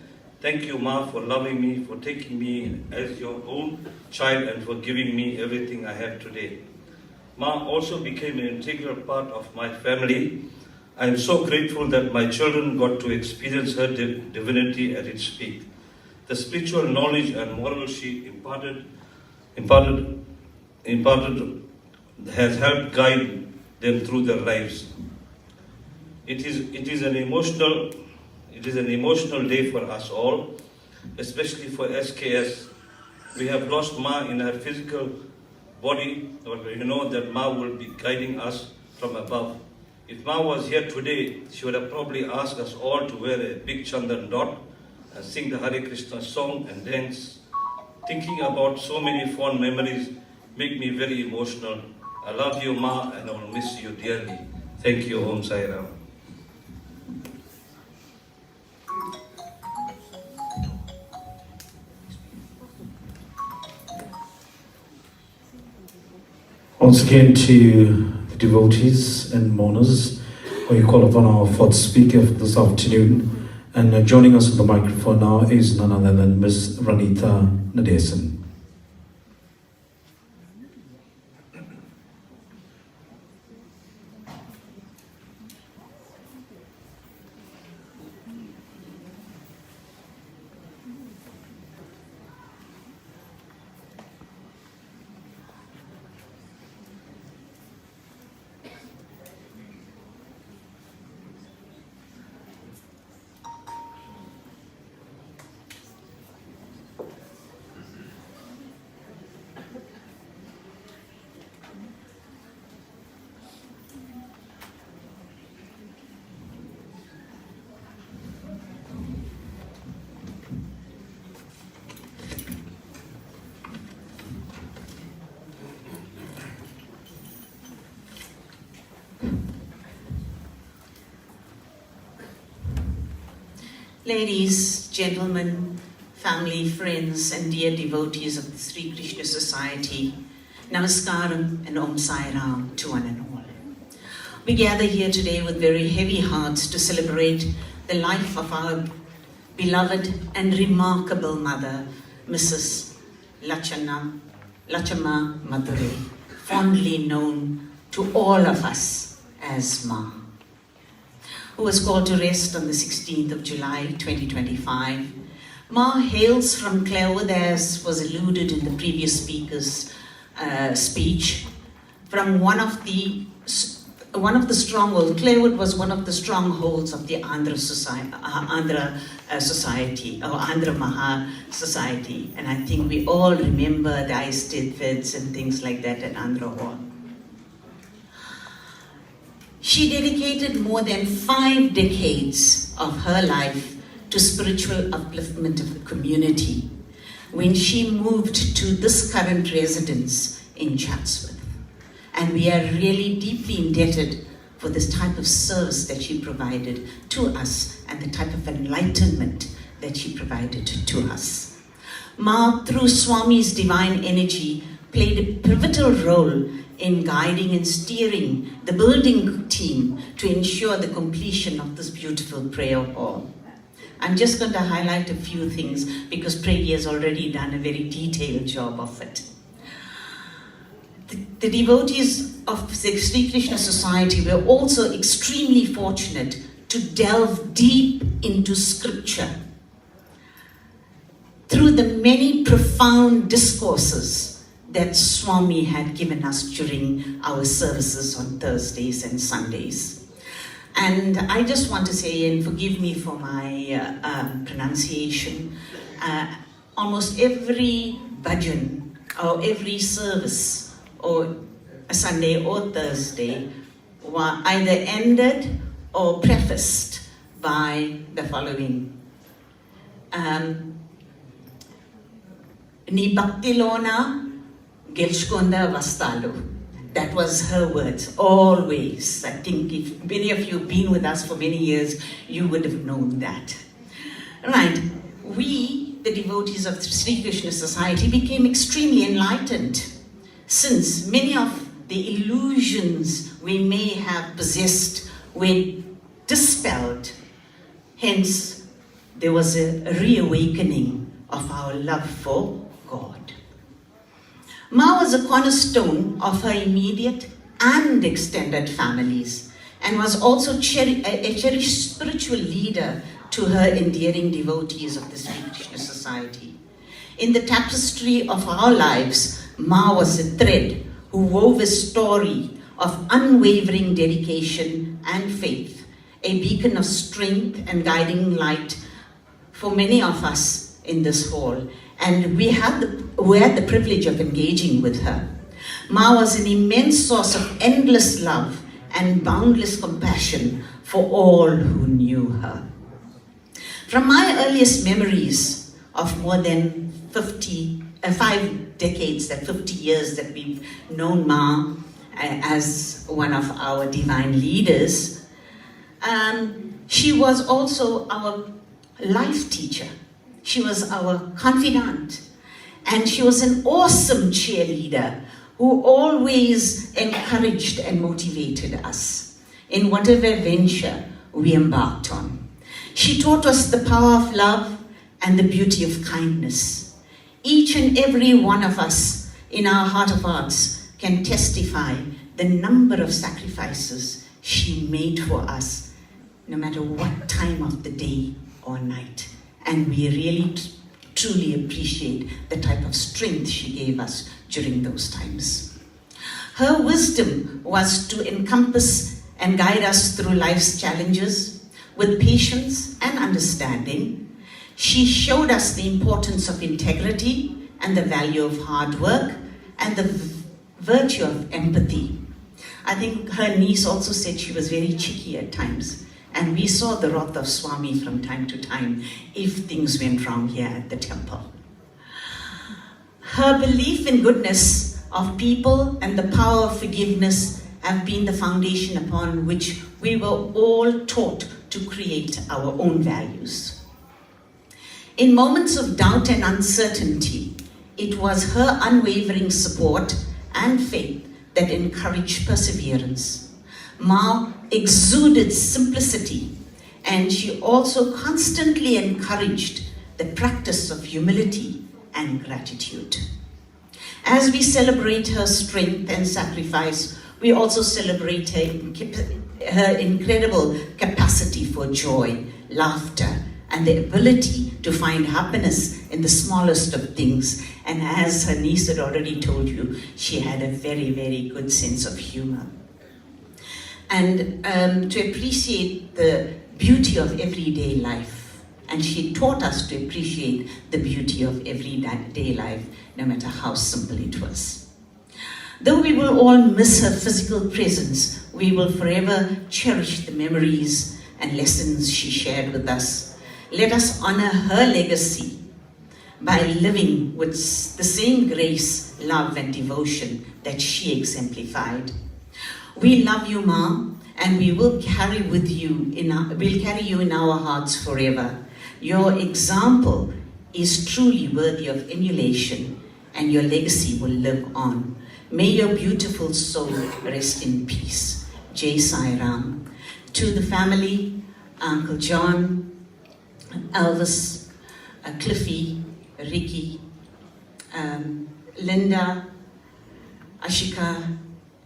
[SPEAKER 12] Thank you, Ma, for loving me, for taking me as your own child, and for giving me everything I have today. Ma also became an integral part of my family. I am so grateful that my children got to experience her divinity at its peak. The spiritual knowledge and morals she imparted has helped guide them through their lives. It is an emotional day for us all, especially for SKS. We have lost Ma in her physical body, but we know that Ma will be guiding us from above. If Ma was here today, she would have probably asked us all to wear a big Chandan dot and sing the Hare Krishna song and dance. Thinking about so many fond memories make me very emotional. I love you, Ma, and I will miss you dearly. Thank you, Om Sai Ram.
[SPEAKER 7] Once again to the devotees and mourners, we call upon our fourth speaker of this afternoon, and joining us on the microphone now is none other than Ms. Ranita Nadesan.
[SPEAKER 13] Ladies, gentlemen, family, friends, and dear devotees of the Sri Krishna Society, Namaskaram and Om Sai Ram to one and all. We gather here today with very heavy hearts to celebrate the life of our beloved and remarkable mother, Mrs. Lutchamma Maduray, fondly known to all of us as Ma, who was called to rest on the 16th of July, 2025. Ma hails from Clarewood, as was alluded in the previous speaker's speech, from one of the strongholds. Clarewood was one of the strongholds of the Andhra Society, or Andhra Maha Society, and I think we all remember the ice feds and things like that at Andhra Hall. She dedicated more than 5 decades of her life to spiritual upliftment of the community when she moved to this current residence in Chatsworth. And we are really deeply indebted for this type of service that she provided to us and the type of enlightenment that she provided to us. Ma, through Swami's divine energy, played a pivotal role in guiding and steering the building team to ensure the completion of this beautiful prayer hall. I'm just going to highlight a few things because Pregi has already done a very detailed job of it. The devotees of the Sri Krishna Society were also extremely fortunate to delve deep into scripture through the many profound discourses that Swami had given us during our services on Thursdays and Sundays. And I just want to say, and forgive me for my pronunciation, almost every bhajan or every service or a Sunday or Thursday were either ended or prefaced by the following. Ni bhaktilona gelshkonda vastalu. That was her words, always. I think if many of you have been with us for many years, you would have known that. Right, we, the devotees of the Sri Krishna Society, became extremely enlightened since many of the illusions we may have possessed were dispelled. Hence, there was a reawakening of our love for God. Ma was a cornerstone of her immediate and extended families and was also a cherished spiritual leader to her endearing devotees of the Sri Krishna Society. In the tapestry of our lives, Ma was a thread who wove a story of unwavering dedication and faith, a beacon of strength and guiding light for many of us in this hall. And we had the privilege of engaging with her. Ma was an immense source of endless love and boundless compassion for all who knew her. From my earliest memories of more than 5 decades, that 50 years that we've known Ma as one of our divine leaders, she was also our life teacher. She was our confidant, and she was an awesome cheerleader who always encouraged and motivated us in whatever venture we embarked on. She taught us the power of love and the beauty of kindness. Each and every one of us in our heart of hearts can testify the number of sacrifices she made for us, no matter what time of the day or night. And we really truly appreciate the type of strength she gave us during those times. Her wisdom was to encompass and guide us through life's challenges with patience and understanding. She showed us the importance of integrity and the value of hard work and the virtue of empathy. I think her niece also said she was very cheeky at times. And we saw the wrath of Swami from time to time if things went wrong here at the temple. Her belief in goodness of people and the power of forgiveness have been the foundation upon which we were all taught to create our own values. In moments of doubt and uncertainty, it was her unwavering support and faith that encouraged perseverance. Ma exuded simplicity, and she also constantly encouraged the practice of humility and gratitude. As we celebrate her strength and sacrifice, we also celebrate her incredible capacity for joy, laughter, and the ability to find happiness in the smallest of things. And as her niece had already told you, she had a very, very good sense of humor. And to appreciate the beauty of everyday life. And she taught us to appreciate the beauty of everyday life, no matter how simple it was. Though we will all miss her physical presence, we will forever cherish the memories and lessons she shared with us. Let us honor her legacy by living with the same grace, love, and devotion that she exemplified. We love you, Ma, and we will carry you in our hearts forever. Your example is truly worthy of emulation, and your legacy will live on. May your beautiful soul rest in peace. Jai Sai Ram. To the family, Uncle John, Elvis, Cliffy, Ricky, Linda, Ashika,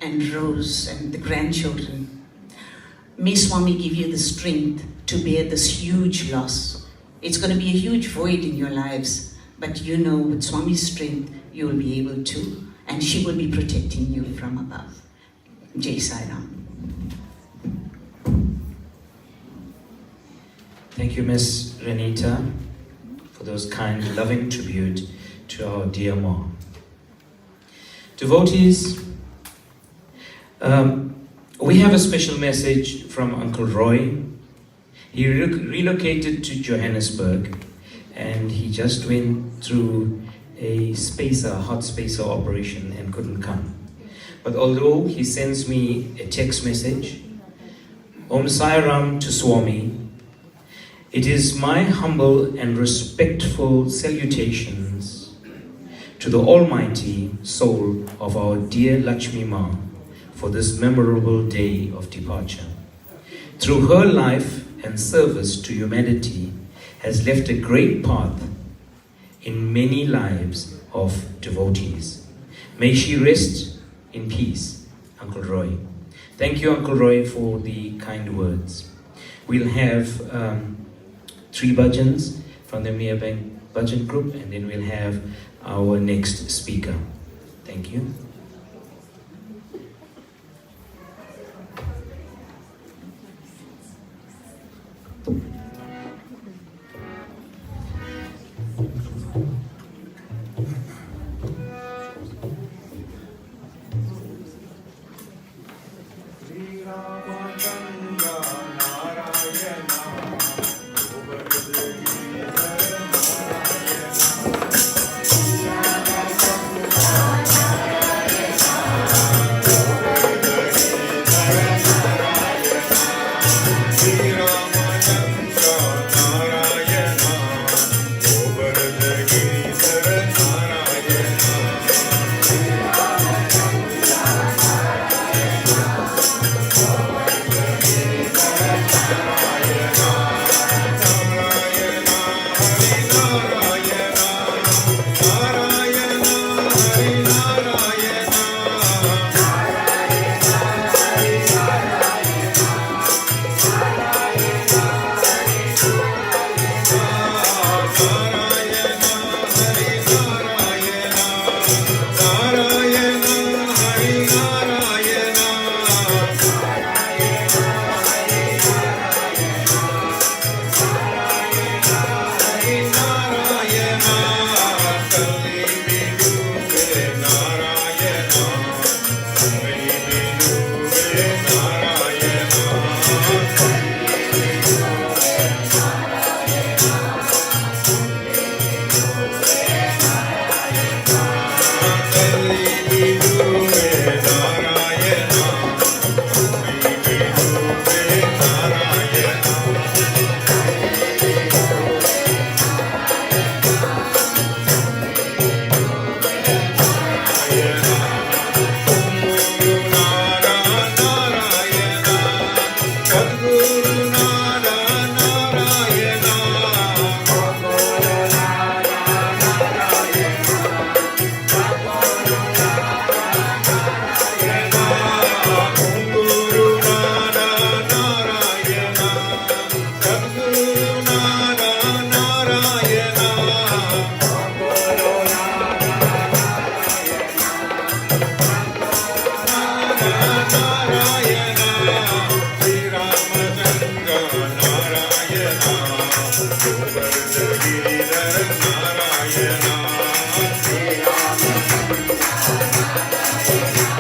[SPEAKER 13] and Rose, and the grandchildren. May Swami give you the strength to bear this huge loss. It's going to be a huge void in your lives, but you know with Swami's strength, you will be able to, and she will be protecting you from above. Jai Sai Ram.
[SPEAKER 8] Thank you, Miss Renita, for those kind, loving tribute to our dear Ma. Devotees, we have a special message from Uncle Roy. He relocated to Johannesburg, and he just went through a hot spacer operation and couldn't come. But although he sends me a text message, Om Sai Ram to Swami, it is my humble and respectful salutations to the almighty soul of our dear Lutchamma for this memorable day of departure. Through her life and service to humanity has left a great path in many lives of devotees. May she rest in peace, Uncle Roy. Thank you, Uncle Roy, for the kind words. We'll have 3 bhajans from the Meerbank Bhajan group, and then we'll have our next speaker. Thank you.
[SPEAKER 6] Narayana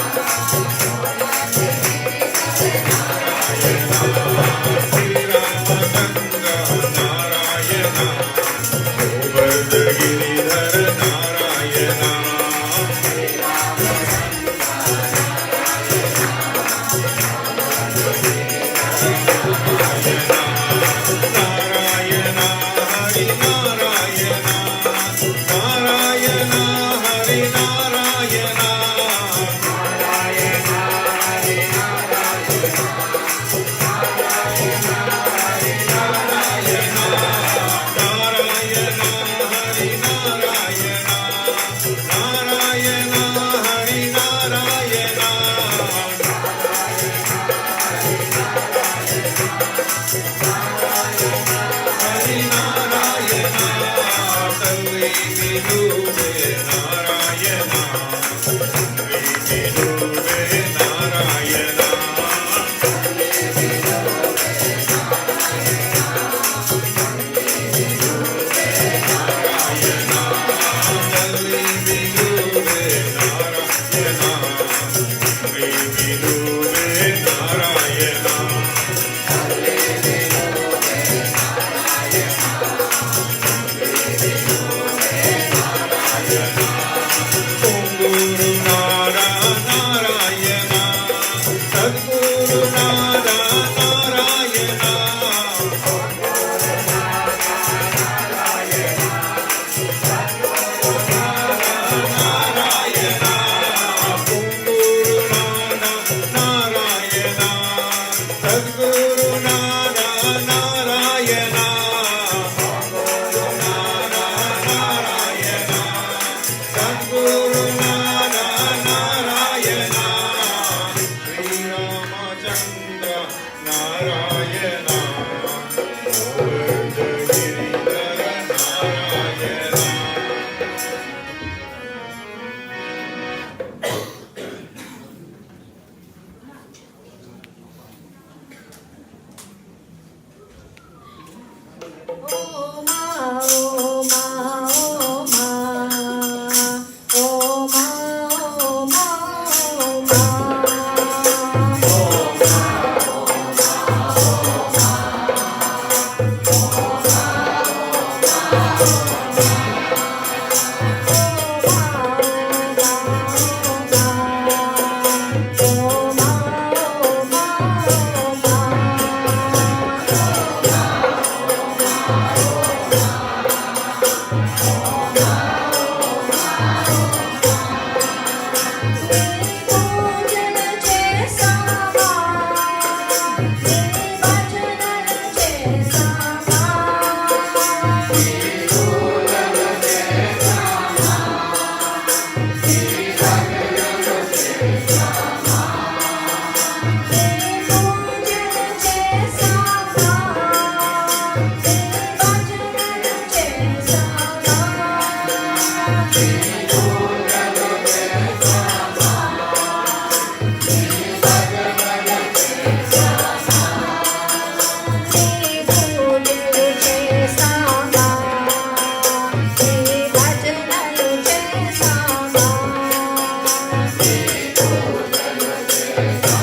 [SPEAKER 11] Sama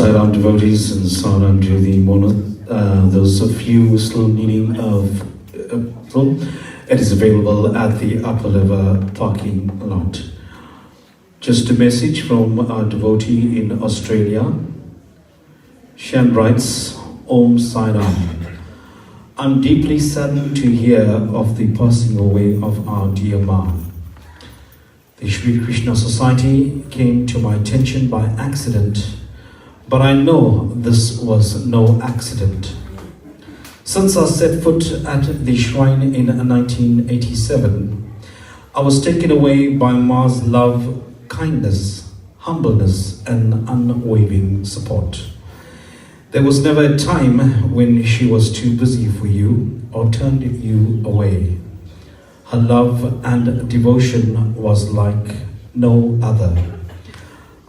[SPEAKER 7] Sairam devotees and Saram to the those of you still needing it is available at the upper level parking lot. Just a message from our devotee in Australia. Shan writes, Om Sai Ram. I'm deeply saddened to hear of the passing away of our dear Ma. The Sri Krishna Society came to my attention by accident, but I know this was no accident. Since I set foot at the shrine in 1987, I was taken away by Ma's love, kindness, humbleness, and unwavering support. There was never a time when she was too busy for you or turned you away. Her love and devotion was like no other.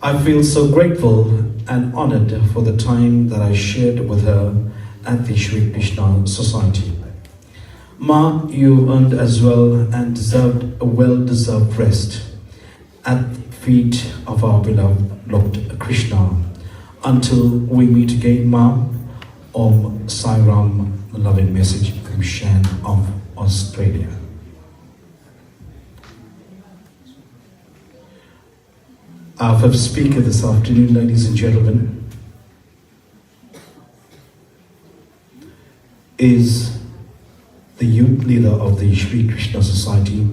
[SPEAKER 7] I feel so grateful and honored for the time that I shared with her at the Sri Krishna Society. Ma, you earned as well and deserved a well-deserved rest at the feet of our beloved Lord Krishna. Until we meet again, Ma, Om Sai Ram, a loving message from Shan of Australia. Our fifth speaker this afternoon, ladies and gentlemen, is the youth leader of the Sri Krishna Society.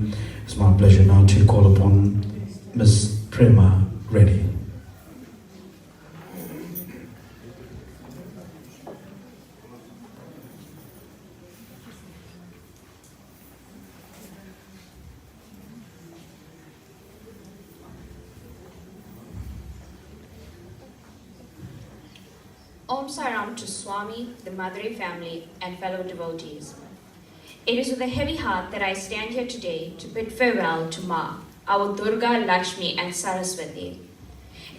[SPEAKER 7] It's my pleasure now to call upon Ms. Prema Reddy.
[SPEAKER 14] Om Saram to Swami, the Maduray family, and fellow devotees. It is with a heavy heart that I stand here today to bid farewell to Ma, our Durga, Lakshmi, and Saraswati,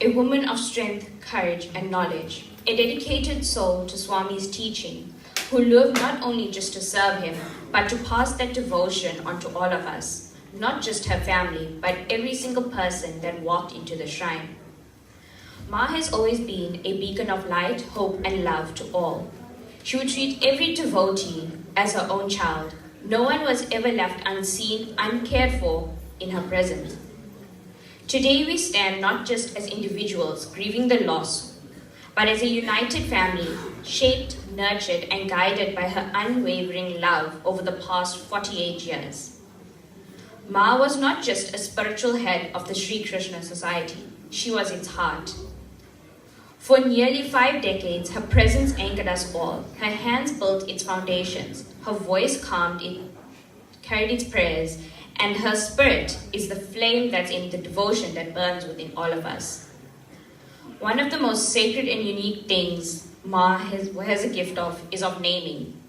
[SPEAKER 14] a woman of strength, courage, and knowledge, a dedicated soul to Swami's teaching, who lived not only just to serve him, but to pass that devotion on to all of us, not just her family, but every single person that walked into the shrine. Ma has always been a beacon of light, hope, and love to all. She would treat every devotee as her own child. No one was ever left unseen, uncared for in her presence. Today we stand not just as individuals grieving the loss, but as a united family, shaped, nurtured, and guided by her unwavering love over the past 48 years. Ma was not just a spiritual head of the Sri Krishna Society, she was its heart. For nearly 5 decades, her presence anchored us all. Her hands built its foundations. Her voice carried its prayers, and her spirit is the flame that's in the devotion that burns within all of us. One of the most sacred and unique things Ma has a gift of is of naming.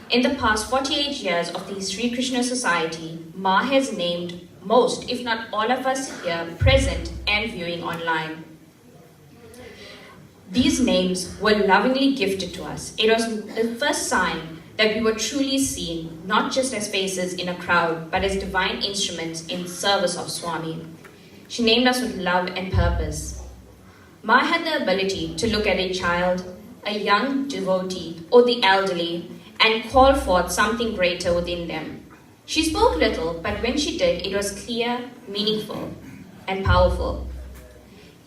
[SPEAKER 14] In the past 48 years of the Sri Krishna Society, Ma has named most, if not all of us here present and viewing online. These names were lovingly gifted to us. It was the first sign that we were truly seen, not just as faces in a crowd, but as divine instruments in service of Swami. She named us with love and purpose. Ma had the ability to look at a child, a young devotee, or the elderly, and call forth something greater within them. She spoke little, but when she did, it was clear, meaningful, and powerful.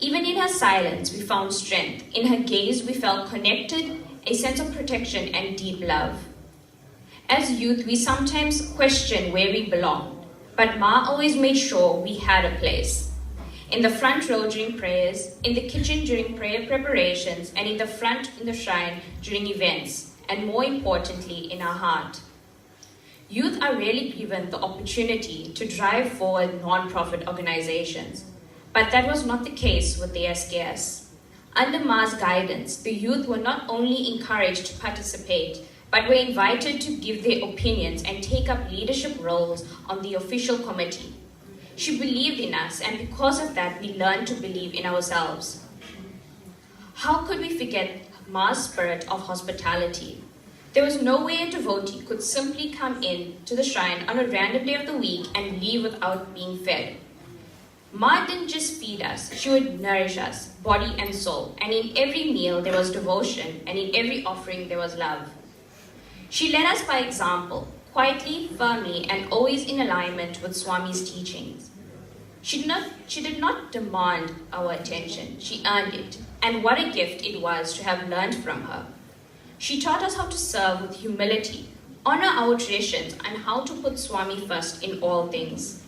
[SPEAKER 14] Even in her silence, we found strength. In her gaze, we felt connected, a sense of protection and deep love. As youth, we sometimes question where we belonged, but Ma always made sure we had a place. In the front row during prayers, in the kitchen during prayer preparations, and in the front in the shrine during events, and more importantly, in our heart. Youth are rarely given the opportunity to drive forward non-profit organizations. But that was not the case with the SKS. Under Ma's guidance, the youth were not only encouraged to participate, but were invited to give their opinions and take up leadership roles on the official committee. She believed in us, and because of that, we learned to believe in ourselves. How could we forget Ma's spirit of hospitality? There was no way a devotee could simply come in to the shrine on a random day of the week and leave without being fed. Ma didn't just feed us, she would nourish us, body and soul, and in every meal there was devotion, and in every offering there was love. She led us by example, quietly, firmly, and always in alignment with Swami's teachings. She did not demand our attention, she earned it, and what a gift it was to have learned from her. She taught us how to serve with humility, honor our traditions, and how to put Swami first in all things.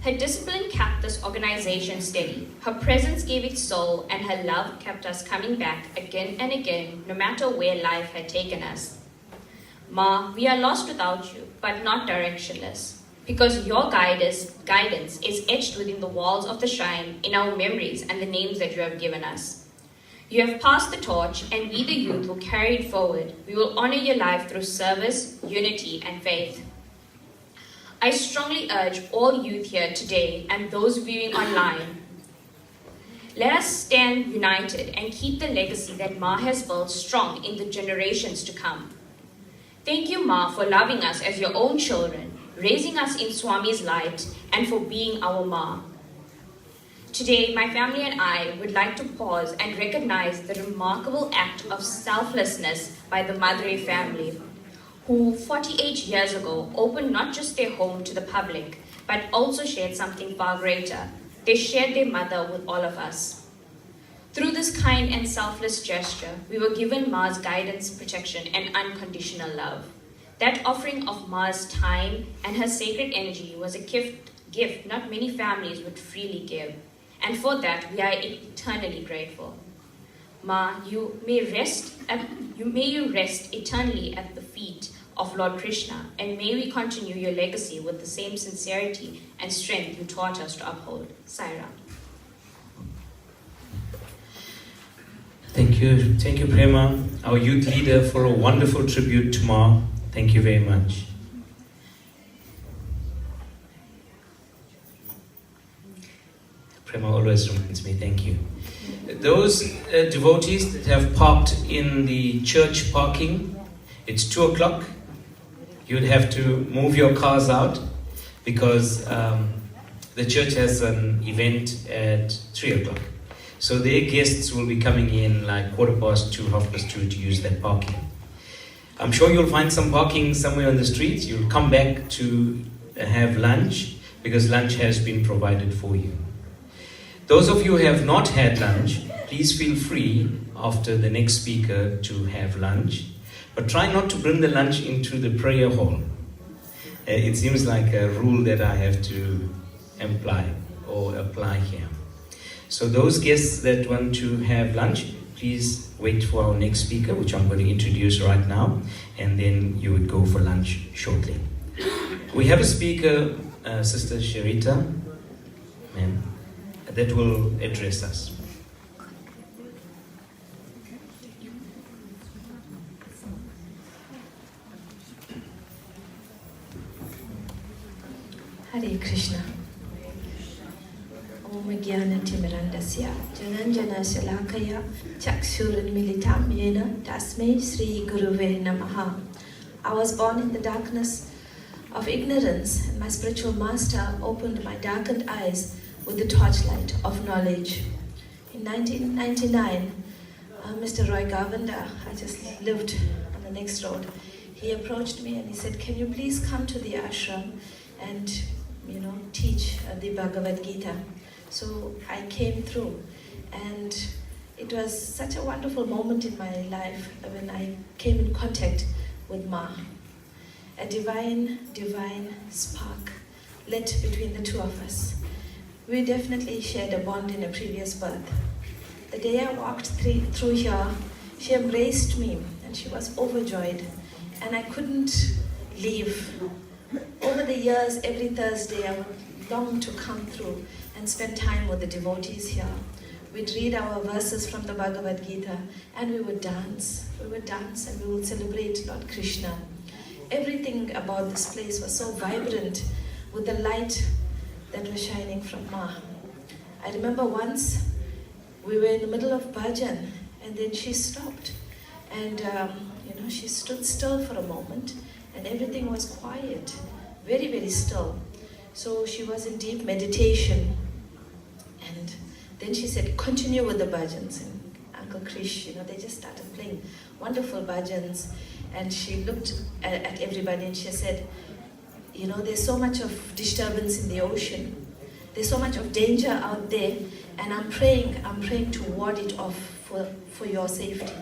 [SPEAKER 14] Her discipline kept this organization steady, her presence gave it soul, and her love kept us coming back again and again, no matter where life had taken us. Ma, we are lost without you, but not directionless, because your guidance is etched within the walls of the shrine, in our memories and the names that you have given us. You have passed the torch, and we, the youth, will carry it forward. We will honor your life through service, unity, and faith. I strongly urge all youth here today and those viewing online, let us stand united and keep the legacy that Ma has built strong in the generations to come. Thank you, Ma, for loving us as your own children, raising us in Swami's light, and for being our Ma. Today, my family and I would like to pause and recognize the remarkable act of selflessness by the Maduray family, who 48 years ago opened not just their home to the public, but also shared something far greater. They shared their mother with all of us. Through this kind and selfless gesture, we were given Ma's guidance, protection, and unconditional love. That offering of Ma's time and her sacred energy was a gift not many families would freely give, and for that we are eternally grateful. Ma, may you rest eternally at the feet of Lord Krishna, and may we continue your legacy with the same sincerity and strength you taught us to uphold. Sai Ram.
[SPEAKER 8] Thank you, Prema, our youth leader, for a wonderful tribute to Ma. Thank you very much. Prema always reminds me, thank you. Those devotees that have parked in the church parking, it's 2 o'clock. You'd have to move your cars out because the church has an event at 3 o'clock. So their guests will be coming in like 2:15, 2:30 to use that parking. I'm sure you'll find some parking somewhere on the streets. You'll come back to have lunch because lunch has been provided for you. Those of you who have not had lunch, please feel free after the next speaker to have lunch. But try not to bring the lunch into the prayer hall. It seems like a rule that I have to apply here. So those guests that want to have lunch, please wait for our next speaker, which I'm going to introduce right now, and then you would go for lunch shortly. We have a speaker, Sister Sharita, that will address us.
[SPEAKER 11] Hare Krishna. Om Jnana Timirandasya Jananjana Shalakaya Chakshurunmilitam Yena Tasmai Sri Guruve Namaha. I was born in the darkness of ignorance, and my spiritual master opened my darkened eyes with the torchlight of knowledge. In 1999, Mr. Roy Govender, I just lived on the next road, he approached me and he said, "Can you please come to the ashram and teach the Bhagavad Gita?" So I came through, and it was such a wonderful moment in my life when I came in contact with Ma. A divine spark lit between the two of us. We definitely shared a bond in a previous birth. The day I walked through here, she embraced me and she was overjoyed, and I couldn't leave. Over the years, every Thursday, I would long to come through and spend time with the devotees here. We'd read our verses from the Bhagavad Gita, and we would dance. We would dance and we would celebrate Lord Krishna. Everything about this place was so vibrant with the light that was shining from Ma. I remember once we were in the middle of bhajan, and then she stopped, and she stood still for a moment, and everything was quiet, very, very still.
[SPEAKER 15] So she was in deep meditation. And then she said, continue with the bhajans. And Uncle Krish, they just started playing wonderful bhajans. And she looked at everybody and she said, there's so much of disturbance in the ocean. There's so much of danger out there. And I'm praying to ward it off for your safety.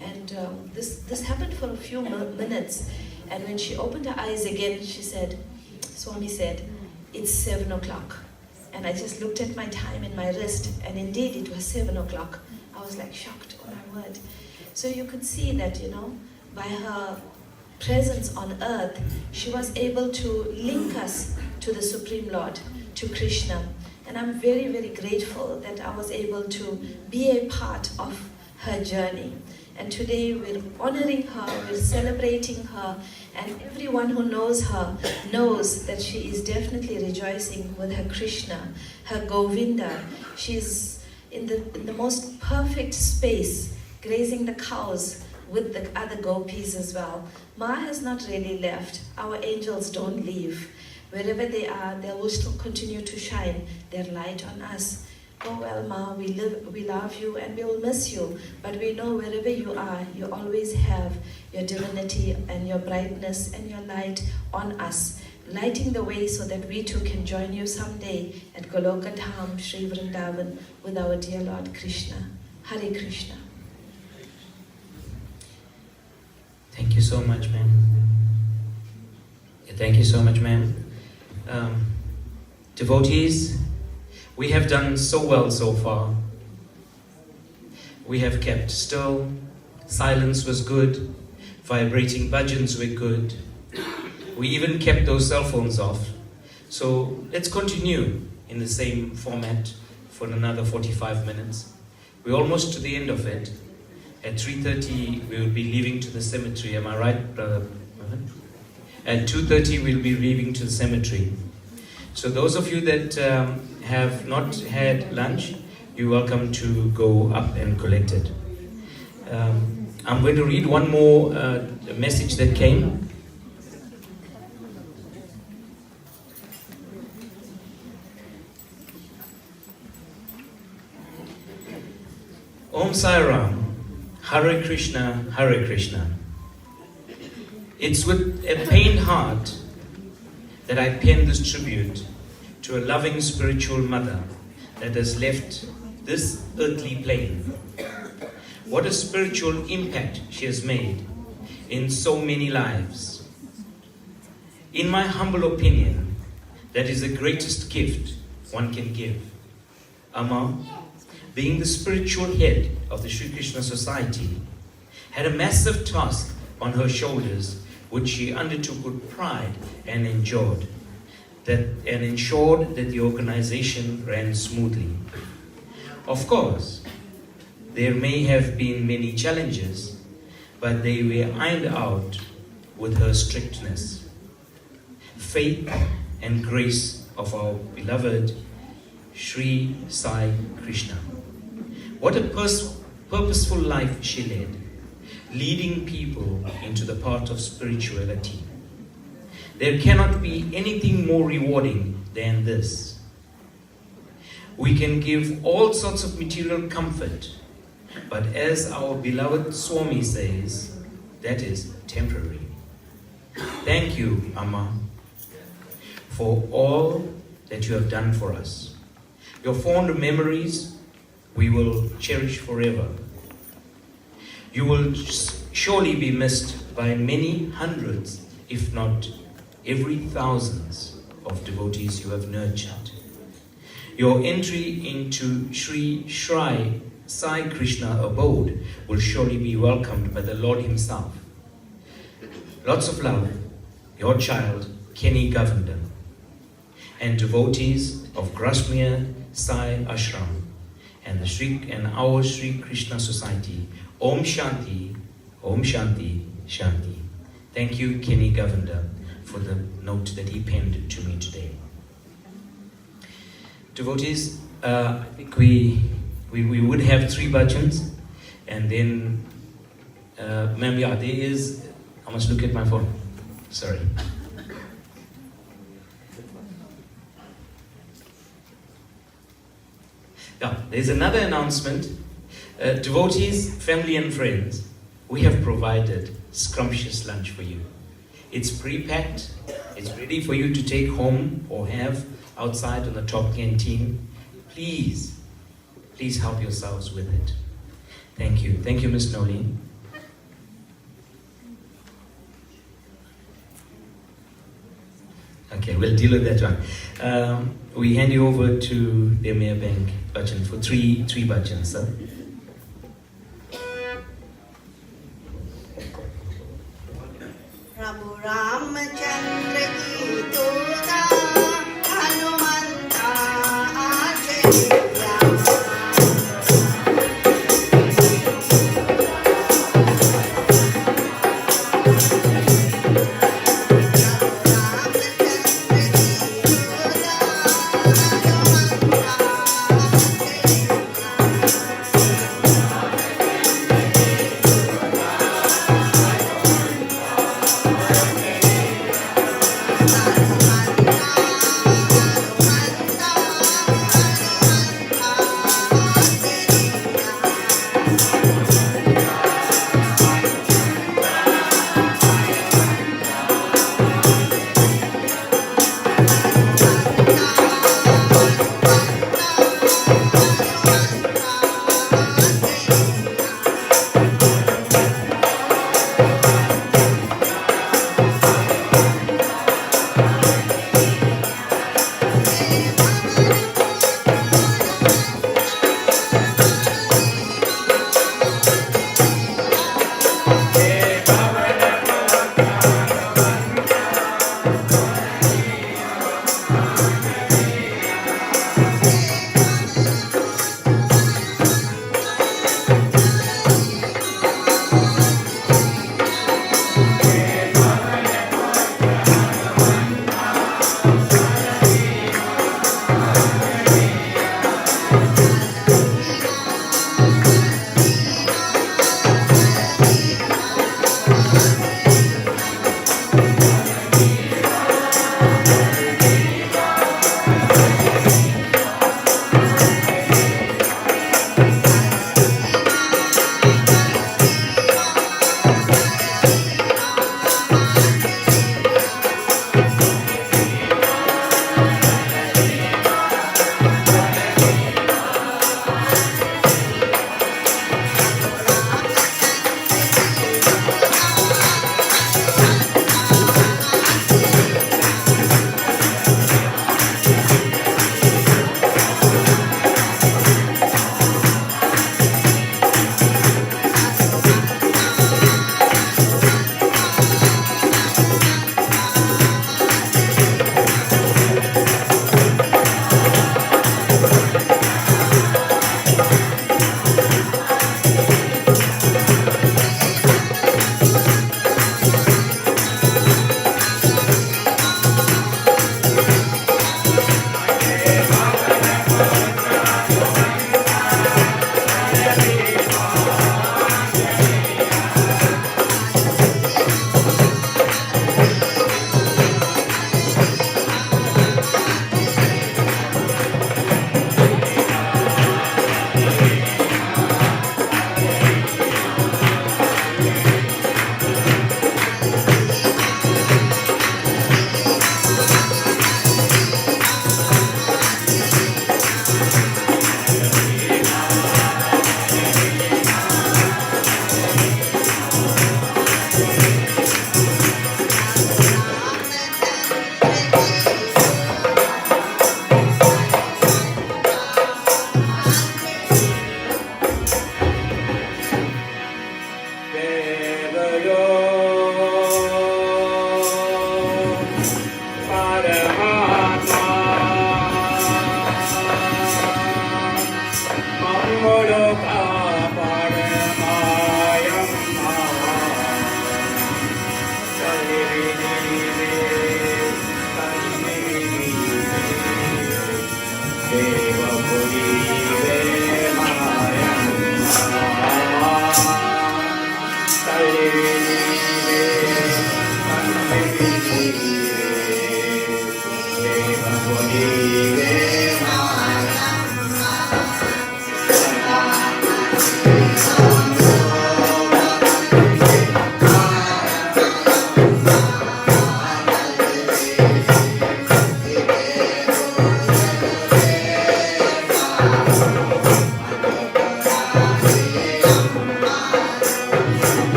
[SPEAKER 15] And this happened for a few minutes. And when she opened her eyes again, she said, Swami said, it's 7 o'clock. And I just looked at my time and my wrist, and indeed it was 7 o'clock. I was like shocked, oh my word. So you could see that, by her presence on earth, she was able to link us to the Supreme Lord, to Krishna. And I'm very, very grateful that I was able to be a part of her journey. And today we're honoring her, we're celebrating her, and everyone who knows her knows that she is definitely rejoicing with her Krishna, her Govinda. She's in the most perfect space, grazing the cows with the other gopis as well. Ma has not really left. Our angels don't leave. Wherever they are, they will still continue to shine their light on us. Oh well, Ma, we love you and we will miss you. But we know wherever you are, you always have your divinity and your brightness and your light on us, lighting the way so that we too can join you someday at Goloka Dham, Sri Vrindavan, with our dear Lord Krishna. Hare Krishna.
[SPEAKER 8] Thank you so much, ma'am. Thank you so much, ma'am. Devotees, we have done so well so far. We have kept still, silence was good, vibrating bhajans were good. We even kept those cell phones off. So let's continue in the same format for another 45 minutes. We're almost to the end of it. At 3:30 we will be leaving to the cemetery, am I right, brother? At 2:30 we'll be leaving to the cemetery. So those of you that have not had lunch, you're welcome to go up and collect it. I'm going to read one more message that came. Om Sai Ram, Hare Krishna, Hare Krishna. It's with a pained heart that I pen this tribute to a loving spiritual mother that has left this earthly plane. What a spiritual impact she has made in so many lives. In my humble opinion, that is the greatest gift one can give. Amma, being the spiritual head of the Sri Krishna Society, had a massive task on her shoulders which she undertook with pride and ensured that the organization ran smoothly. Of course, there may have been many challenges, but they were ironed out with her strictness. Faith and grace of our beloved Sri Sai Krishna. What a purposeful life she led, leading people into the path of spirituality. There cannot be anything more rewarding than this. We can give all sorts of material comfort, but as our beloved Swami says, that is temporary. Thank you, Amma, for all that you have done for us. Your fond memories we will cherish forever. You will surely be missed by many hundreds, if not every thousands of devotees you have nurtured. Your entry into Sri Sai Krishna abode will surely be welcomed by the Lord himself. Lots of love, your child, Kenny Govender, and devotees of Grasmere Sai Ashram and our Sri Krishna Society. Om Shanti, Om Shanti, Shanti. Thank you, Kenny Govender, for the note that he penned to me today. Devotees, I think we would have 3 bhajans, and then, ma'am, yeah, there is, I must look at my phone, sorry. There's another announcement. Devotees, family and friends, we have provided scrumptious lunch for you. It's pre-packed. It's ready for you to take home or have outside on the top canteen. Please help yourselves with it. Thank you. Thank you, Ms. Nolene. Okay, we'll deal with that one. We hand you over to the Mayor Bank bhajan for three bhajans, sir.
[SPEAKER 16] Prabhu Ramchandra ki toda Hanumanta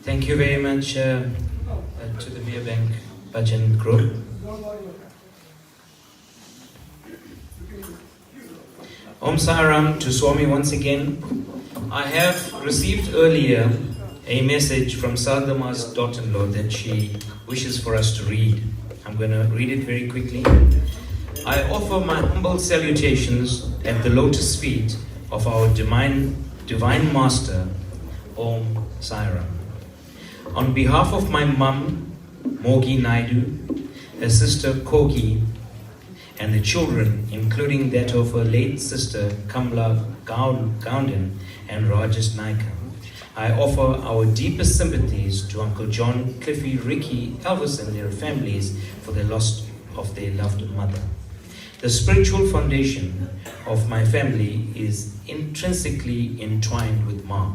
[SPEAKER 8] Thank you very much to the Merebank Bhajan group. Om Saram to Swami once again. I have received earlier a message from Sadhama's daughter-in-law that she wishes for us to read. I'm going to read it very quickly. I offer my humble salutations at the lotus feet of our divine master, Om Sairam. On behalf of my mum, Mogi Naidu, her sister Kogi, and the children, including that of her late sister Kamla Gaunden and Rajesh Naika, I offer our deepest sympathies to Uncle John, Cliffy, Ricky, Elvis and their families for the loss of their loved mother. The spiritual foundation of my family is intrinsically entwined with Ma,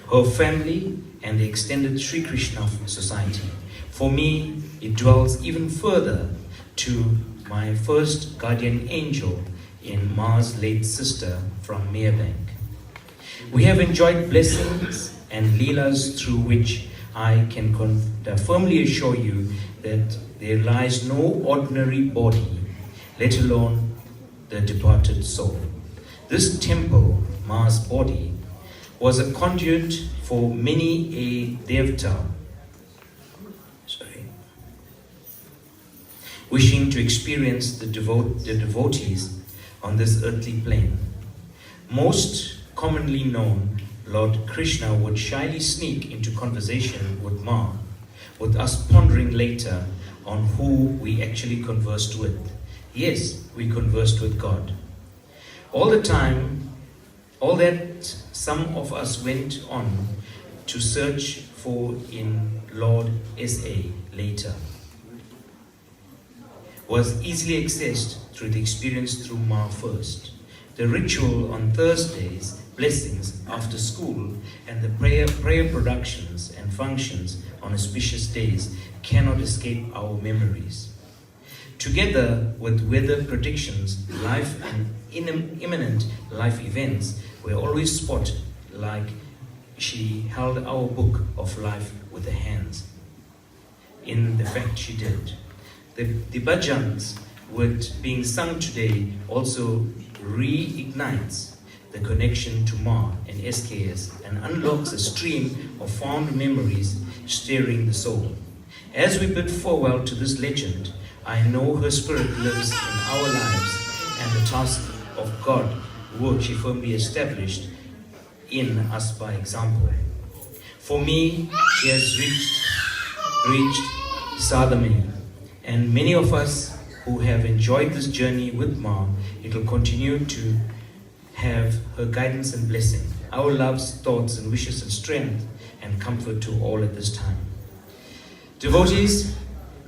[SPEAKER 8] her family and the extended Sri Krishna society. For me, it dwells even further to my first guardian angel in Ma's late sister from Merebank. We have enjoyed blessings and leelas through which I can firmly assure you that there lies no ordinary body, let alone the departed soul. This temple, Ma's body, was a conduit for many a devta, wishing to experience the devotees on this earthly plane. Most commonly known, Lord Krishna would shyly sneak into conversation with Ma, with us pondering later on who we actually conversed with. Yes, we conversed with God. All the time, all that some of us went on to search for in Lord S.A. later was easily accessed through the experience through Ma first. The ritual on Thursdays, blessings after school, and the prayer productions and functions on auspicious days cannot escape our memories. Together with weather predictions, life and imminent life events were always spotted, like she held our book of life with her hands. In the fact she did. The bhajans, with being sung today, also reignites the connection to Ma and SKS and unlocks a stream of fond memories stirring the soul. As we bid farewell to this legend, I know her spirit lives in our lives, and the task of God work she firmly established in us by example. For me, she has reached Sadhami, and many of us who have enjoyed this journey with Ma, it will continue to have her guidance and blessing, our loves, thoughts, and wishes and strength and comfort to all at this time. Devotees,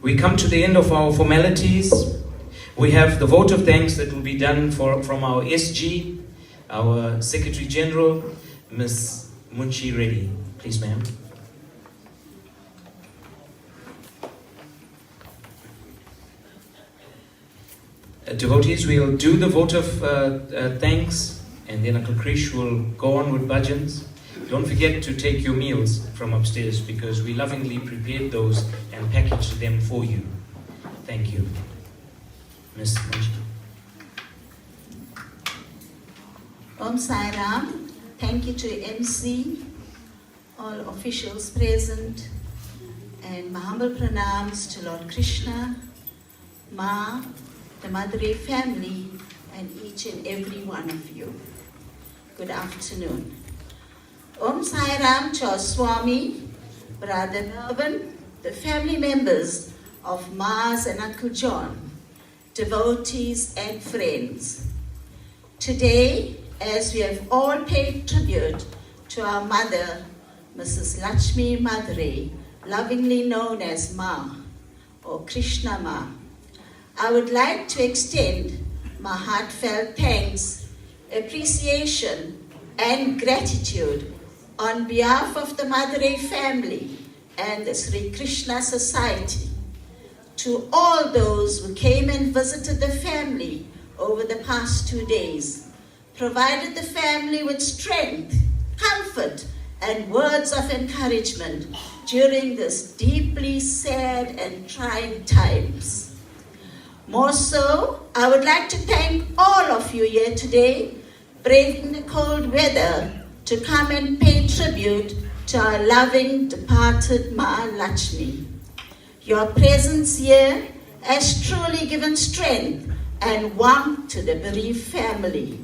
[SPEAKER 8] we come to the end of our formalities. We have the vote of thanks that will be done from our SG, our Secretary General, Ms. Munshi Reddy. Please, ma'am. Devotees, we'll do the vote of thanks, and then Uncle Krish will go on with bhajans. Don't forget to take your meals from upstairs, because we lovingly prepared those and packaged them for you. Thank you. Ms. Munshi.
[SPEAKER 13] Om Sai Ram. Thank you to MC, all officials present, and my humble pranams to Lord Krishna, Ma, the Maduray family, and each and every one of you. Good afternoon. Om Sai Ram to our Swami, Brother Melvin, the family members of Ma's and Uncle John, devotees and friends. Today, as we have all paid tribute to our mother, Mrs. Lutchamma Maduray, lovingly known as Ma, or Krishna Ma, I would like to extend my heartfelt thanks, appreciation, and gratitude on behalf of the Maduray family and the Sri Krishna Society to all those who came and visited the family over the past 2 days, provided the family with strength, comfort, and words of encouragement during this deeply sad and trying times. More so, I would like to thank all of you here today, braving the cold weather to come and pay tribute to our loving departed Ma Lakshmi. Your presence here has truly given strength and warmth to the bereaved family.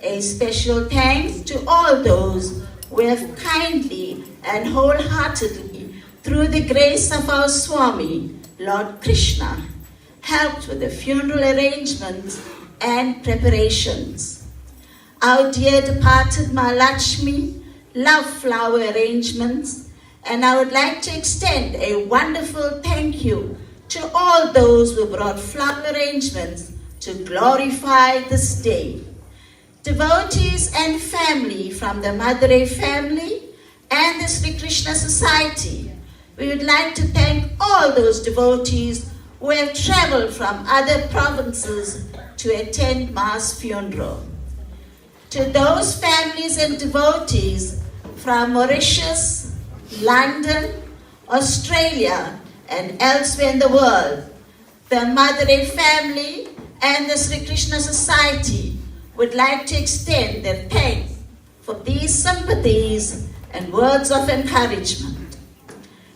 [SPEAKER 13] A special thanks to all those who have kindly and wholeheartedly, through the grace of our Swami, Lord Krishna, helped with the funeral arrangements and preparations. Our dear departed Ma Lakshmi loved flower arrangements, and I would like to extend a wonderful thank you to all those who brought flower arrangements to glorify this day. Devotees and family from the Maduray family and the Sri Krishna Society, we would like to thank all those devotees who have traveled from other provinces to attend Ma's funeral. To those families and devotees from Mauritius, London, Australia, and elsewhere in the world, the Maduray family and the Sri Krishna Society would like to extend their thanks for these sympathies and words of encouragement.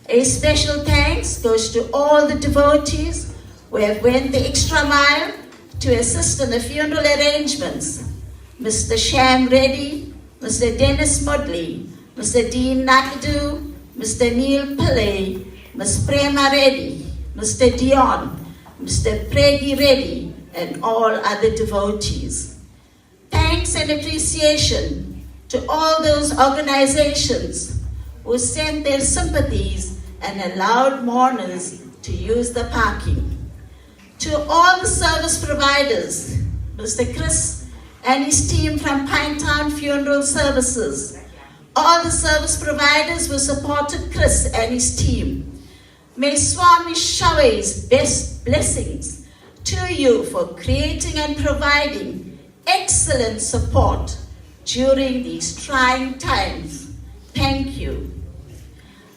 [SPEAKER 13] A special thanks goes to all the devotees who have went the extra mile to assist in the funeral arrangements. Mr. Sham Reddy, Mr. Dennis Modley, Mr. Dean Naidu, Mr. Neil Pillay, Ms. Prema Reddy, Mr. Dion, Mr. Pregi Reddy, and all other devotees. Thanks and appreciation to all those organizations who sent their sympathies and allowed mourners to use the parking. To all the service providers, Mr. Chris and his team from Pinetown Funeral Services, all the service providers who supported Chris and his team. May Swami shower his best blessings to you for creating and providing excellent support during these trying times. Thank you.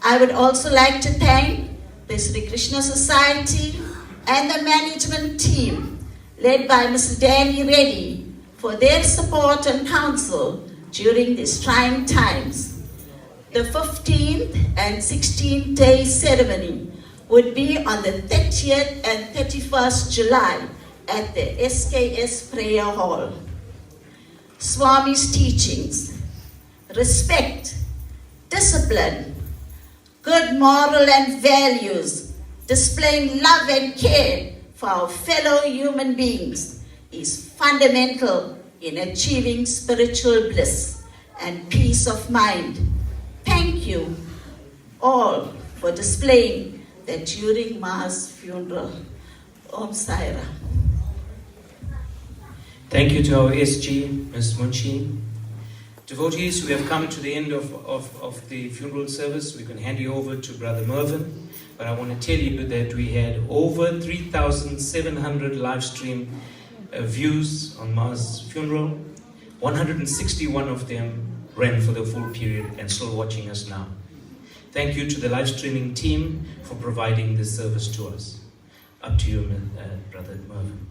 [SPEAKER 13] I would also like to thank the Sri Krishna Society and the management team led by Mr. Danny Reddy for their support and counsel during these trying times. The 15th and 16th day ceremony would be on the 30th and 31st July at the SKS Prayer Hall. Swami's teachings: respect, discipline, good moral and values, displaying love and care for our fellow human beings is fundamental in achieving spiritual bliss and peace of mind. Thank you all for displaying that during Ma's funeral. Om Sai Ram.
[SPEAKER 8] Thank you to our SG, Ms. Munshi. Devotees, we have come to the end of the funeral service. We can hand you over to Brother Mervyn, but I want to tell you that we had over 3,700 live stream views on Ma's funeral. 161 of them ran for the full period and still watching us now. Thank you to the live streaming team for providing this service to us. Up to you, Brother Mervyn.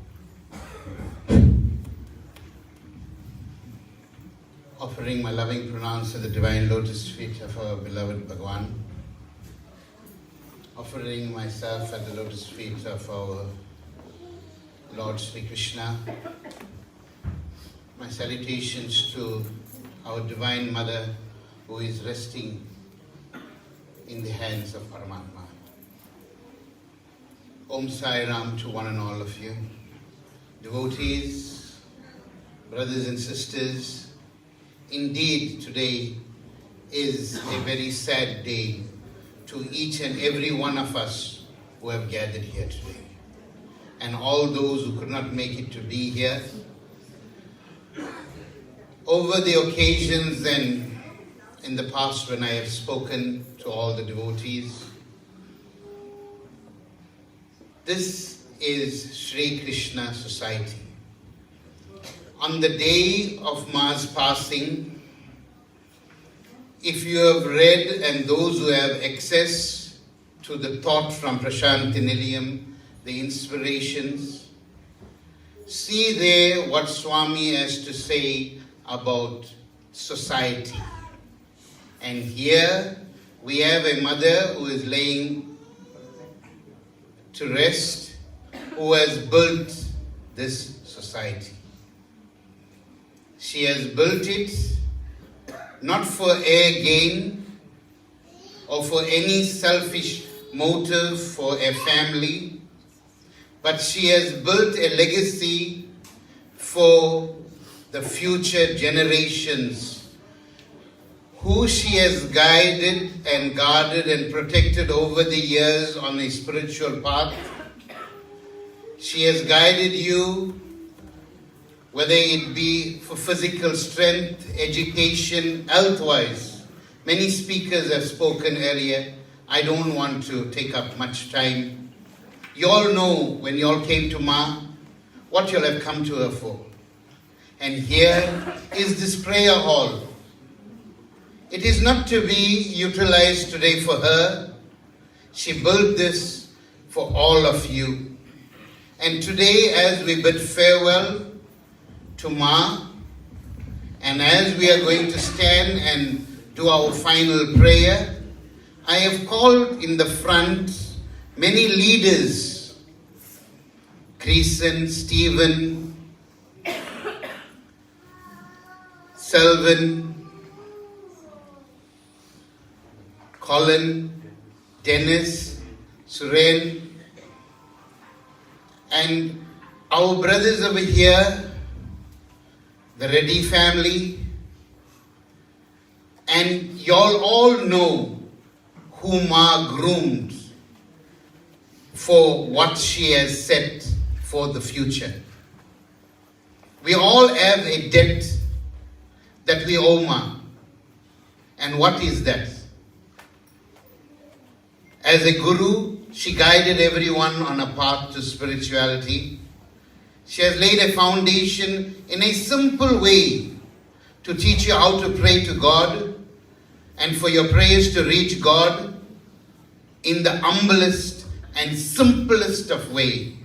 [SPEAKER 6] Offering my loving pranams to the divine lotus feet of our beloved Bhagwan. Offering myself at the lotus feet of our Lord Sri Krishna. My salutations to our Divine Mother who is resting in the hands of Paramatma. Om Sai Ram to one and all of you. Devotees, brothers and sisters, indeed today is a very sad day to each and every one of us who have gathered here today. And all those who could not make it to be here. Over the occasions and in the past when I have spoken to all the devotees, this is Sri Krishna Society. On the day of Ma's passing, if you have read, and those who have access to the thought from Prashanti Nilayam, the inspirations, see there what Swami has to say about society. And here we have a mother who is laying to rest, who has built this society. She has built it not for air gain or for any selfish motive for a family, but she has built a legacy for the future generations, who she has guided and guarded and protected over the years on a spiritual path. She has guided you, whether it be for physical strength, education, health-wise. Many speakers have spoken earlier. I don't want to take up much time. You all know when you all came to Ma, what you'll have come to her for. And here is this prayer hall. It is not to be utilized today for her. She built this for all of you. And today, as we bid farewell to Ma, and as we are going to stand and do our final prayer, I have called in the front many leaders, Creason, Stephen, Selvin, Colin, Dennis, Suren, and our brothers over here, the Reddy family, and y'all all know who Ma groomed for what she has set for the future. We all have a debt that we owe Ma. And what is that? As a guru, she guided everyone on a path to spirituality. She has laid a foundation in a simple way to teach you how to pray to God and for your prayers to reach God in the humblest and simplest of way.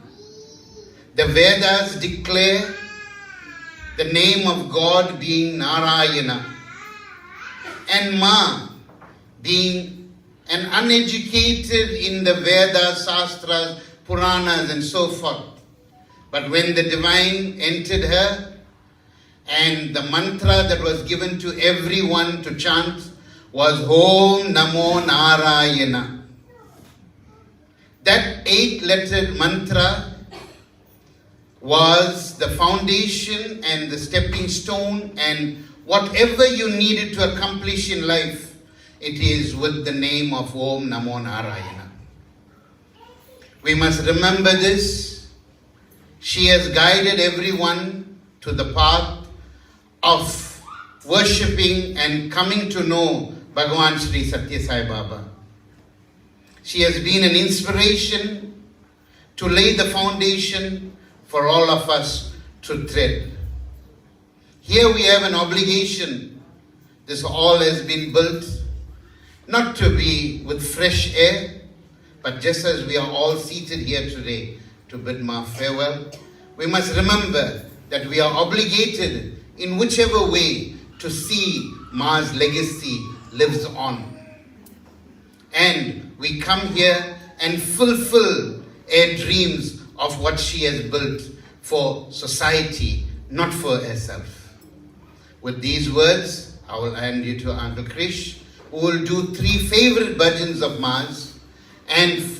[SPEAKER 6] The Vedas declare the name of God being Narayana, and Ma being an uneducated in the Vedas, Shastras, Puranas and so forth. But when the divine entered her, and the mantra that was given to everyone to chant was Om Namo Narayana. That 8-lettered mantra was the foundation and the stepping stone, and whatever you needed to accomplish in life, it is with the name of Om Namo Narayana. We must remember this. She has guided everyone to the path of worshipping and coming to know Bhagavan Sri Satya Sai Baba. She has been an inspiration to lay the foundation for all of us to tread. Here we have an obligation. This all has been built not to be with fresh air, but just as we are all seated here today to bid Ma farewell, we must remember that we are obligated in whichever way to see Ma's legacy lives on. And we come here and fulfill our dreams of what she has built for society, not for herself. With these words, I will hand you to Uncle Krish, who will do 3 favorite bhajans of Ma's. And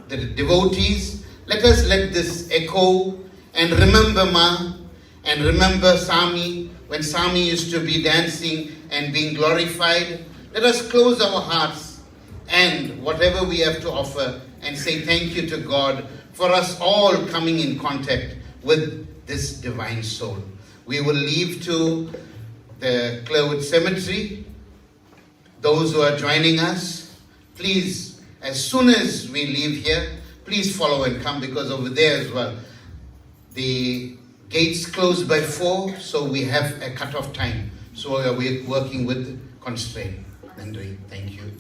[SPEAKER 6] the devotees, let this echo and remember Ma and remember Sami, when Sami used to be dancing and being glorified. Let us close our hearts and whatever we have to offer and say thank you to God for us all coming in contact with this divine soul. We will leave to the Clarewood Cemetery. Those who are joining us, please, as soon as we leave here, please follow and come, because over there as well, the gates close by 4, so we have a cut-off time. So we are working with constraint. Nandri, thank you.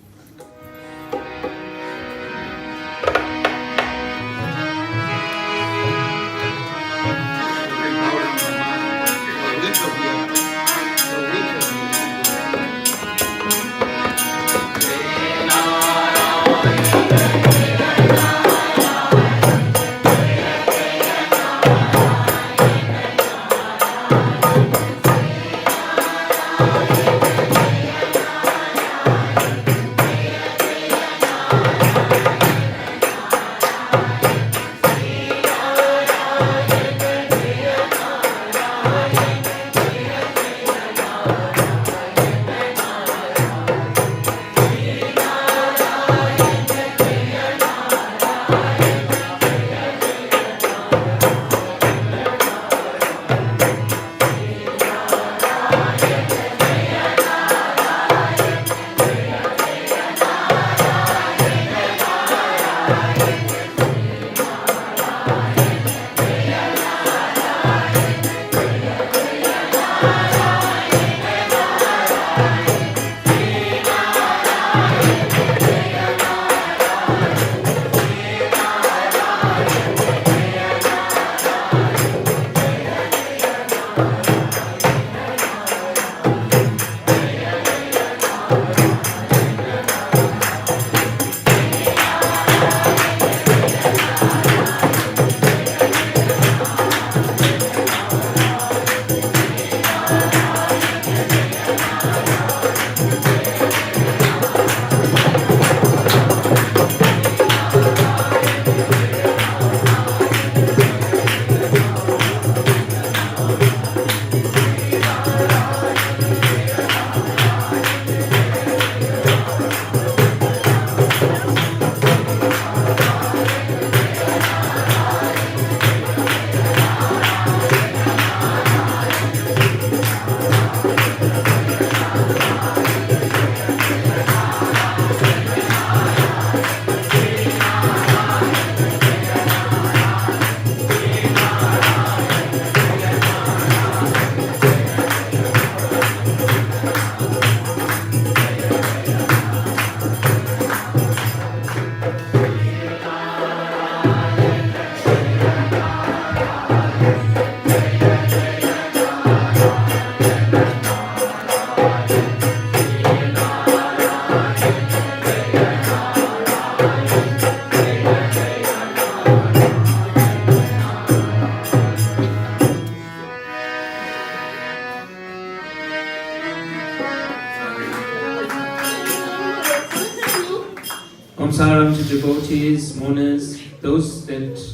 [SPEAKER 8] Saram to devotees, mourners, those that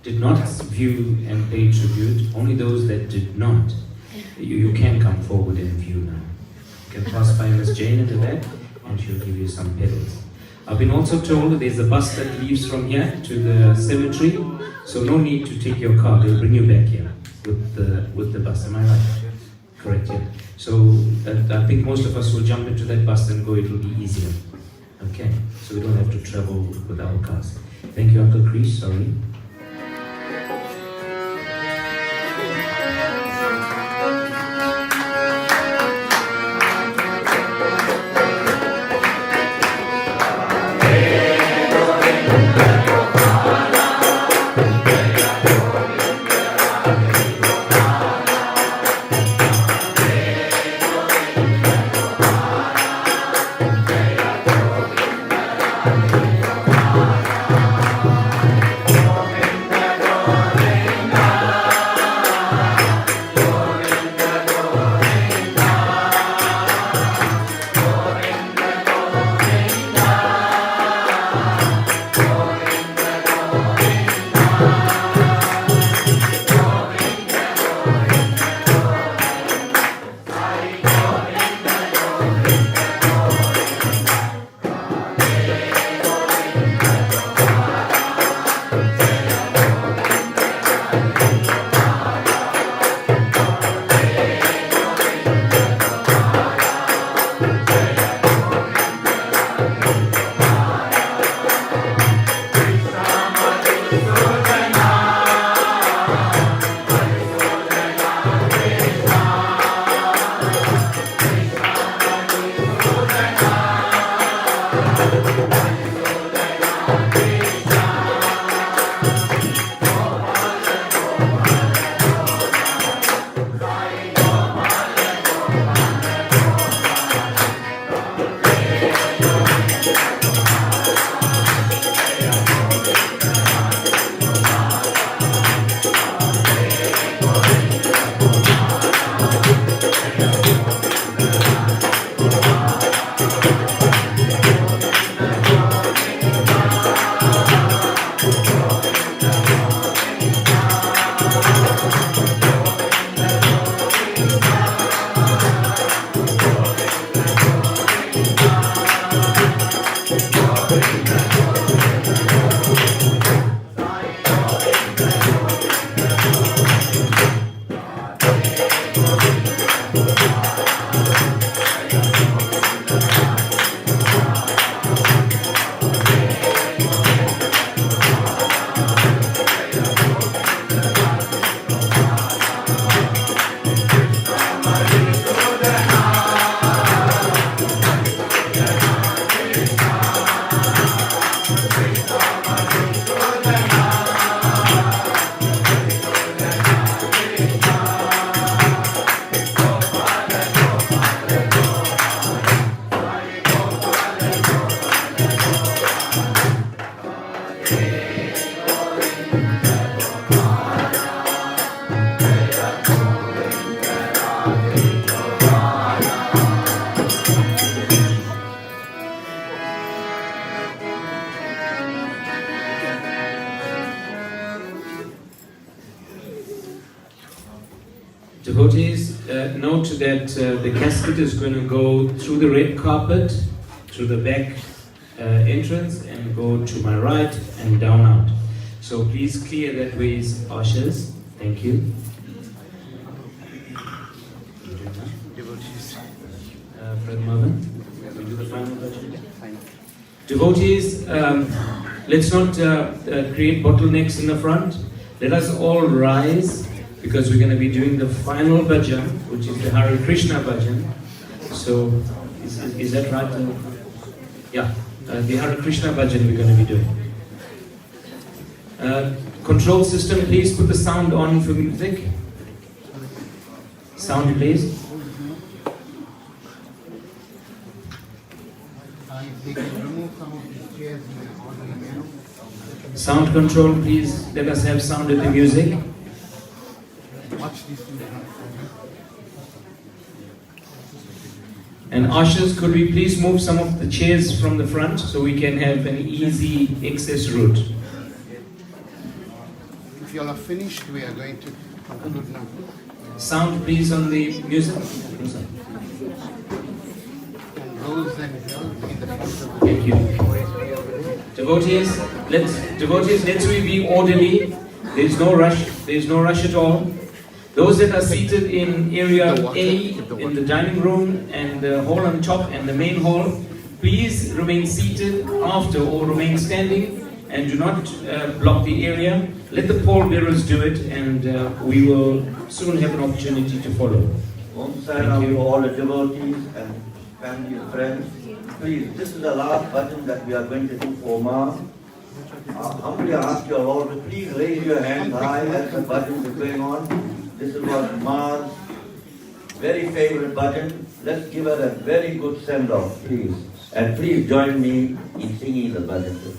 [SPEAKER 8] did not view and pay tribute, only those that did not. You can come forward and view now. You can pass by Ms. Jane in the back and she'll give you some petals. I've been also told that there's a bus that leaves from here to the cemetery, so no need to take your car, they'll bring you back here with the bus, am I right? Correct, yeah. So I think most of us will jump into that bus and go, it will be easier. Okay, so we don't have to travel with our cars. Thank you, Uncle Chris, sorry. that the casket is going to go through the red carpet, through the back entrance, and go to my right and down out. So please clear that way, ushers. Thank you. Brother Marvin, we do the final budget. Devotees, let's not create bottlenecks in the front. Let us all rise, because we're going to be doing the final bhajan, which is the Hare Krishna bhajan. So, is that right? Yeah, the Hare Krishna bhajan we're going to be doing. Control system, please put the sound on for music. Sound, please. Sound control, please. Let us have sound with the music. And ushers, could we please move some of the chairs from the front so we can have an easy access route?
[SPEAKER 6] If you all are finished, we are going to conclude now.
[SPEAKER 8] Sound, please, on the music.
[SPEAKER 6] And Rose and Bill in the front of the
[SPEAKER 8] Thank you. Devotees, let's we be orderly. There is no rush at all. Those that are seated in area A, in the dining room and the hall on top and the main hall, please remain seated after or remain standing and do not block the area. Let the pallbearers do it, and we will soon have an opportunity to follow.
[SPEAKER 3] Om Sai Ram to all the devotees and family and friends. Please, this is the last bhajan that we are going to do for Ma. Humbly ask you all to please raise your hands high as the bhajan is going on. This is what Ma's very favorite bhajan. Let's give her a very good send-off, please. And please join me in singing the bhajan.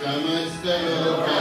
[SPEAKER 6] Samasta loka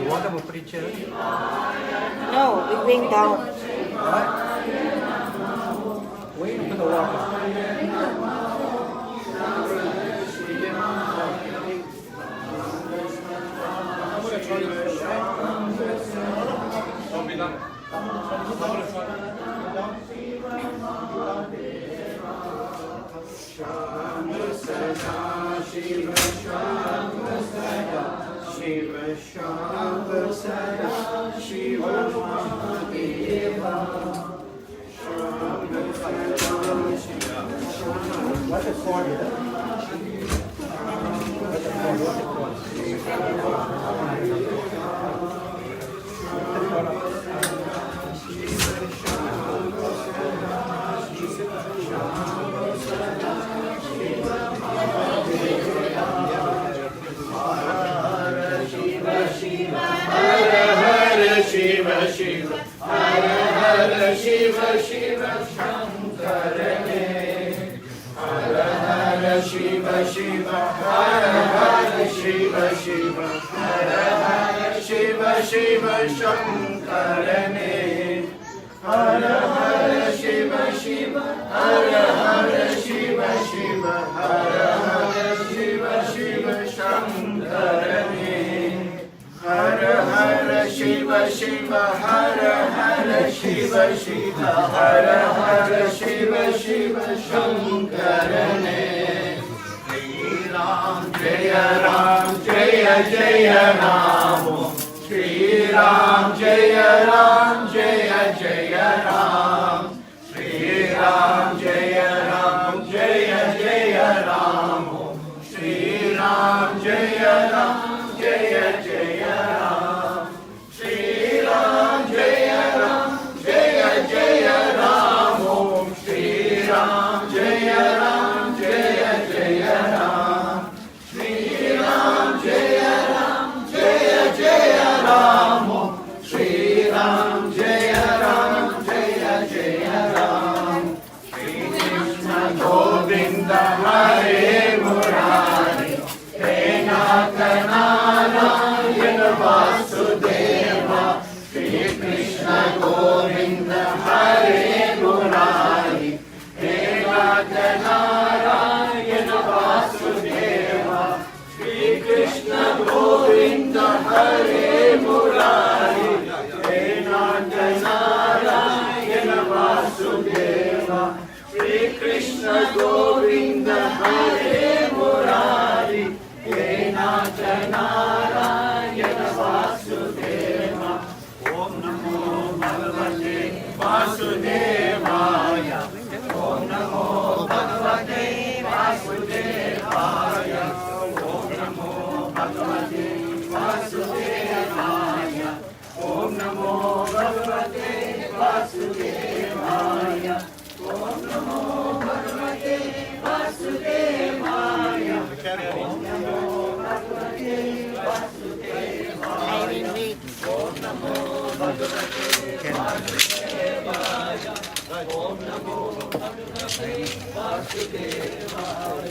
[SPEAKER 2] You want them a preacher?
[SPEAKER 15] No, we're going down.
[SPEAKER 2] Wait for the water. What is called here?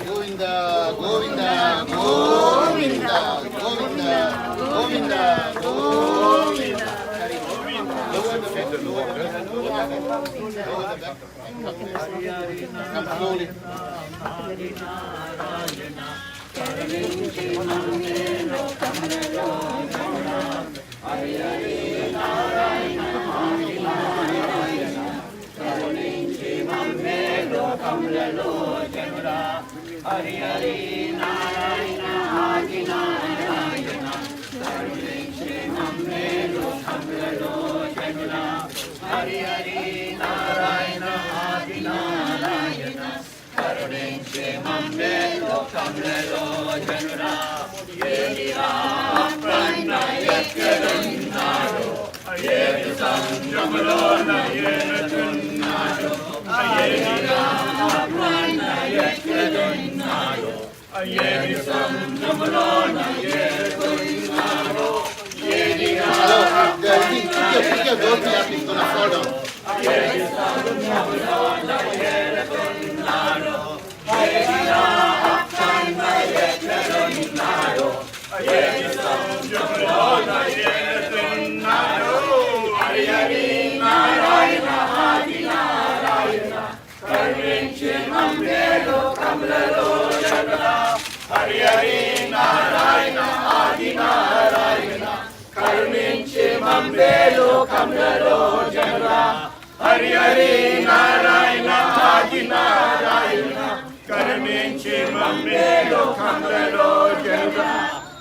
[SPEAKER 6] Govinda, Govinda, Govinda, Govinda, Govinda, Govinda. Come slowly.
[SPEAKER 10] Hari Hari Narayana Adi Narayana Karuninche Mammelo Kamlalo Janura Hari Hari Narayana Adi Narayana Karuninche Mammelo Kamlalo Janura Yedira Prana Yekkarunaro Yedi Samjamalona Yenatunaro Yedira Prana Yekkarunaro Yedi Samjamalona Yenatunaro Yedira
[SPEAKER 6] Hello, keep your door, please. It's going to fall down.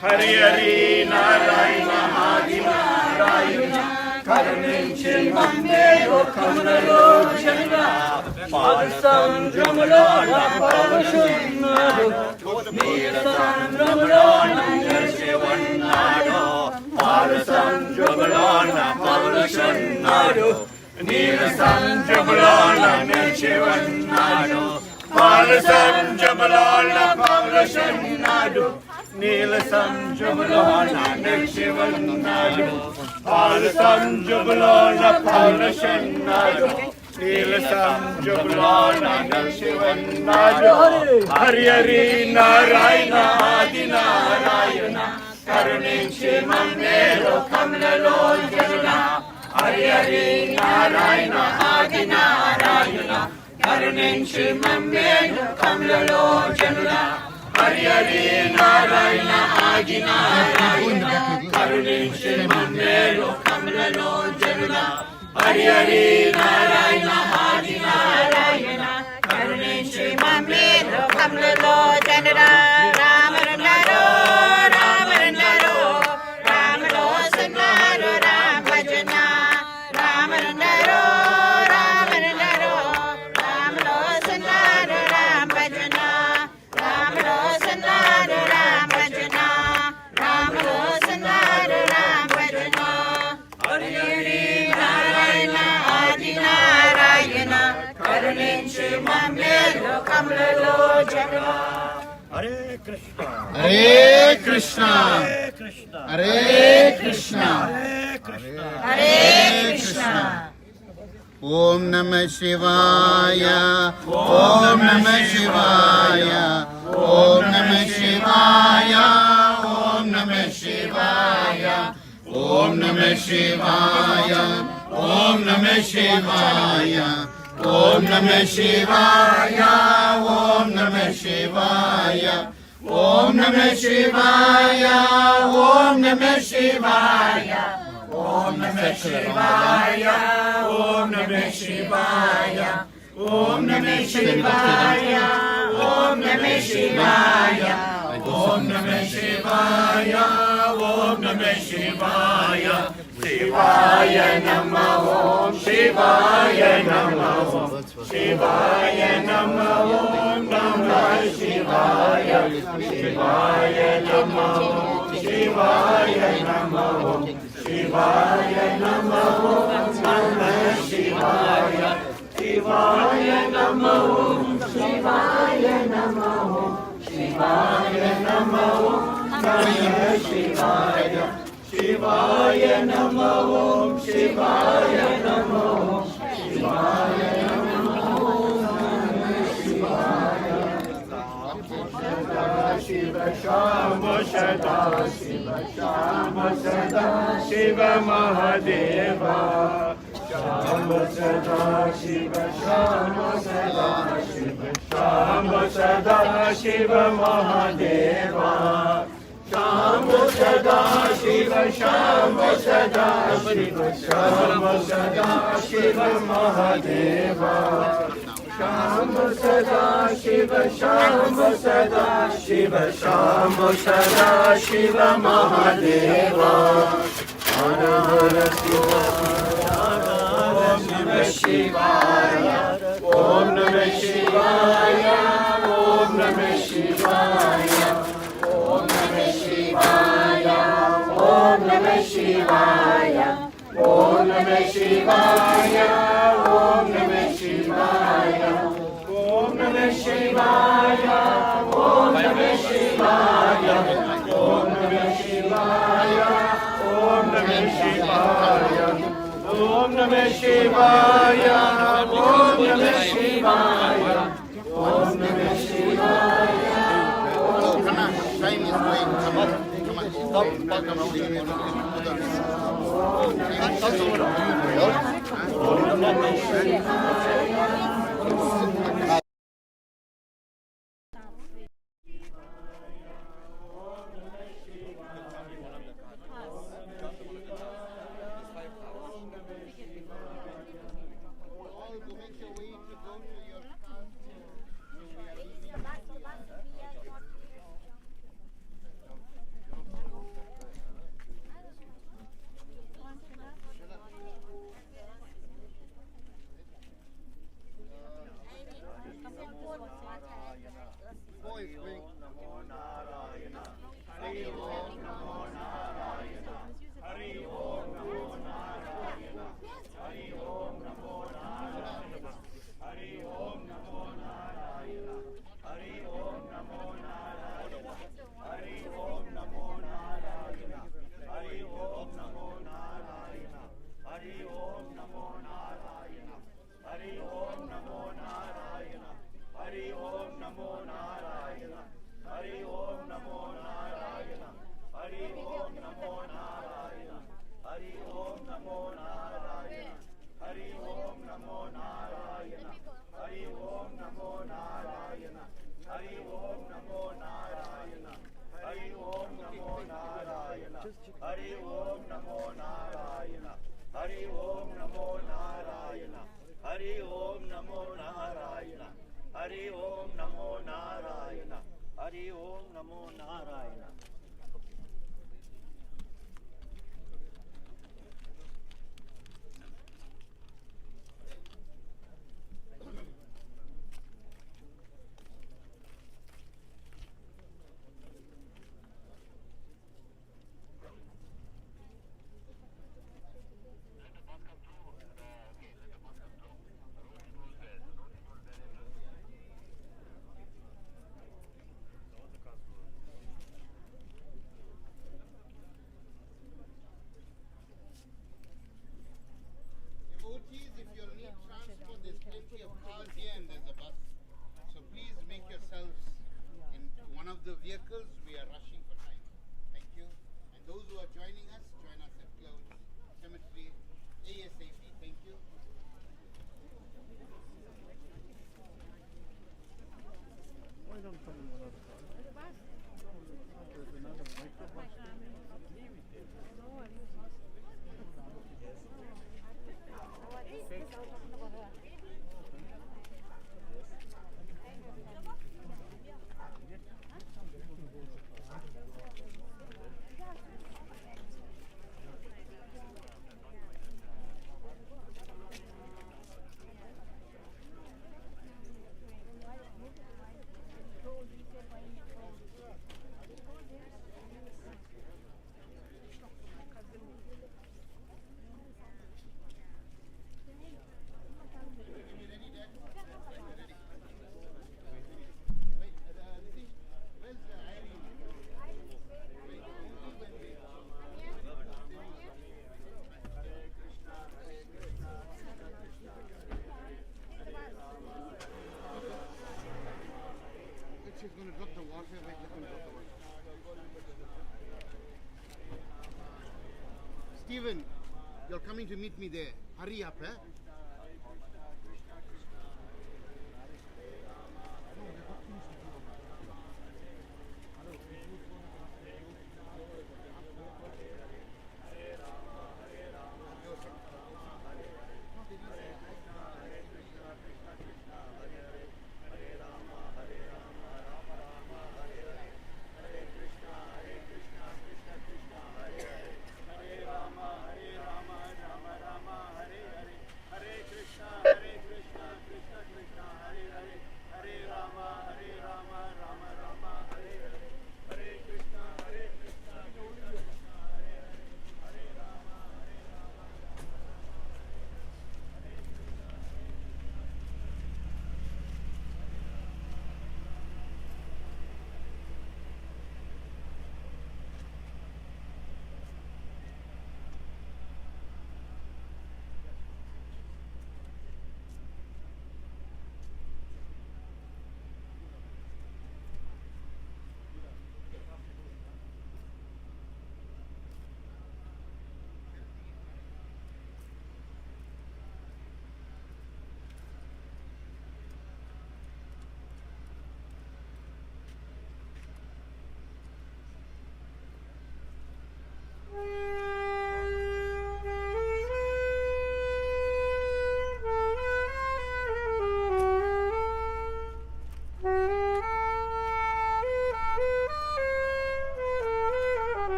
[SPEAKER 9] Hari Hari Narayana Adi Narayana Karununchi Mamme Lokamalo Chandra Padasam Jamalona Pavashunnadu Neelasam Jamalona Nirshivannadu Padasam Jamalona Pavashunnadu Neelasam Jamalona Nirshivannadu Padasam Jamalona Pavashunnadu Neelasam Jamalona Nirshivannadu Padasam Jabalona Pavashunnadu Neelasam Jabalona Nirshivannadu Hari Hari Narayana Adi Narayana Karununchi Mamme Lokamalo Chandra Hari Hari Narayana Adi Narayana Karununchi Mamme Lokamalo Chandra Hari Hari Narayana Adi Narayana Karununchi Mamme Lokamalo Chandra Hari Hari Narayana Adi Narayana Karununchi Mamme Lokamalo Chandra Rama Randaro Rama Randaro Rama Losanaro Rama Bhajana Rama Randaro Rama Randaro Rama Losanaro Rama Bhajana Rama Losanaro Rama Bhajana Rama Losanaro Rama Bhajana Hari Hari Narayana Adi Narayana Karununchi Mamme Lokamalo Chandra Hare Krishna
[SPEAKER 6] Hare Krishna Hare Krishna Hare Krishna Om Namah Shivaya Om Namah Shivaya Om Namah Shivaya Om Namah Shivaya Om Namah Shivaya Om Namah Shivaya Om Namah Shivaya Om Namah Shivaya Om Namah Shivaya Om Namah Shivaya Om Namah Shivaya Om Namah Shivaya Om Namah Shivaya Om Namah Shivaya Om Namah Shivaya Om Namah Shivaya Shivaya Namah Om Shivaya Namah Om Shivaya Namah Om Namah Shivaya Shivaya Namah Om Shivaya Namah Om Shivaya Namah Om Namah Shivaya Shivaya Namah Om Shivaya Namah Om Shivaya Namah Om Namah Shivaya Shivaya Namah Om Shivaya Namah Om Shivaya Namah Om Namah Shivaya Shiva Shambho Sada Shiva Shambho Sada Shiva Mahadeva Shambho Sada Shiva Shambho Sada Shiva Shambho Sada Shiva Mahadeva Shambho Sada Shiva Shambho Sada Shiva Shambho Sada Shiva Mahadeva Shambho Sada Shiva Shambho Sada Shiva Shambho Sada Shiva Mahadeva Hara Hara Shiva Om Namah Shivaya Om Namah Shivaya Om Namah Shivaya Om Namah Shivaya Om Namah Shivaya Om Namah Shivaya Om Namah Shivaya Om Namah Shivaya Om Namah Shivaya Om Namah Shivaya Om Namah Shivaya Om Namah Shivaya Om Namah Shivaya Om Namah Shivaya. Come on, time is going. Come on, stop talking about
[SPEAKER 3] Hari Om Namo Narayana. Hari Om Namo Narayana.
[SPEAKER 6] Devotees, if you'll need transport, there's plenty of cars here and there's a bus. So please make yourselves into one of the vehicles. We are rushing for time. Thank you. And those who are joining us, join us at Clouds Cemetery ASAP. Thank you.
[SPEAKER 1] Why don't come in one of the cars? There's another microbus. Leave it there.
[SPEAKER 6] She's going to drop the water. Wait, let me drop the water. Stephen, you're coming to meet me there. Hurry up, eh?
[SPEAKER 3] Hare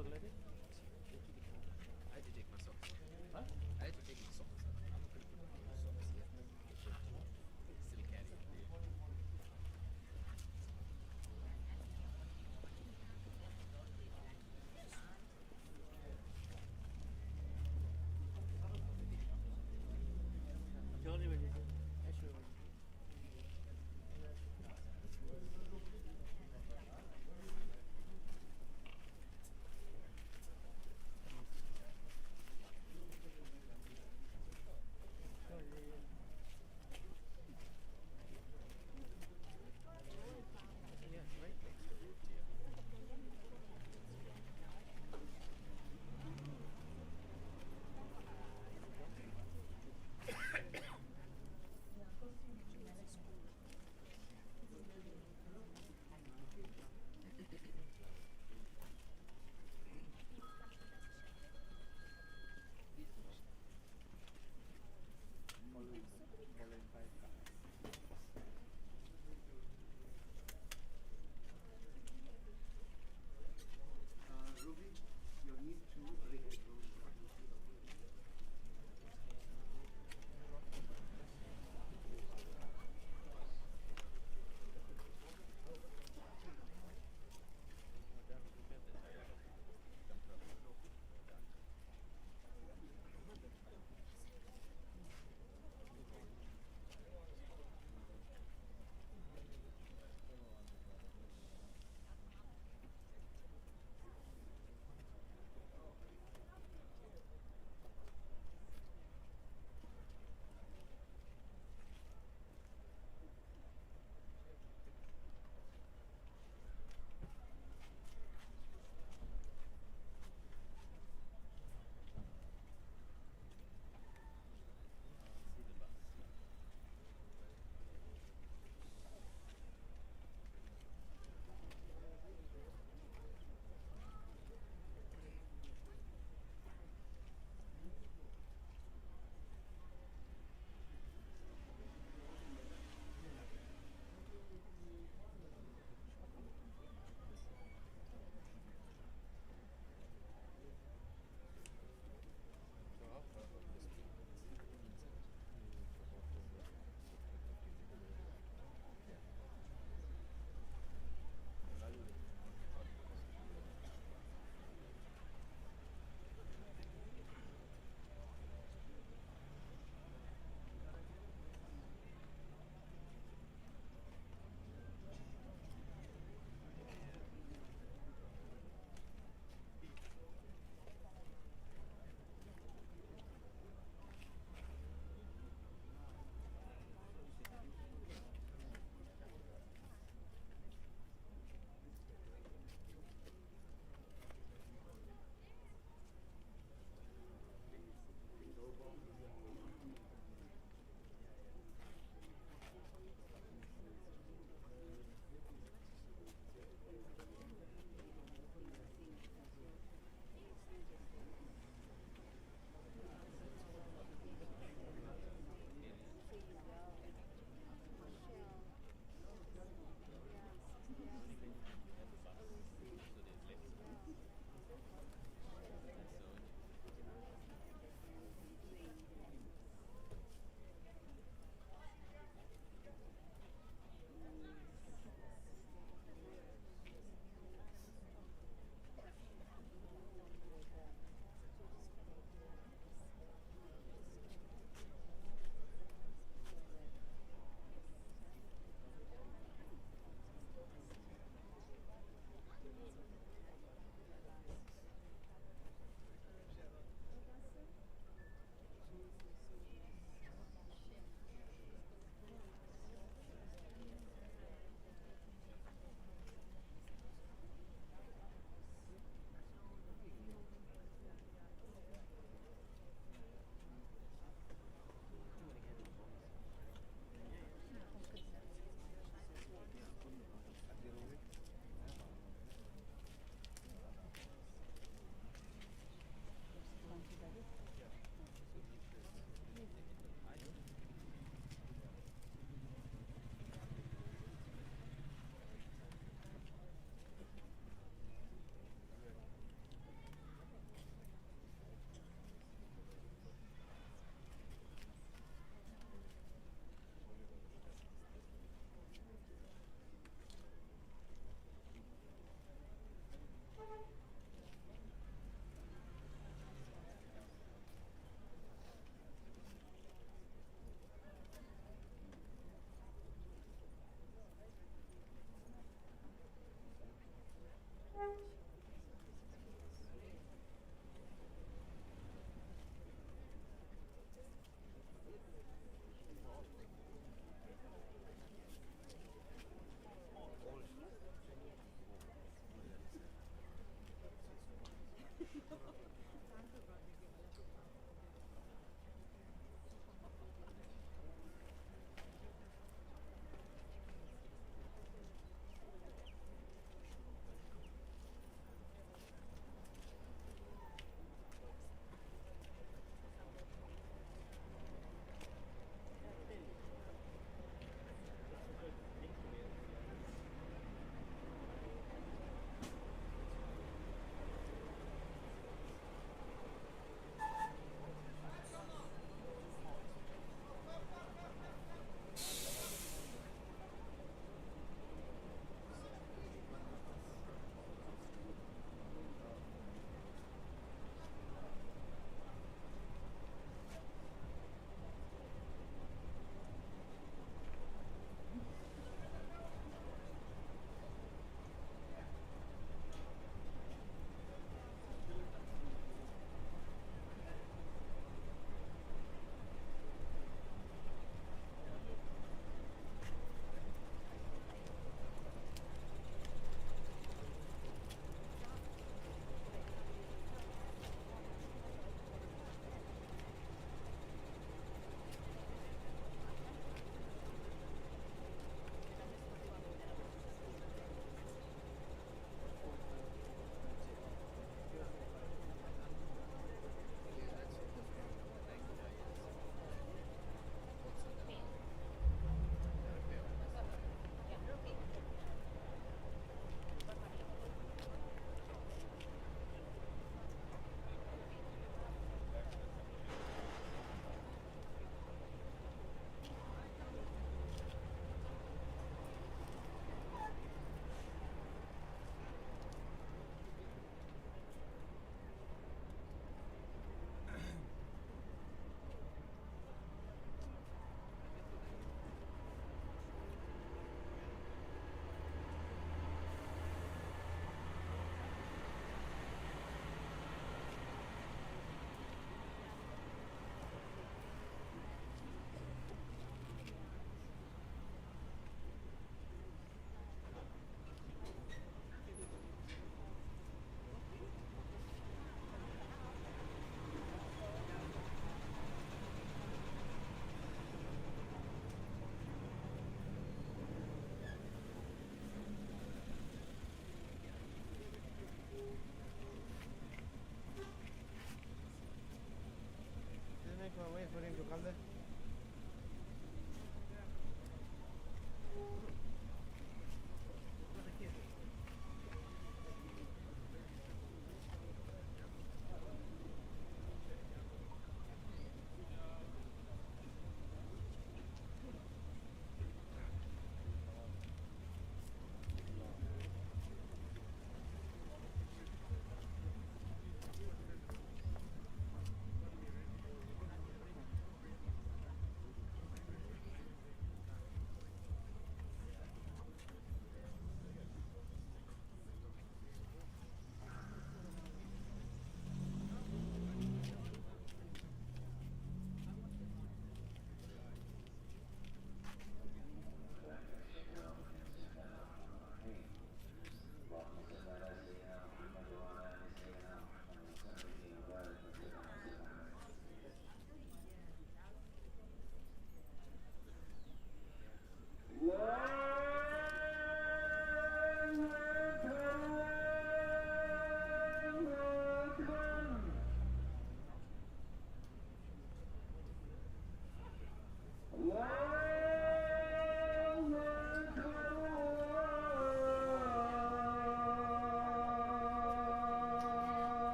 [SPEAKER 2] shower already?
[SPEAKER 1] I had to take my socks off.
[SPEAKER 2] Huh?
[SPEAKER 1] I had to take my socks off. I'm not going to put my socks here. Still carry it there.
[SPEAKER 2] Jolly will you do? Actually, will you do?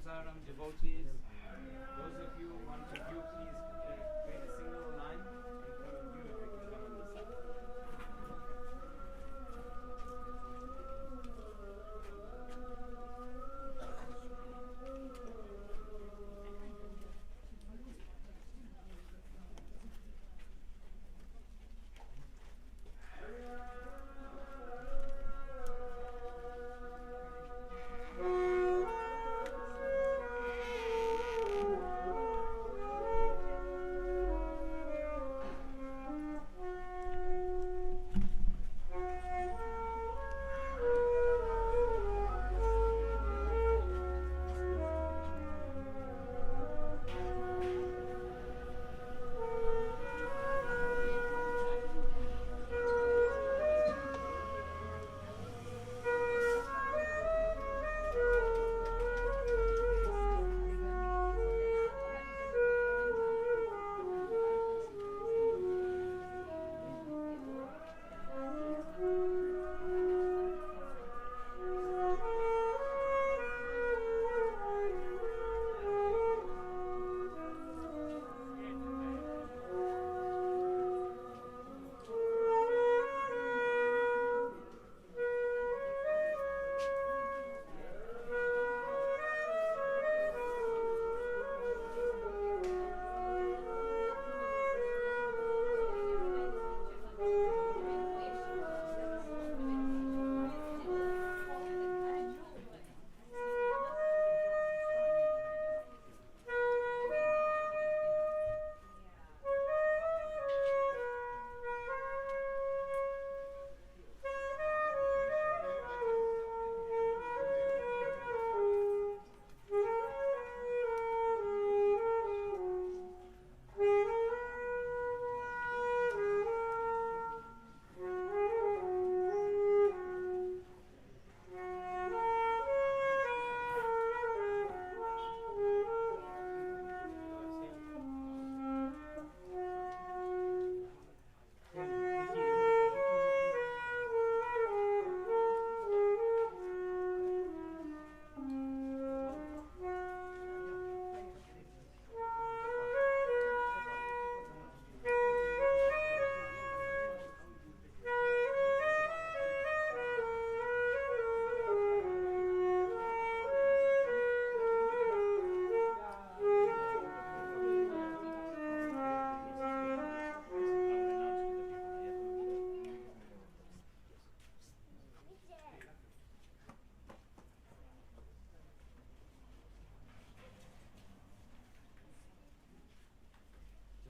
[SPEAKER 17] Saram devotees, those of you who want to view, please create a single line and come and view if you can come on the side.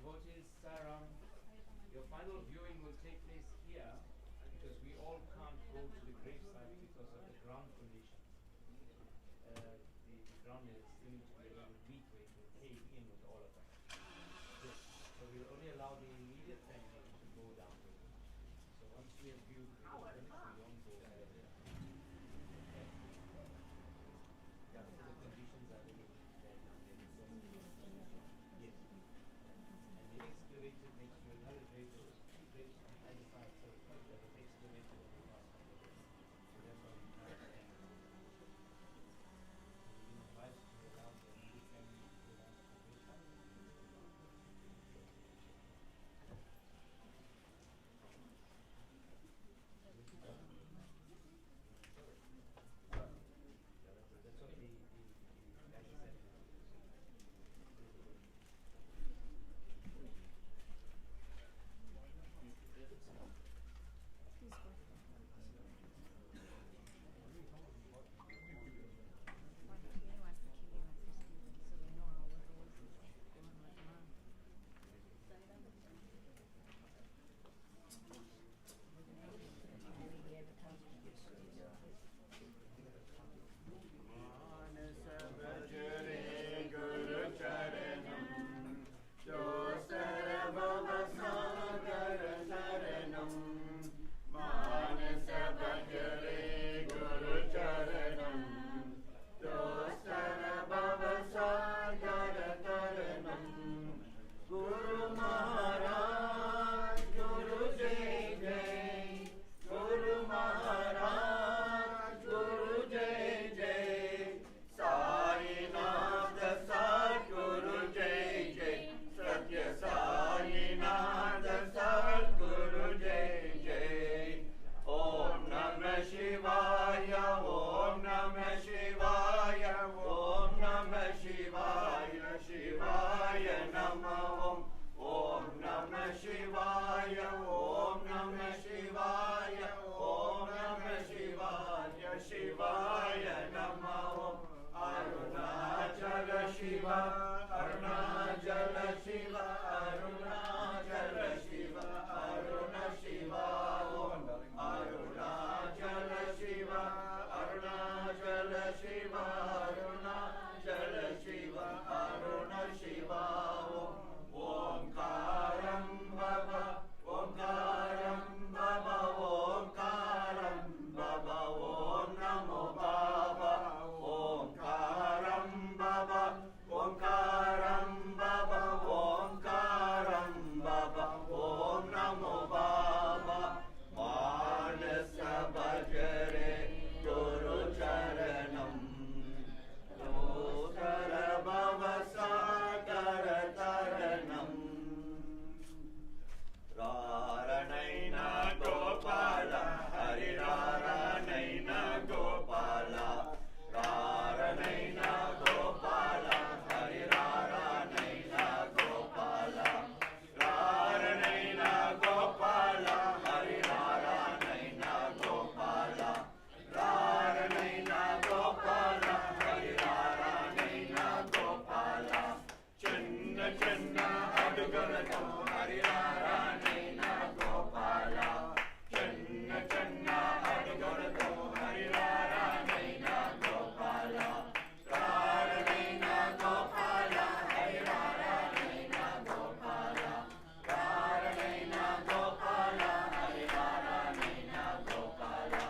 [SPEAKER 17] Devotees, Saram, your final viewing will take place here because we all can't go to the gravesite because of the ground conditions. The ground is seeming to be a little weak where it will cave in with all of us. Yes. So we'll only allow the immediate family to go down. So once we have viewed the finish, we won't go there. Okay. Yeah, so the conditions are really bad now. Yes. And the excavated next to another grave, so two graves on either side, so that was excavated on the last one. So that's why we can't stand. We invite to allow the immediate family to go down to the gravesite.
[SPEAKER 10] Shiva, Arunachala Shiva, Arunachala Shiva, Aruna Shiva, Om Arunachala Shiva, Arunachala Shiva, Arunachala Shiva, Aruna Shiva, Om Karam Baba, Om Karam Baba, Om Karam Baba, Om Namo Baba, Om Karam Baba, Om Karam Baba, Om Karam Baba, Om Namo Baba, Manasa Bhajare Guru Charanam, Dotara Bhava Sagara Taranam, Raranaina Gopala, Hari Raranaina Gopala, Raranaina Gopala, Hari Raranaina Gopala, Raranaina Gopala, Hari Raranaina Gopala, Raranaina Gopala, Hari Raranaina Gopala, Chinna Chinna Adugalato, Hari Raranaina Gopala, Chinna Chinna Adugalato, Hari Raranaina Gopala, Raranaina Gopala, Hari Raranaina Gopala, Raranaina Gopala, Hari Raranaina Gopala,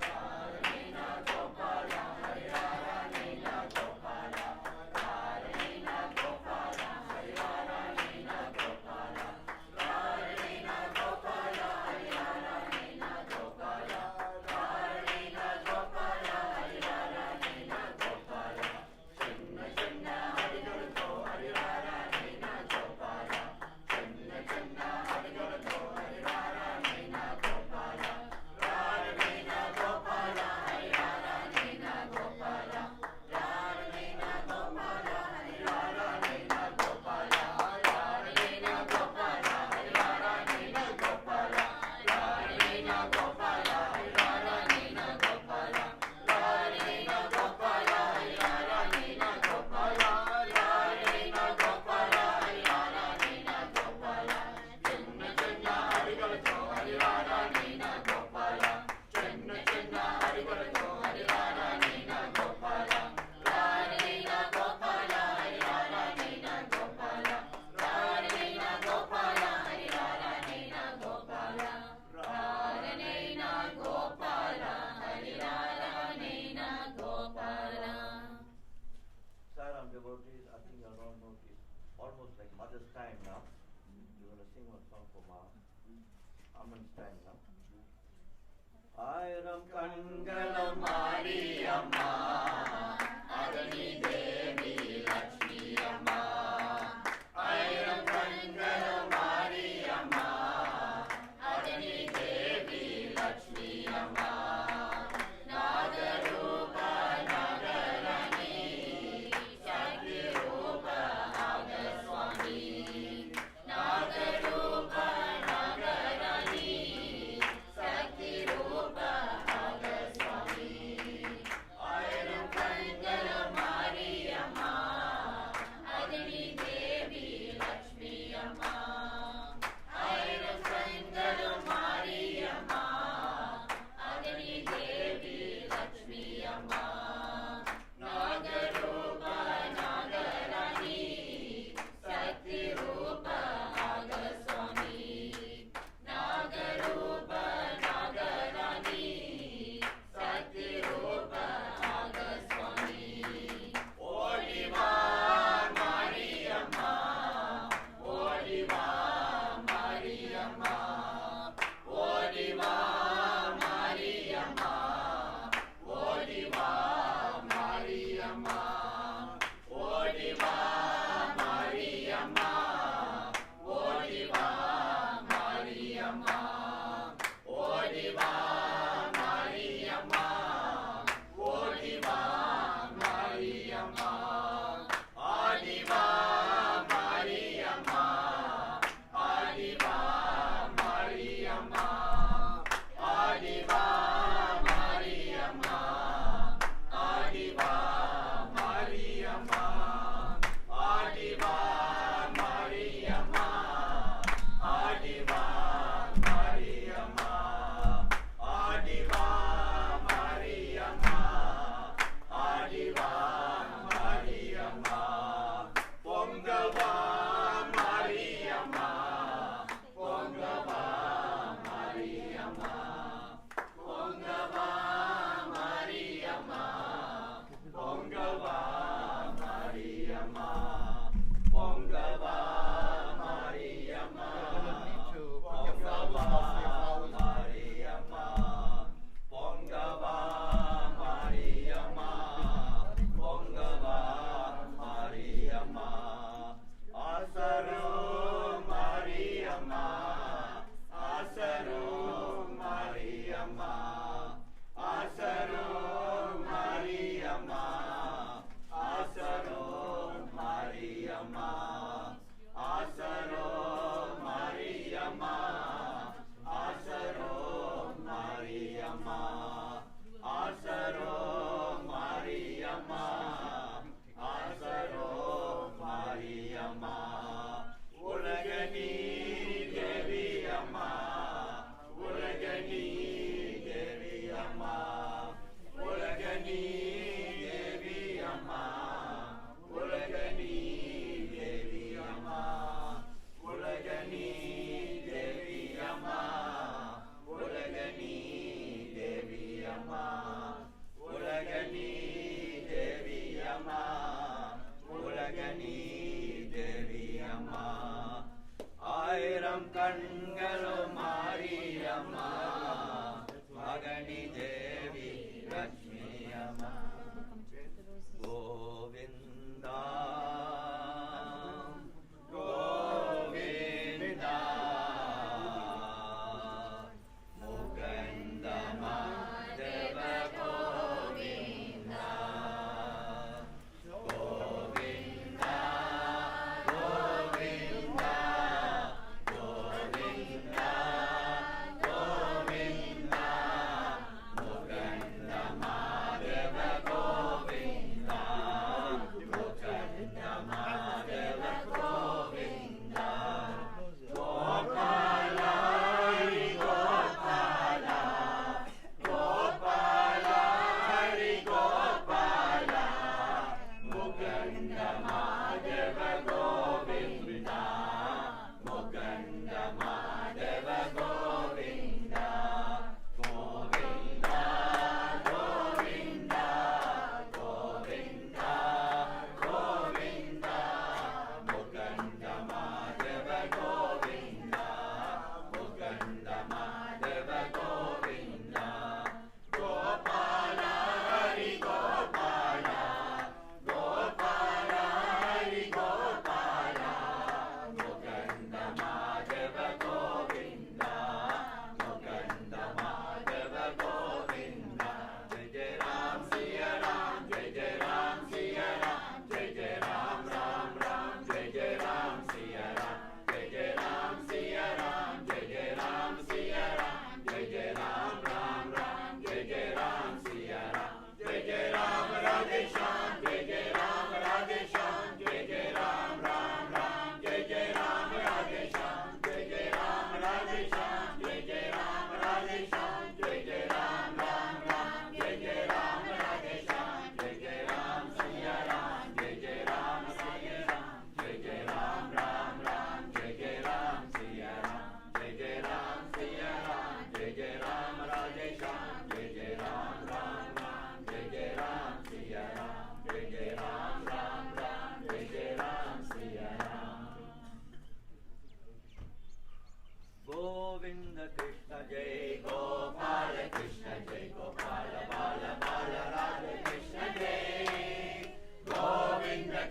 [SPEAKER 10] Raranaina Gopala, Hari Raranaina Gopala, Raranaina Gopala, Hari Raranaina Gopala, Raranaina Gopala, Hari Raranaina Gopala, Raranaina Gopala, Hari Raranaina Gopala, Chinna Chinna Adugalato, Hari Raranaina Gopala, Chinna Chinna Adugalato, Hari Raranaina Gopala, Raranaina Gopala, Hari Raranaina Gopala, Raranaina Gopala, Hari Raranaina Gopala, Raranaina Gopala, Hari Raranaina Gopala, Raranaina Gopala, Hari Raranaina Gopala, Raranaina Gopala, Hari Raranaina Gopala, Raranaina Gopala, Hari Raranaina Gopala, Chinna Chinna Adugalato, Hari Raranaina Gopala, Chinna Chinna Adugalato, Hari Raranaina Gopala, Raranaina Gopala, Hari Raranaina Gopala, Raranaina Gopala, Hari Raranaina Gopala, Raranaina Gopala, Hari Raranaina Gopala.
[SPEAKER 3] Sairam devotees, I think you all know it's almost like Mother's time now. You're going to sing one song for Ma. Aman's time now. Airam Kangala Mariyamma, Adani Devi Lakshmi Amma. Airam Kangala Mariyamma, Adani Devi Lakshmi Amma. Nagarupa Nagarani, Shakti Rupa Agaswami. Nagarupa Nagarani, Shakti Rupa Agaswami. Airam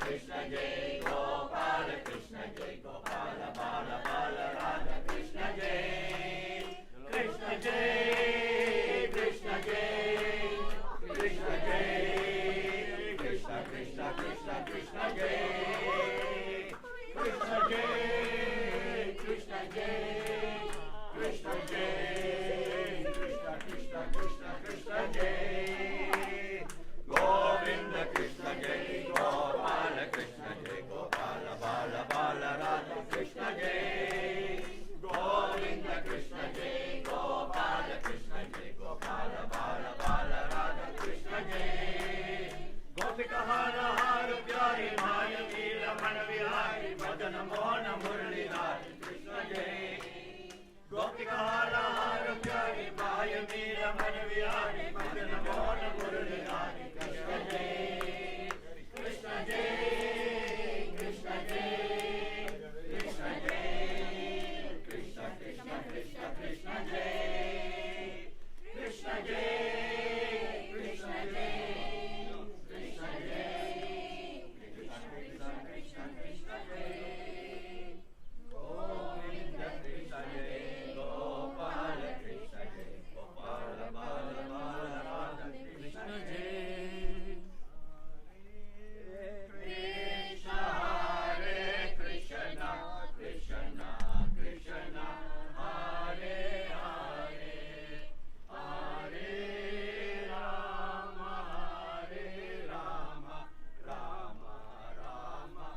[SPEAKER 10] Krishna Jai, Gopala Krishna Jai, Gopala Bala Bala Radha Krishna Jai, Krishna Jai, Krishna Jai, Krishna Jai, Krishna Krishna Krishna Krishna Jai, Krishna Jai, Krishna Jai, Krishna Jai, Krishna Krishna Krishna Krishna Jai, Govinda Krishna Jai, Gopala Krishna Jai, Gopala Bala Bala Radha Krishna Jai, Govinda Krishna Jai, Gopala Krishna Jai, Gopala Bala Bala Radha Krishna Jai, Gopika Hara Hara Pyari Maya Veera Mana Vihari Madana Mohana Murli Radha Krishna Jai, Gopika Hara Hara Pyari Maya Veera Mana Vihari Madana Mohana Murli Radha Krishna Jai, Krishna Jai, Krishna Jai, Krishna Jai, Krishna Krishna Krishna Krishna Jai, Krishna Jai, Krishna Jai, Krishna Jai, Krishna Krishna Krishna Jai, Govinda Krishna Jai, Gopala Krishna Jai, Gopala Bala Bala Radha Krishna Jai, Krishna Hare Krishna, Krishna Krishna Hare Hare, Hare Rama, Hare Rama, Rama Rama,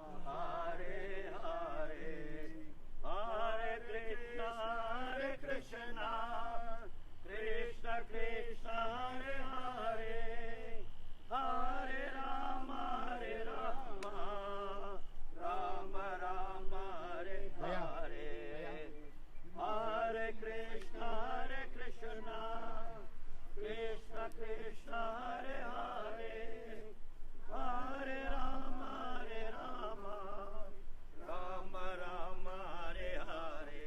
[SPEAKER 10] Hare Hare, Hare Krishna, Hare Krishna, Krishna Krishna Hare Hare, Hare Rama, Hare Rama, Rama Rama, Hare Hare, Hare Krishna, Hare Krishna, Krishna Krishna Hare Hare, Hare Rama, Hare Rama, Rama Rama, Hare Hare, Hare Krishna, Hare Krishna, Krishna Krishna Hare Hare, Hare Rama, Hare Rama, Rama Rama, Hare Hare,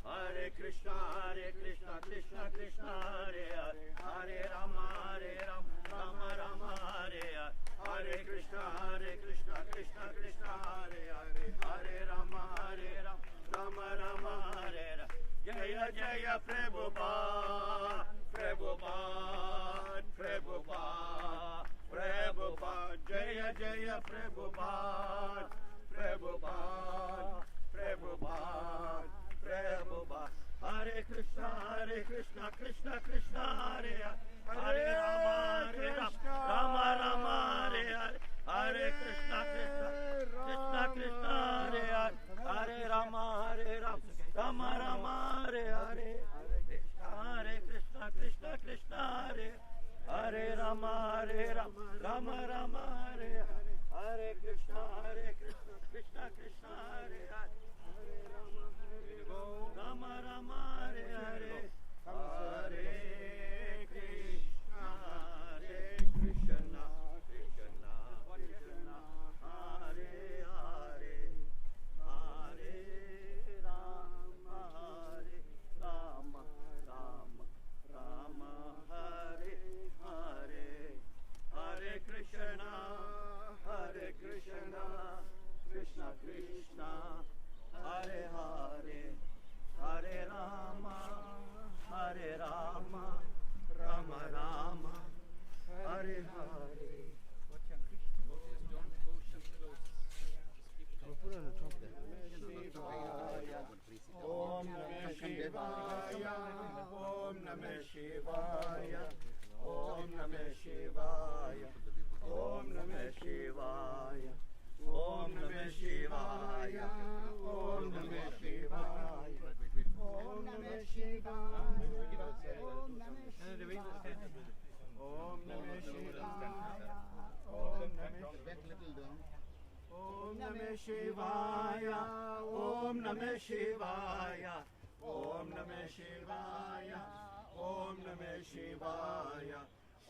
[SPEAKER 10] Hare Krishna, Hare Krishna, Krishna Krishna Hare Hare, Hare Rama, Hare Rama, Rama Rama, Hare Hare, Hare Krishna, Hare Krishna, Krishna Krishna Hare Hare, Hare Rama, Hare Rama, Rama Rama, Hare Hare. Jaya Jaya Prabhupada, Prabhupada, Prabhupada, Prabhupada, Jaya Jaya Prabhupada, Prabhupada, Prabhupada, Prabhupada. Hare Krishna, Krishna Krishna Hare Hare, Hare Rama, Hare Rama, Rama Rama, Hare Hare, Hare Krishna, Krishna Krishna Hare Hare, Hare Rama, Hare Rama, Rama Rama, Hare Hare, Hare Krishna, Krishna Hare, Hare Rama, Hare Rama, Rama Rama, Hare Hare, Hare Krishna, Krishna Krishna Hare Hare, Hare Rama, Rama Rama, Hare Hare, Hare Krishna, Krishna Krishna, Hare Hare, Hare Rama, Hare Rama, Rama Rama, Hare Hare, Hare Krishna, Krishna Krishna, Hare Hare, Hare Rama, Rama Rama, Hare Hare.
[SPEAKER 1] Put it on the top there.
[SPEAKER 10] Om Namah Shivaya, Om Namah Shivaya, Om Namah Shivaya, Om Namah Shivaya, Om Namah Shivaya, Om Namah Shivaya, Om Namah Shivaya, Om Namah Shivaya, Om Namah Shivaya, Om Namah Shivaya, Om Namah Shivaya, Om Namah Shivaya,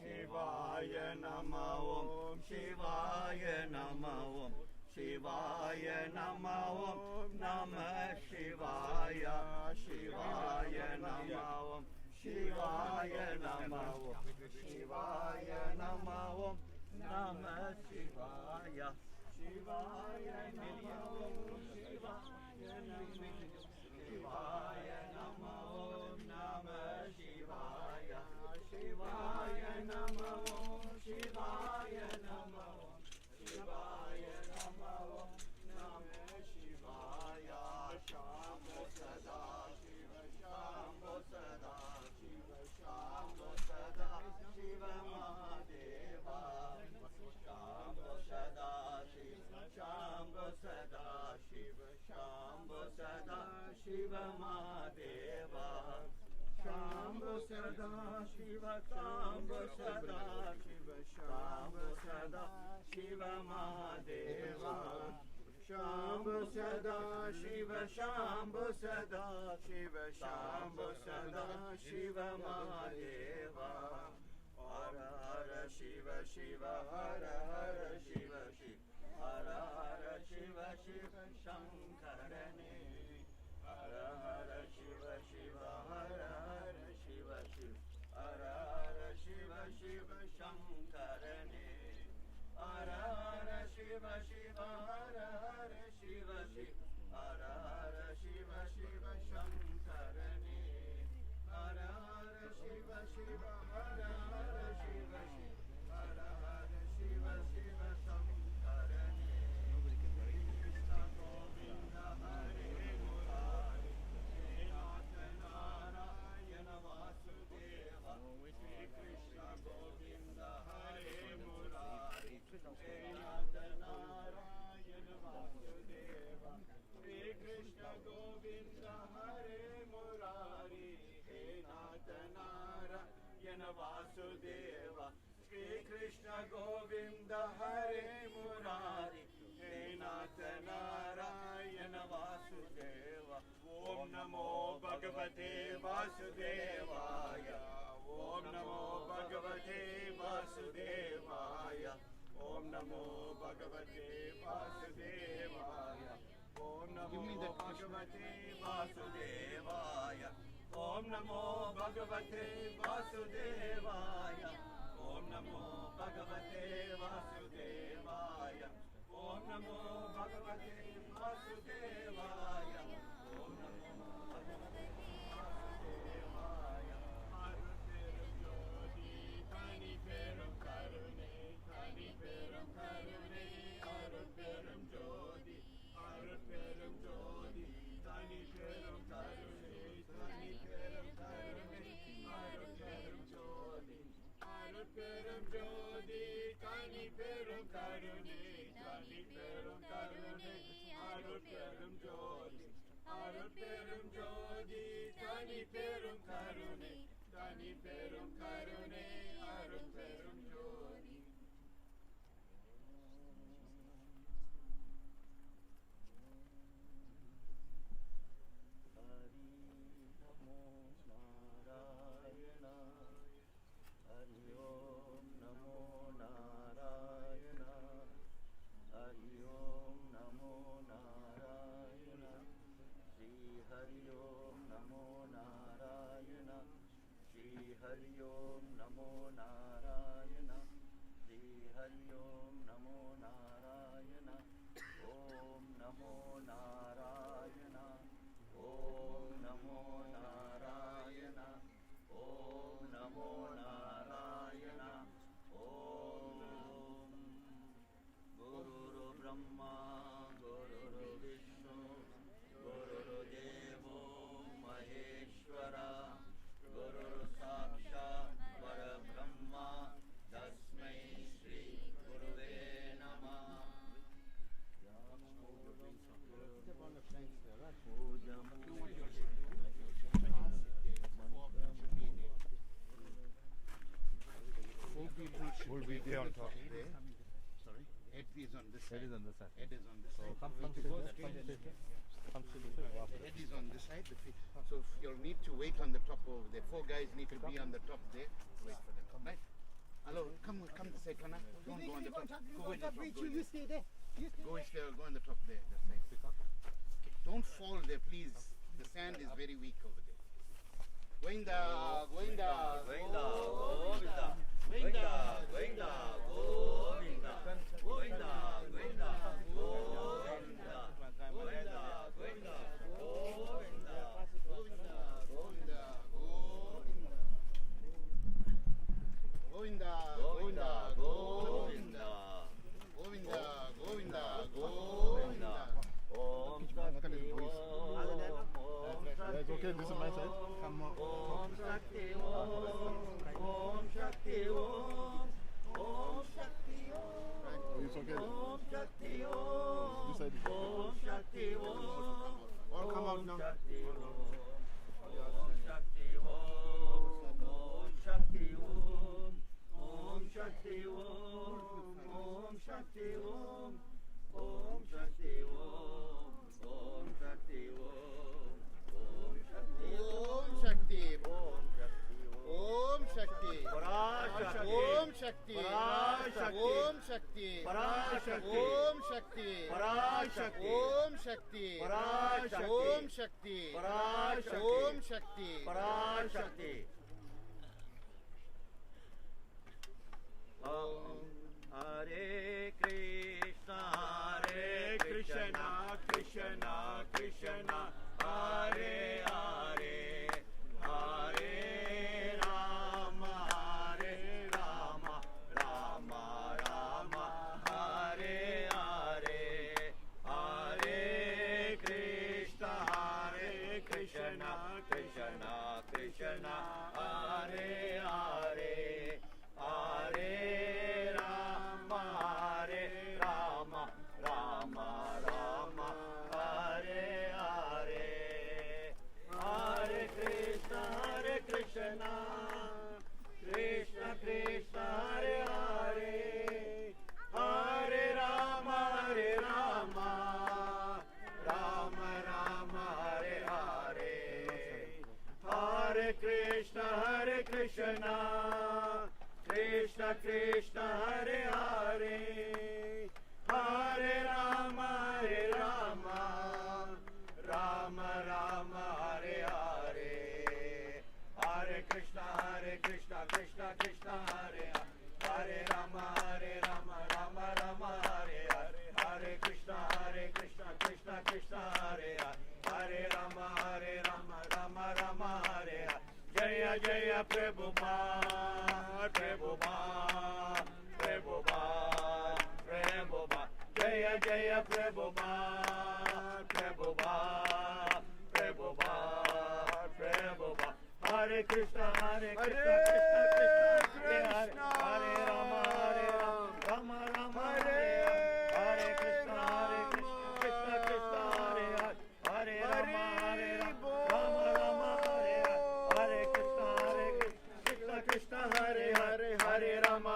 [SPEAKER 10] Shivaya Nama Om, Shivaya Nama Om, Shivaya Nama Om, Namah Shivaya, Shivaya Nama Om, Shivaya Nama Om, Shivaya Nama Om, Namah Shivaya, Shivaya Nama Om, Shivaya Nama Om, Namah Shivaya, Shivaya Nama Om, Shivaya Nama Om, Shivaya Nama Om, Namah Shivaya, Shambho Sada Shiva, Shambho Sada Shiva, Shambho Sada Shiva Mahadeva, Shambho Sada Shiva, Shambho Sada Shiva, Shambho Sada Shiva Mahadeva, Shambho Sada Shiva, Shambho Sada Shiva, Shambho Sada Shiva Mahadeva, Shambho Sada Shiva, Shambho Sada Shiva, Shambho Sada Shiva Mahadeva, Hara Hara Shiva Shiva, Hara Hara Shiva Shiva, Hara Hara Shiva Shiva Shankarane, Hara Hara Shiva Shiva, Hara Hara Shiva Shiva, Hara Hara Shiva Shiva Shankarane, Hara Hara Shiva Shiva, Hara Hara Shiva Shiva, Hara Hara Shiva Shiva Shankarane, Hara Hara Shiva Shiva, Hara Hara Shiva Shiva, Hara Hara Shiva Shiva Shankarane, Krishna Govinda Hare Murari, Nata Narayana Vasudeva, Shri Krishna Govinda Hare Murari, Nata Narayana Vasudeva, Shri Krishna Govinda Hare Murari, Nata Narayana Vasudeva, Shri Krishna Govinda Hare Murari, Nata Narayana Vasudeva, Om Namo Bhagavate Vasudevaya, Om Namo Bhagavate Vasudevaya, Om Namo Bhagavate Vasudevaya, Om Namo Bhagavate Vasudevaya, Om Namo Bhagavate Vasudevaya, Om Namo Bhagavate Vasudevaya, Om Namo Bhagavate Vasudevaya, Om Namo Bhagavate Vasudevaya, Aruperum Jodi, Tani Perum Karune, Tani Perum Karune, Aruperum Jodi, Aruperum Jodi, Tani Perum Karune, Tani Perum Karune, Aruperum Jodi, Aruperum Jodi, Tani Perum Karune, Tani Perum Karune, Aruperum Jodi, Aruperum Jodi, Tani Perum Karune, Tani Perum Karune, Aruperum Jodi.
[SPEAKER 1] Will we be on top?
[SPEAKER 6] Sorry? Head is on this side.
[SPEAKER 1] Head is on this side.
[SPEAKER 6] Head is on this
[SPEAKER 1] So
[SPEAKER 6] side.
[SPEAKER 1] come to go straight.
[SPEAKER 6] The head is on this side. So you'll need to wait on the top over there. 4 guys need to be on the top there. Wait for them. Right? Hello, come this side, Kana. Don't go on the top. Go in the top.
[SPEAKER 16] You stay there.
[SPEAKER 6] Go on the top there. That side. Okay. Don't fall there, please. The sand is very weak over there. Goinda, Goinda, Goinda, Govinda, Goinda, Goinda, Govinda, Goinda, Goinda, Govinda, Goinda, Goinda, Govinda, Govinda, Govinda, Govinda, Govinda, Govinda, Govinda, Govinda. Om Shakti
[SPEAKER 5] It's okay, this is my side.
[SPEAKER 6] Come on. Om Shakti Om Shakti Om Shakti
[SPEAKER 5] It's okay.
[SPEAKER 6] Om Shakti
[SPEAKER 5] This side is okay.
[SPEAKER 6] Om Shakti
[SPEAKER 5] All come out now.
[SPEAKER 6] Om Shakti Om Shakti Om Shakti Om Shakti Om Shakti Om Shakti Om Shakti Om Shakti Om Shakti Om Shakti Om Shakti Om Shakti Om Shakti Om Shakti Hare Krishna Krishna Krishna Hare Hare Hare Rama Rama Rama Hare Hare Hare Krishna Krishna Krishna Hare Hare Hare Rama Rama Rama Hare Hare Hare Krishna Krishna Krishna Hare Hare Hare Rama Rama Rama Hare Hare Hare Krishna Krishna Krishna Hare Hare Hare Rama Rama Rama Hare Hare Hare Krishna Krishna Hare Hare Rama Rama Rama Hare Hare Hare Krishna Krishna Hare Hare Rama Rama Rama Hare Hare Jaya Jaya Prabhupada Prabhupada Prabhupada Prabhupada Jaya Jaya Prabhupada Prabhupada Prabhupada Prabhupada Hare Krishna Krishna Hare Hare Rama Rama Hare Hare Krishna Krishna Hare Hare Rama Rama Hare Hare Krishna Krishna Hare Hare Rama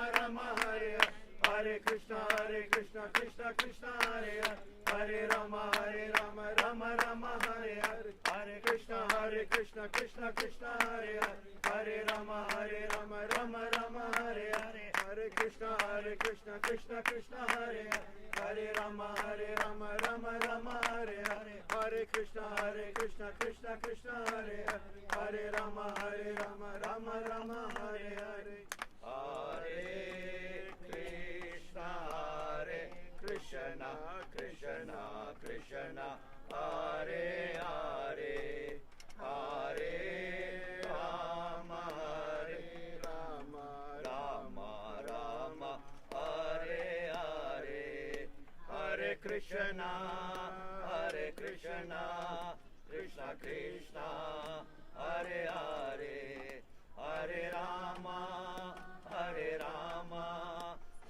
[SPEAKER 6] Rama Hare Hare Krishna Krishna Hare Hare Rama Rama Hare Hare Krishna Krishna Hare Hare Rama Rama Hare Hare Krishna Krishna Hare Hare Rama Rama Hare Hare Krishna Krishna Hare Hare Rama Rama Hare Hare Hare Krishna Krishna Krishna Hare Hare Hare Rama Rama Hare Hare Hare Krishna Krishna Krishna Hare Hare Hare Rama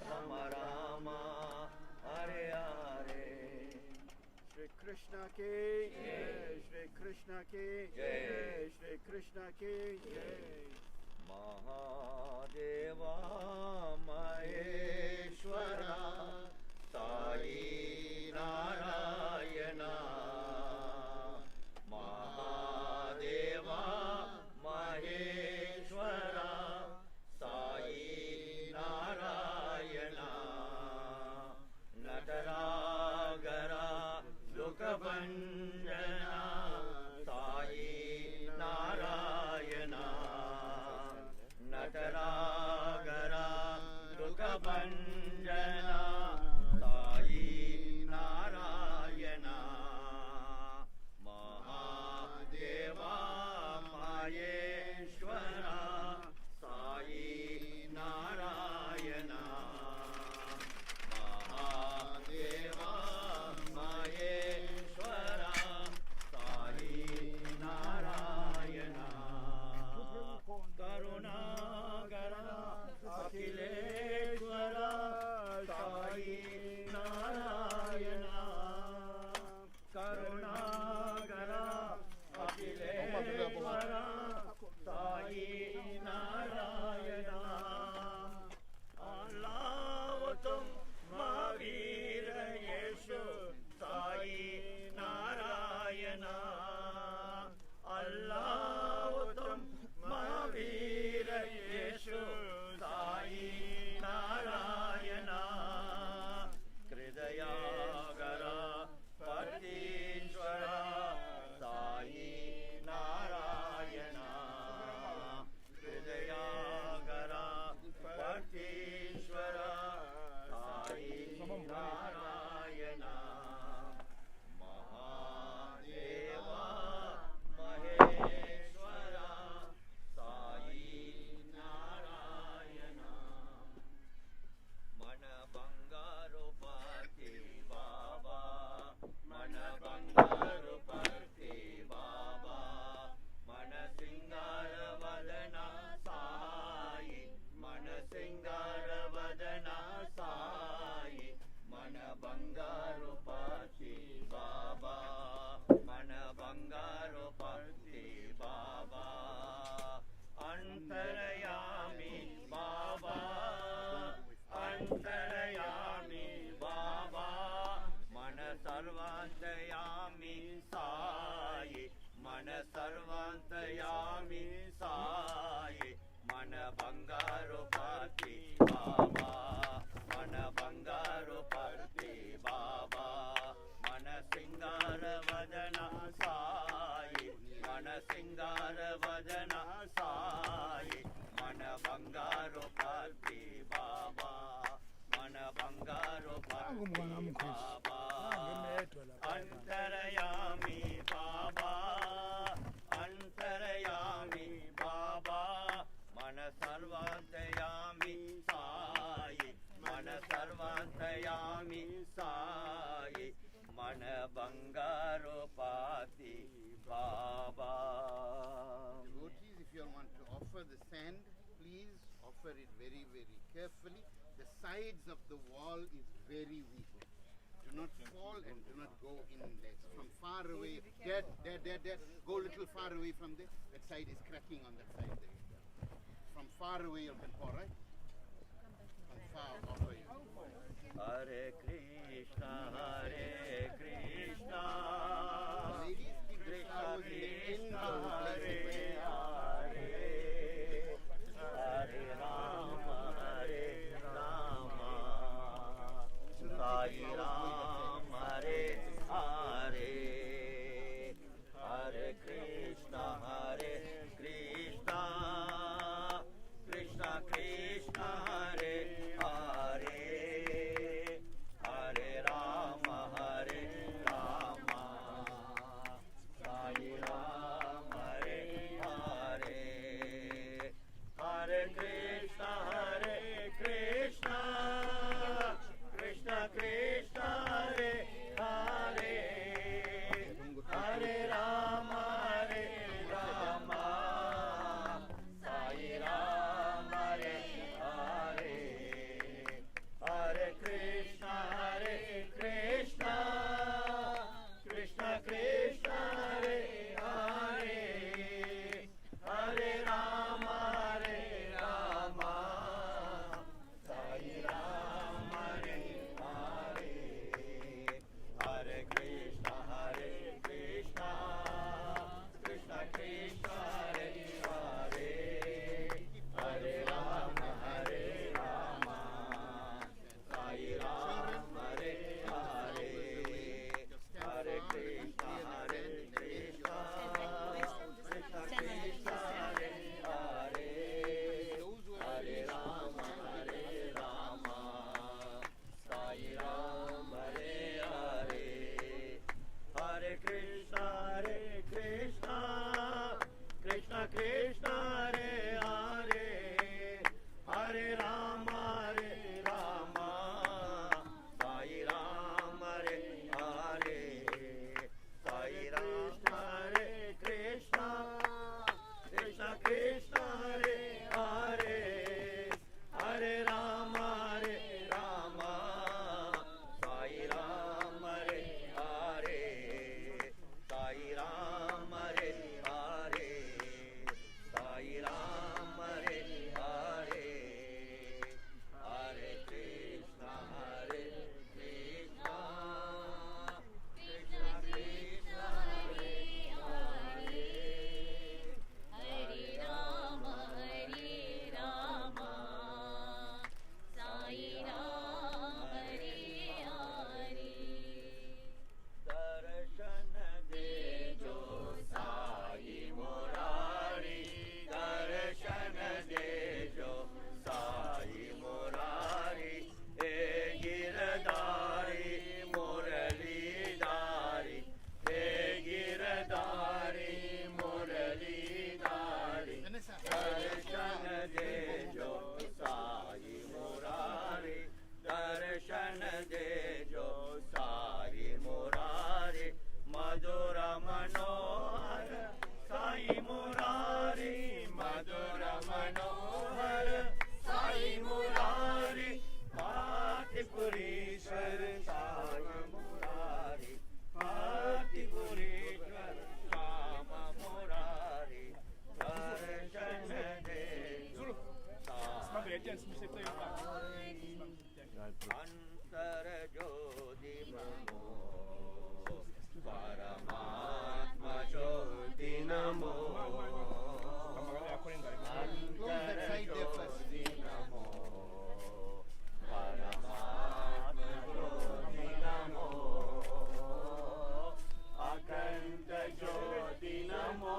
[SPEAKER 6] Rama Rama Hare Hare Shri Krishna ki jai Shri Krishna ki jai Shri Krishna ki jai Mahadeva Maheshwara Sai Narayana
[SPEAKER 3] jar भजना साई मन बंगारो पाती बाबा मन बंगारो पाती बाबा अंतरयामी बाबा अंतरयामी बाबा मन सर्वांतयामी साई मन सर्वांतयामी साई मन बंगारो पाती बाबा.
[SPEAKER 6] Devotees, if you all want to offer the sand, please offer it very, very carefully. The sides of the wall is very weak. Do not fall and do not go in there. From far away, there. Go a little far away from there. That side is cracking on that side there. From far away you can pour, right? From far offer you.
[SPEAKER 3] Hare Krishna, Hare Krishna.
[SPEAKER 6] Ladies, keep the flowers in the end of the place.
[SPEAKER 3] Hare Rama, Hare Rama. Sai Ram, Hare Hare. Hare Krishna, Hare Krishna. Krishna Krishna, Hare Hare. Hare Rama, Hare Rama. Sai Ram, Hare Hare. Hare Krishna, Hare Krishna. Krishna Krishna, Hare Hare. Hare Rama, Hare Rama. Sai Ram, Hare Hare. Hare Krishna, Hare Krishna. Krishna Krishna, Hare Hare. Hare Rama, Hare Rama. Sai Ram, Hare Hare. Hare Krishna, Hare Krishna. Krishna Krishna, Hare Hare. Hare Rama, Hare Rama. Sai Ram, Hare Hare. Hare Krishna, Hare Krishna. Krishna Krishna, Hare Hare. Hare Rama, Hare Rama. Sai Ram, Hare Hare. Hare Krishna, Hare Krishna. Krishna Krishna, Hare Hare. Hare Rama, Hare Rama. Sai Ram, Hare Hare. Sai Ram, Hare Krishna. Krishna Krishna, Hare Hare. Hare Rama, Hare Rama. Sai Ram, Hare Hare. Sai Ram, Hare Hare. Sai Ram, Hare Hare. Hare Krishna, Hare Krishna. Krishna Krishna, Hare Hare. Hare Rama, Hare Rama. Sai Ram, Hare Hare. Darshan dejo Sai Murari. Darshan dejo Sai Murari. E Girdari Murali Dari. E Girdari Murali Dari. Darshan dejo Sai Murari. Darshan dejo Sai Murari. Madura Manohar Sai Murari. Madura Manohar Sai Murari. Patipurishwar Sai Murari. Patipurishwar Shama Murari. Darshan dejo Antar Jyoti Namo. Paramatma Jyoti Namo. Antar Jyoti Namo. Paramatma Jyoti Namo. Akanta Jyoti Namo.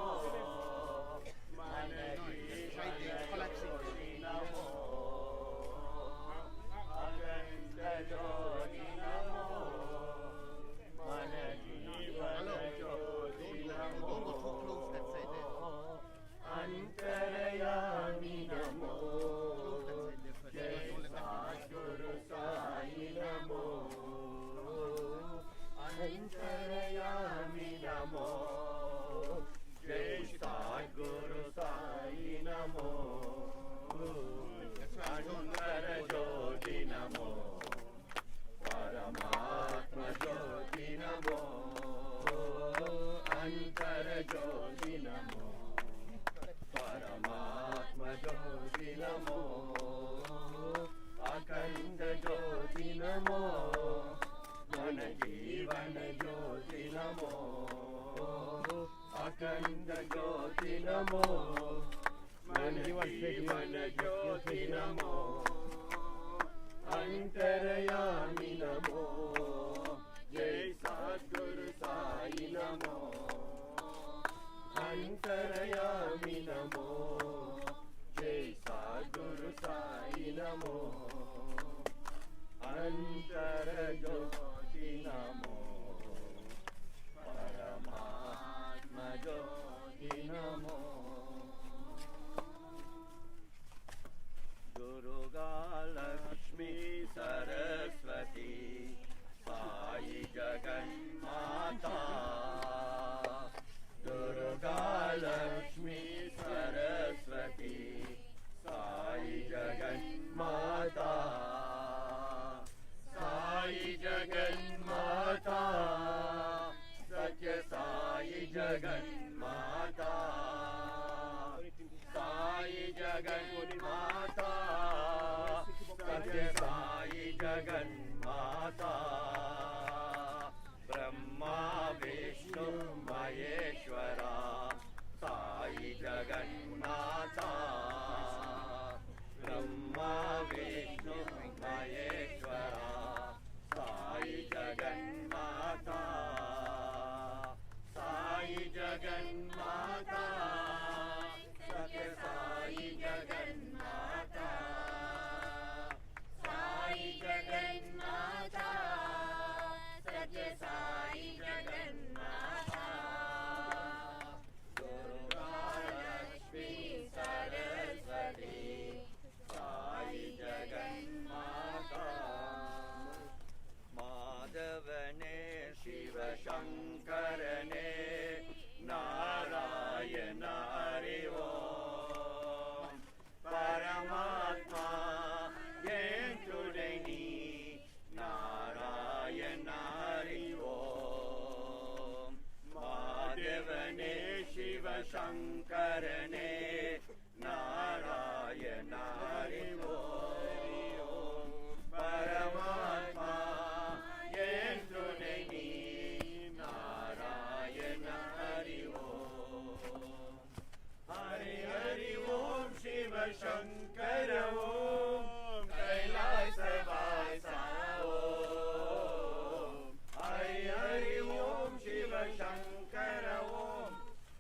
[SPEAKER 10] Akanda Jyoti Namo Mana Jyoti Namo Antarayami Namo Jai Sadguru Sai Namo Antarayami Namo Jai Sadguru Sai Namo Antara Jyoti Namo Paramatma Jyoti Namo Durga Lakshmi Saraswati Sai Jagan Mata Durga Lakshmi Saraswati Sai Jagan Mata Sai Jagan Mata Satya Sai Jagan Mata Sai Jagan Mata Satya Sai Jagan Mata Brahma Vishnu Maheshwara Sai Jagan Mata Brahma Vishnu Maheshwara Sai Jagan Mata Sai Jagan Mata Satya Sai Jagan Mata Sai Jagan Mata Satya Sai Jagan Mata Durga Lakshmi Saraswati Sai Jagan Mata Madhavane Shiva Shankarane Narayana Hari Om Paramatma Yentudeni Narayana Hari Om Madhavane Shiva Shankarane Narayana Hari Om Paramatma Yentudeni Narayana Hari Om Hari Hari Om Shiva Shankara Om Kailasa Vasa Om Hari Hari Om Shiva Shankara Om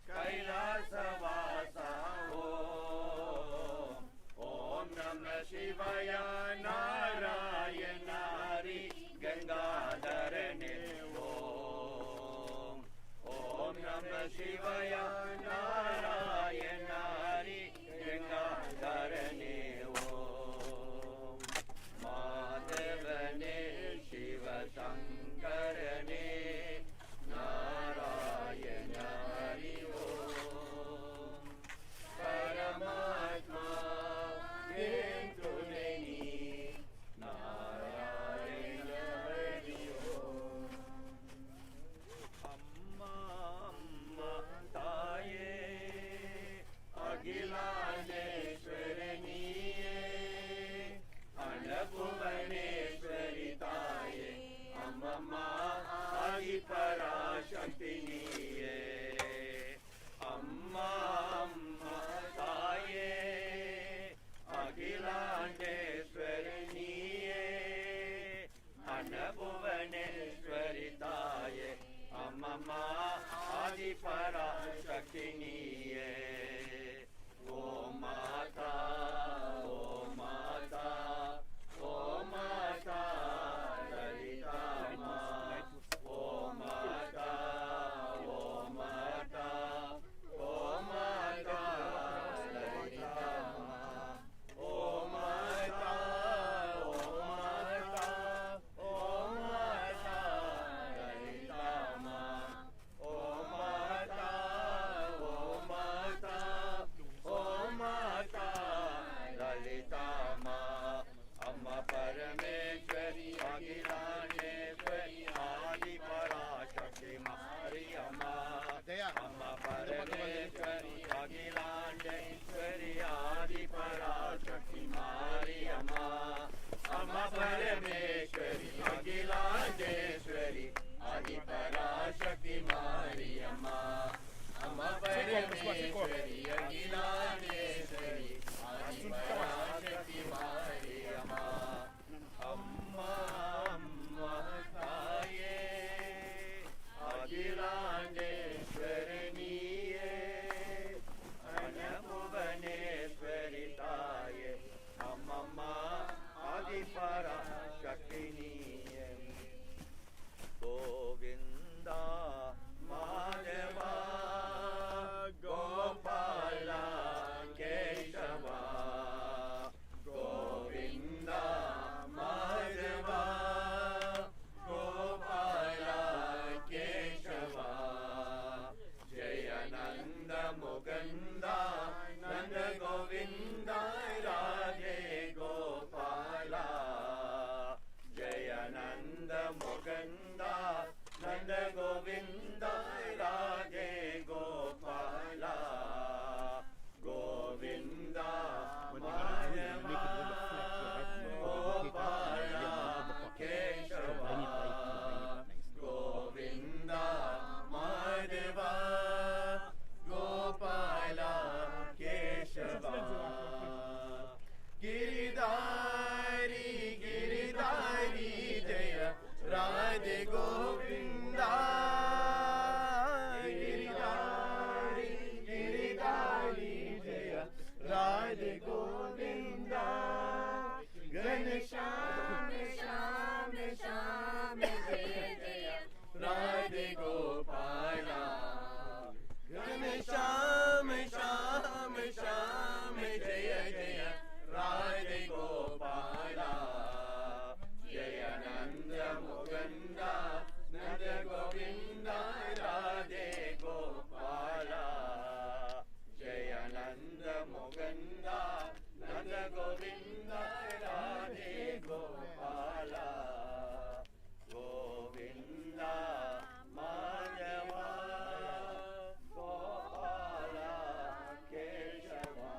[SPEAKER 10] Kailasa Vasa Om Om Namah Shivaya Narayana Hari Gangadharane Om Om Namah Shivaya Narayana Hari Gangadharane Mukunda Nanda Govinda Radhe Gopala Govinda Madhava Gopala Keshava.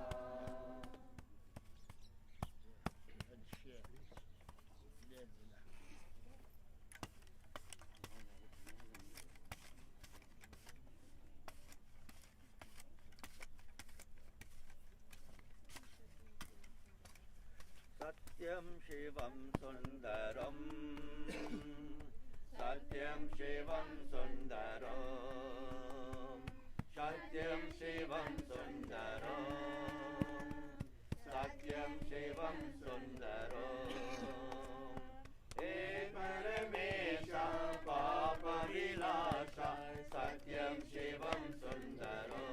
[SPEAKER 10] Satyam Shivam Sundaram Satyam Shivam Sundaram Satyam Shivam Sundaram Satyam Shivam Sundaram Ek Paramesha Papa Vilasa Satyam Shivam Sundaram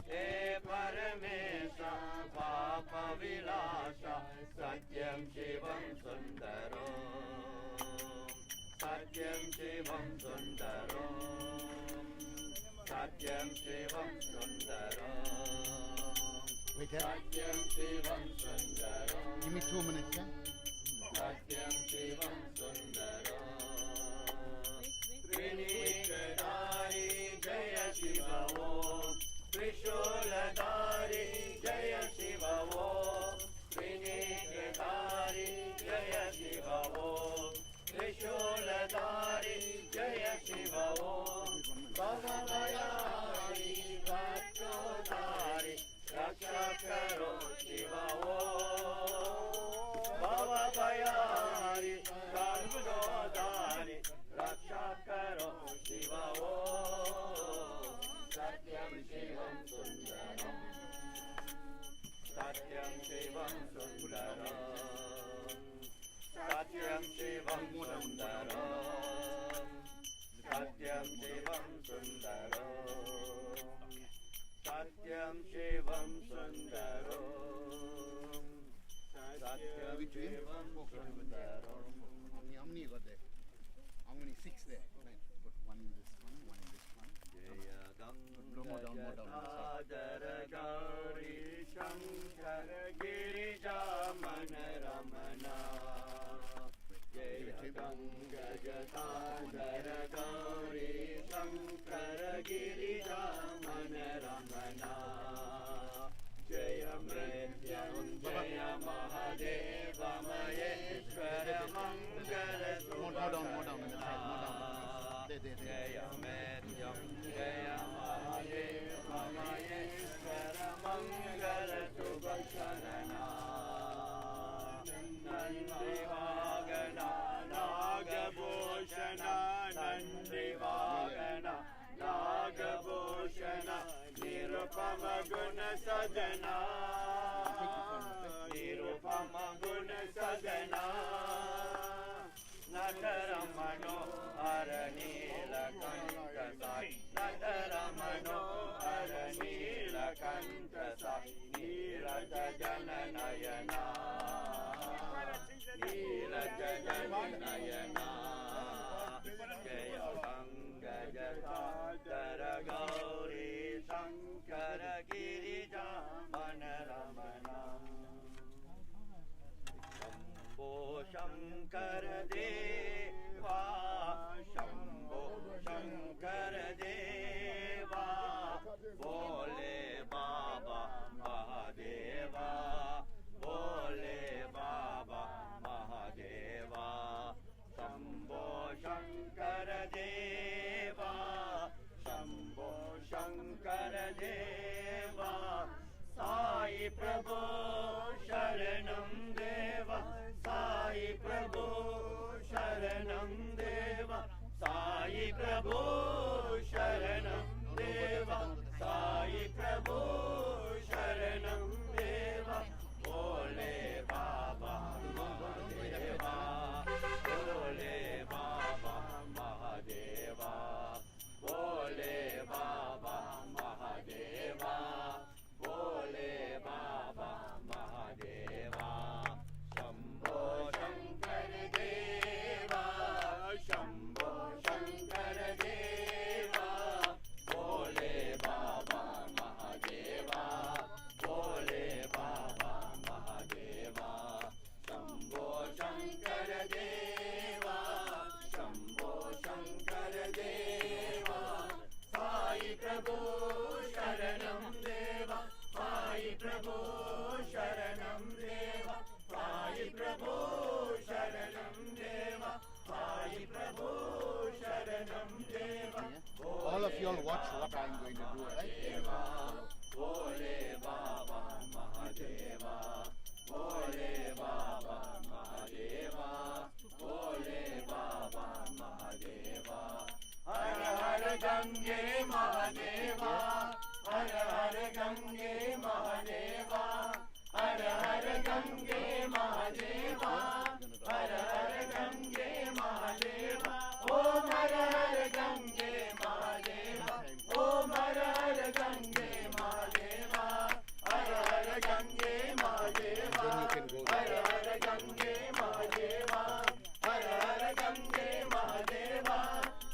[SPEAKER 10] Ek Paramesha Papa Vilasa Satyam Shivam Sundaram Satyam Shivam Sundaram Satyam Shivam Sundaram Satyam Shivam Sundaram.
[SPEAKER 5] Give me 2 minutes, yeah?
[SPEAKER 10] Satyam Shivam Sundaram Trinikadari Jaya Shiva Om Trishuladari Jaya Shiva Om Trinikadari Jaya Shiva Om Trishuladari Jaya Shiva Om Bhavavayari Bhatchodari Raksha Karo Shiva Om Bhavavayari Bhatchodari Raksha Karo Shiva Om Satyam Shivam Sundaram Satyam Shivam Sundaram Satyam Shivam Sundaram Satyam Shivam Sundaram Satyam Shivam Sundaram Satyam Shivam Sundaram.
[SPEAKER 5] How many you got there? How many? 6 there. Right. Put one in this one, one in this one. More down, more down.
[SPEAKER 10] Gauri Shankar Girija Manaramana Jaya Ganga Jatadara Gauri Shankar Girija Manaramana Jaya Mrityunjaya Mahadeva Maheshwara Mangala
[SPEAKER 5] More down, more down.
[SPEAKER 10] Jaya Mrityunjaya Mahadeva Maheshwara Mangala Subhasharana Nandivagana Nagabhushana Nandivagana Nagabhushana Nirupama Guna Sadhana Nirupama Guna Sadhana Nataramano Aranila Kantasai Nataramano Aranila Kantasai Nirata Jananayana Nirata Jananayana Jaya Ganga Jatadara Gauri Shankara Girija Manaramana Shambho Shankara Deva Shambho Shankara Deva Bole Baba Mahadeva Bole Baba Mahadeva Shambho Shankara Deva Shambho Shankara Deva Sai Prabhu Sharanam Deva Sai Prabhu Sharanam Prabhu Sharanam Deva, Sai Prabhu Sharanam Deva, Sai Prabhu Sharanam Deva.
[SPEAKER 5] All of you all watch what I'm going to do, right?
[SPEAKER 10] Bole Baba Mahadeva, Bole Baba Mahadeva, Bole Baba Mahadeva. Hara Hara Gange Mahadeva, Hara Hara Gange Mahadeva, Hara Hara Gange Mahadeva, Hara Hara Gange Mahadeva, Om Hara Hara Gange Mahadeva, Om Hara Hara Gange Mahadeva, Hara Hara Gange Mahadeva, Hara Hara Gange Mahadeva, Hara Hara Gange Mahadeva,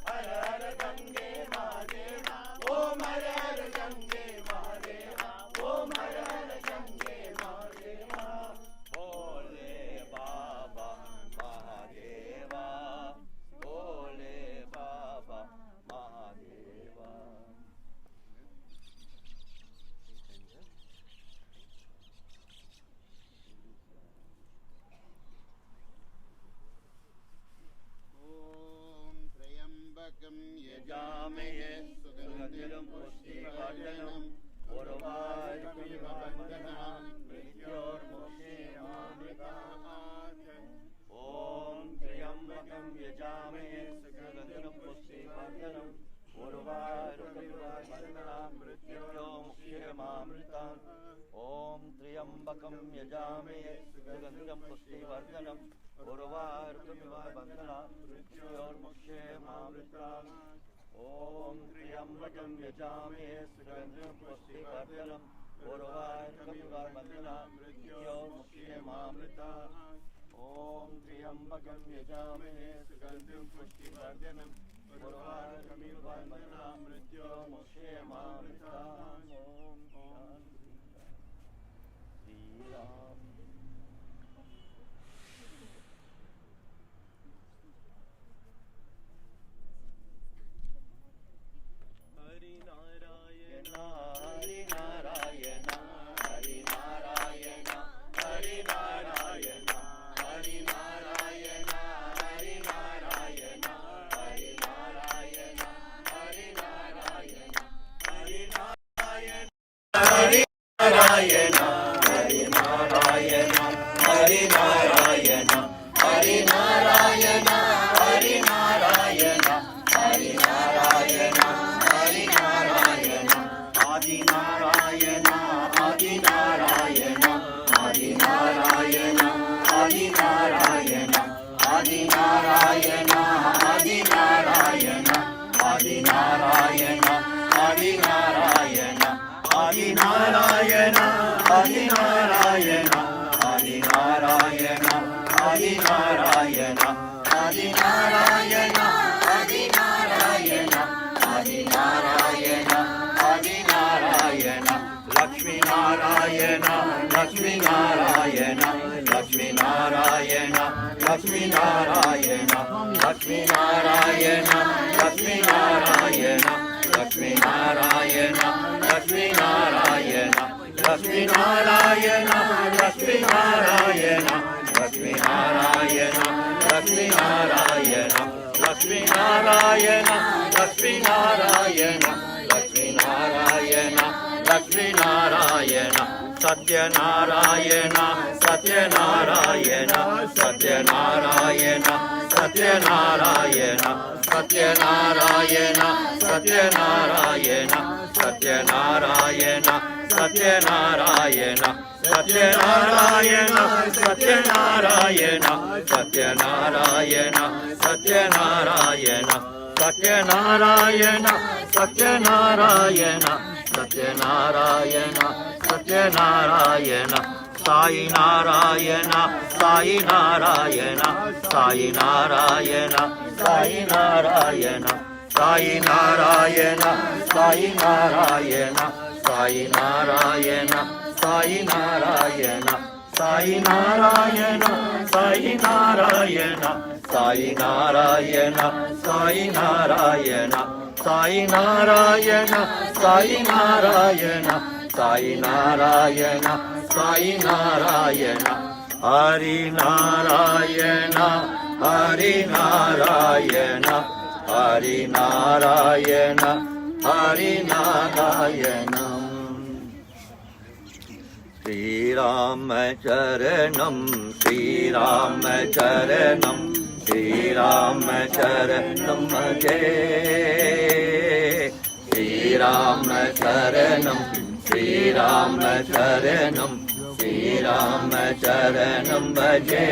[SPEAKER 10] Hara Hara Gange Mahadeva, Om Hara Hara Gange Mahadeva, Om Hara Hara Gange Mahadeva. Bole Baba Mahadeva, Bole Baba Mahadeva.
[SPEAKER 6] Om Trayambakam
[SPEAKER 10] Yajamaye Sugandhiram Pushtivardanam Urvarukamivabandhanam Mrityormukhe Mamritaat. Om Trayambakam Yajamaye Sugandhiram Pushtivardanam Urvarukamivabandhanam Mrityormukhe Mamritaat. Om Trayambakam Yajamaye Sugandhiram Pushtivardanam Urvarukamivabandhanam Mrityormukhe Mamritaat. Om Triyambakam Yajamahe Sugandham Pushtivardanam Urvarukamivabandhanam Mrityormukhe Mamritaat. Om Triyambakam Yajamahe Sugandham Pushtivardanam Urvarukamivabandhanam Mrityormukhe Mamritaat. Om Sri Ram. Hari Narayana, Hari Narayana, Hari Narayana, Hari Narayana, Hari Narayana, Hari Narayana, Hari Narayana, Hari Narayana, Hari Narayana, Hari Narayana, Hari Narayana, Hari Narayana, Hari Narayana, Hari Narayana, Hari Narayana, Hari Narayana, Adi Narayana, Adi Narayana, Adi Narayana, Adi Narayana, Adi Narayana, Adi Narayana, Adi Narayana, Adi Narayana, Adi Narayana, Adi Narayana, Adi Narayana, Adi Narayana, Adi Narayana, Adi Narayana, Adi Narayana, Adi Narayana, Lakshmi Narayana, Lakshmi Narayana, Lakshmi Narayana, Lakshmi Narayana, Lakshmi Narayana, Lakshmi Narayana, Lakshmi Narayana, Lakshmi Narayana, Lakshmi Narayana, Lakshmi Narayana, Lakshmi Narayana, Lakshmi Narayana, Lakshmi Narayana, Lakshmi Narayana, Lakshmi Narayana, Lakshmi Narayana, Satya Narayana, Satya Narayana, Satya Narayana, Satya Narayana, Satya Narayana, Satya Narayana, Satya Narayana, Satya Narayana, Satya Narayana, Satya Narayana, Satya Narayana, Satya Narayana, Satya Narayana, Satya Narayana, Satya Narayana, Satya Narayana, Sai Narayana, Sai Narayana, Sai Narayana, Sai Narayana, Sai Narayana, Sai Narayana, Sai Narayana, Sai Narayana, Sai Narayana, Sai Narayana, Sai Narayana, Sai Narayana, Sai Narayana, Sai Narayana,
[SPEAKER 3] Sai Narayana, Sai Narayana, Hari Narayana, Hari Narayana, Hari Narayana, Hari Narayana. Sri Rama Charanam, Sri Rama Charanam, Sri Rama Charanam Bhaje. Sri Rama Charanam, Sri Rama Charanam, Sri Rama Charanam Bhaje.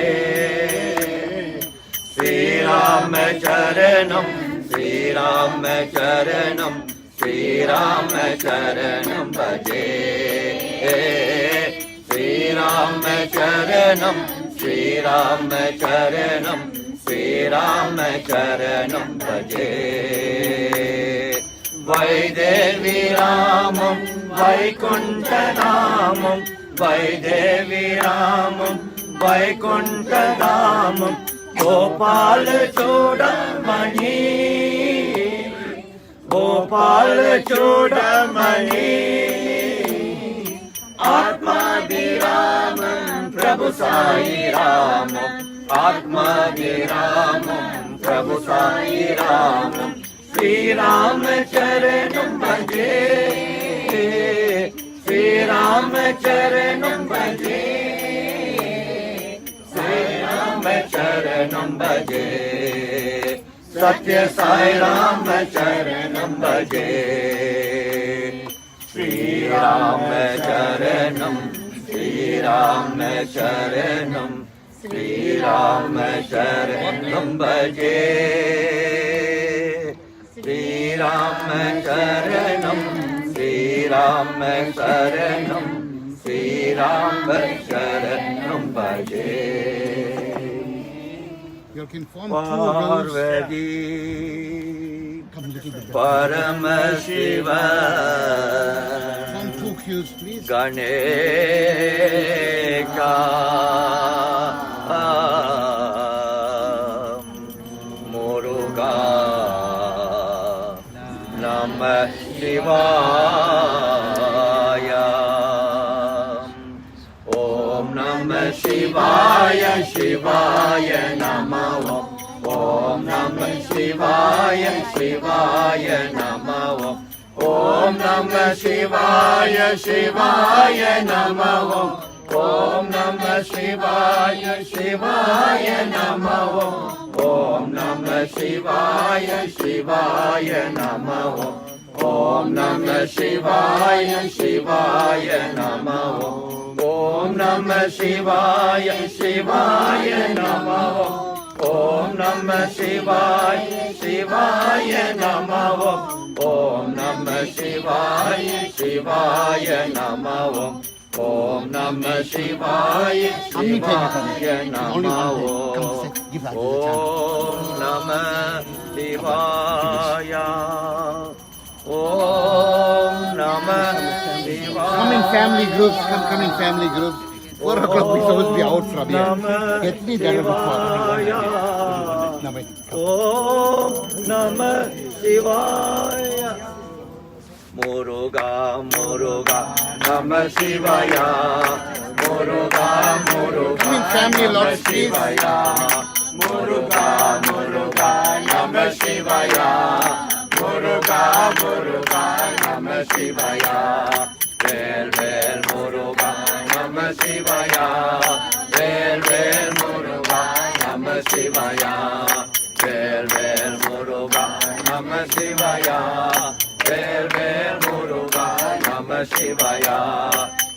[SPEAKER 3] Sri Rama Charanam, Sri Rama Charanam, Sri Rama Charanam Bhaje. Sri Rama Charanam, Sri Rama Charanam, Sri Rama Charanam Bhaje. Vaidevi Ramam, Vaikuntha Namam, Vaidevi Ramam, Vaikuntha Namam, Gopal Chodamani, Gopal Chodamani, Atma Viramam, Prabhu Sai Ramam, Atma Viramam, Prabhu Sai Ramam, Sri Rama Charanam Bhaje, Sri Rama Charanam Bhaje, Sri Rama Charanam Bhaje, Satya Sai Rama Charanam Bhaje. Sri Rama Charanam, Sri Rama Charanam, Sri Rama Charanam Bhaje. Sri Rama Charanam, Sri Rama Charanam, Sri Rama Charanam Bhaje.
[SPEAKER 5] You can form 2 rows.
[SPEAKER 3] Paramashiva,
[SPEAKER 5] Form 2 queues, please.
[SPEAKER 3] Ganesha, Muruga, Namah Shivaya, Om Namah Shivaya, Shivaya Namah. Om Namah Shivaya, Shivaya Namah. Om Namah Shivaya, Shivaya Namah. Om Namah Shivaya, Shivaya Namah. Om Namah Shivaya, Shivaya Namah. Om Namah Shivaya, Shivaya Namah. Om Namah Shivaya, Shivaya Namah. Om Namah Shivaya, Shivaya Namah. Om Namah Shivaya, Shivaya Namah. Om Namah Shivaya, Shivaya Namah. Om Namah Shivaya. Om Namah Shivaya.
[SPEAKER 5] Come in family groups, come in family groups. 4 o'clock we're supposed to be out from here. Get me there before.
[SPEAKER 3] Om Namah Shivaya. Muruga, Muruga, Namah Shivaya. Muruga, Muruga,
[SPEAKER 5] Come in family lots, please.
[SPEAKER 3] Muruga, Muruga, Namah Shivaya. Muruga, Muruga, Namah Shivaya. Vel, vel, Muruga, Namah Shivaya. Vel, vel, Muruga, Namah Shivaya. Vel, vel, Muruga, Namah Shivaya. Vel, vel, Muruga, Namah Shivaya.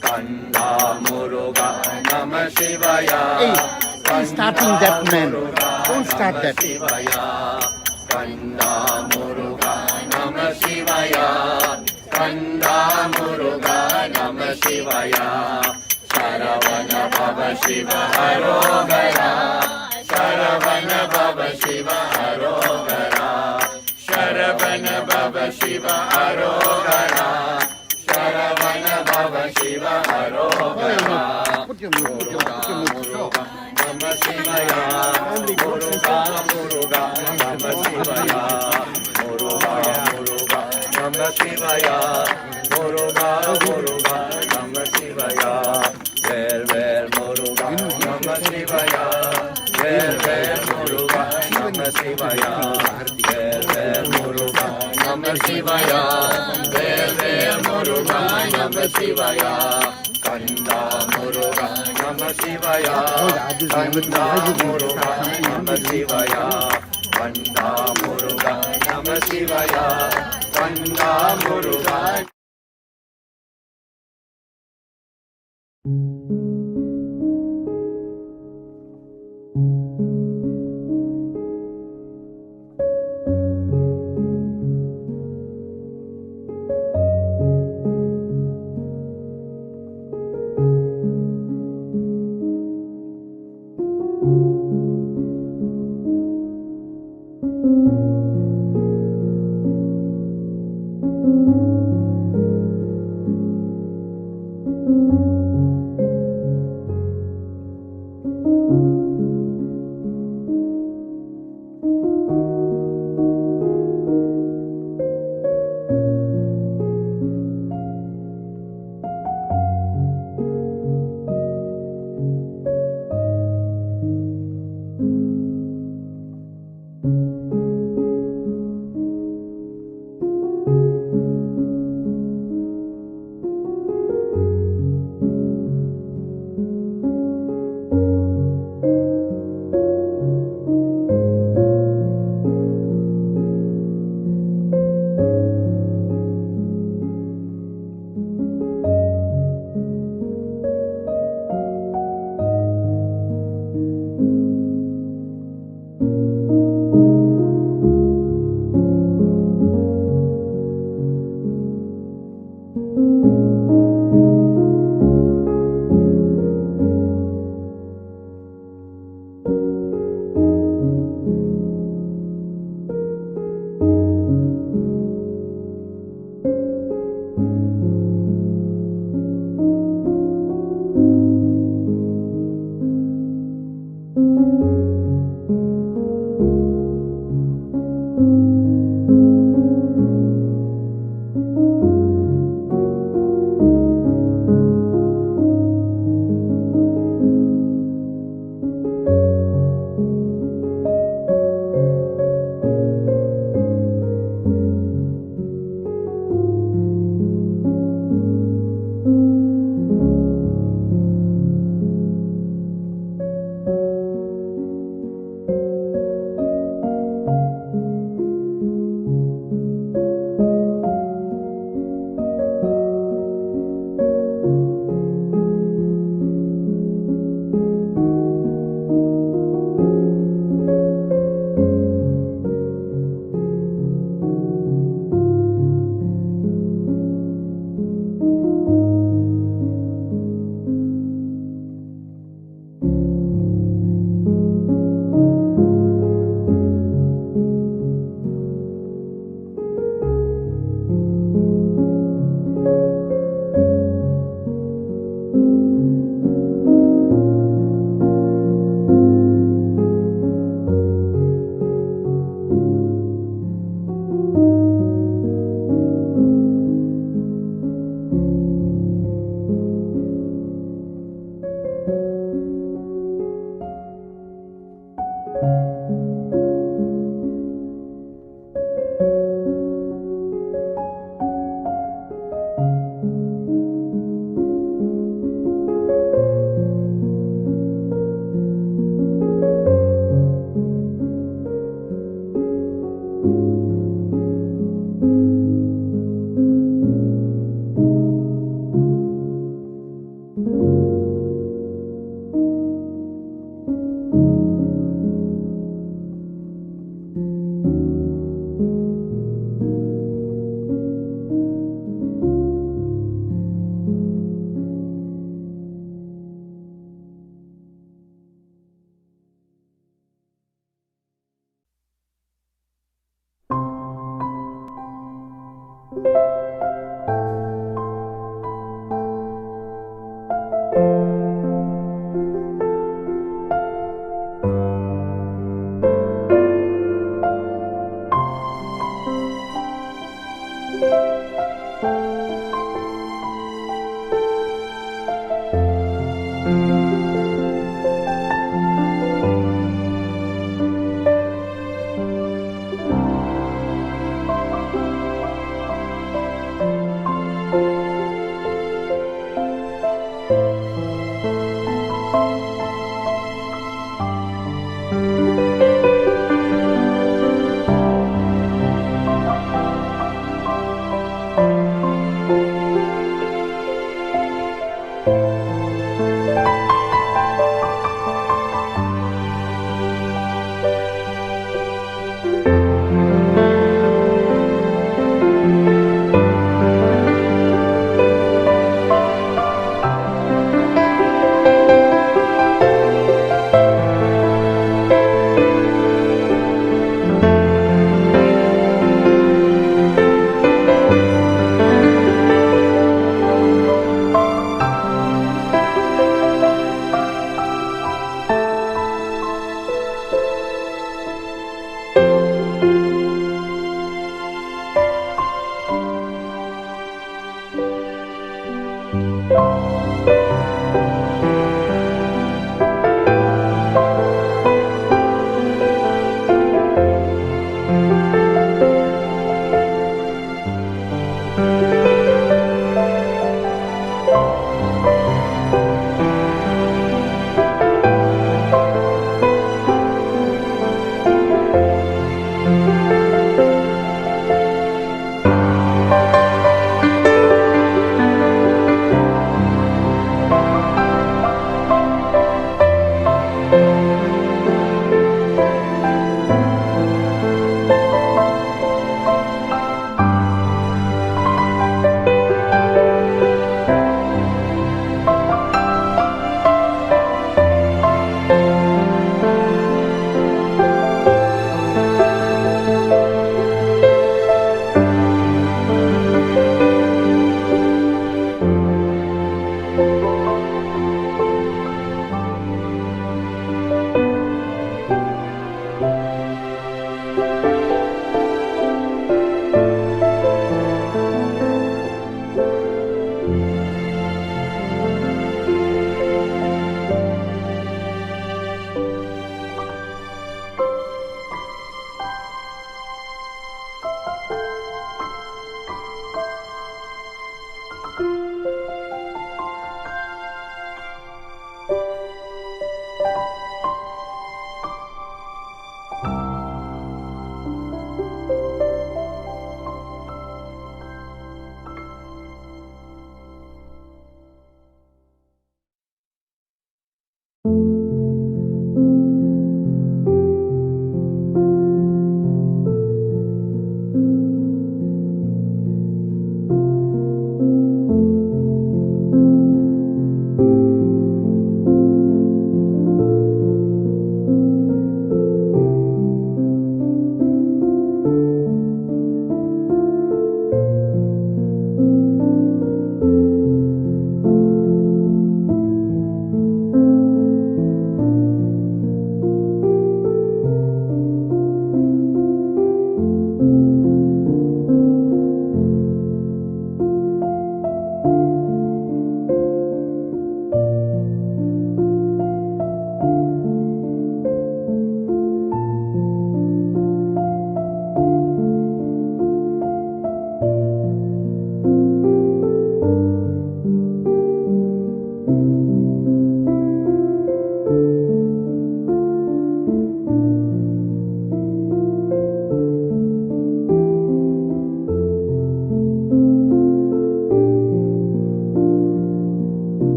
[SPEAKER 3] Kanda Muruga, Namah Shivaya.
[SPEAKER 5] Hey, he's starting that man. Don't start that.
[SPEAKER 3] Kanda Muruga, Namah Shivaya. Kanda Muruga, Namah Shivaya. Saravana Baba Shiva Arogara. Saravana Baba Shiva Arogara. Saravana Baba Shiva Arogara. Saravana Baba Shiva Arogara. Muruga, Muruga, Namah Shivaya. Muruga, Muruga, Namah Shivaya. Muruga, Muruga, Namah
[SPEAKER 10] Namah Shivaya, Muruga, Muruga, Namah Shivaya, Well, well, Muruga, Namah Shivaya, Well, well, Muruga, Namah Shivaya, Well, well, Muruga, Namah Shivaya, Well, well, Muruga, Namah Shivaya, Kanda Muruga, Namah Shivaya, Kanda Muruga, Namah Shivaya, Kanda Muruga, Namah Shivaya, Kanda Muruga.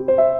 [SPEAKER 18] Thank you.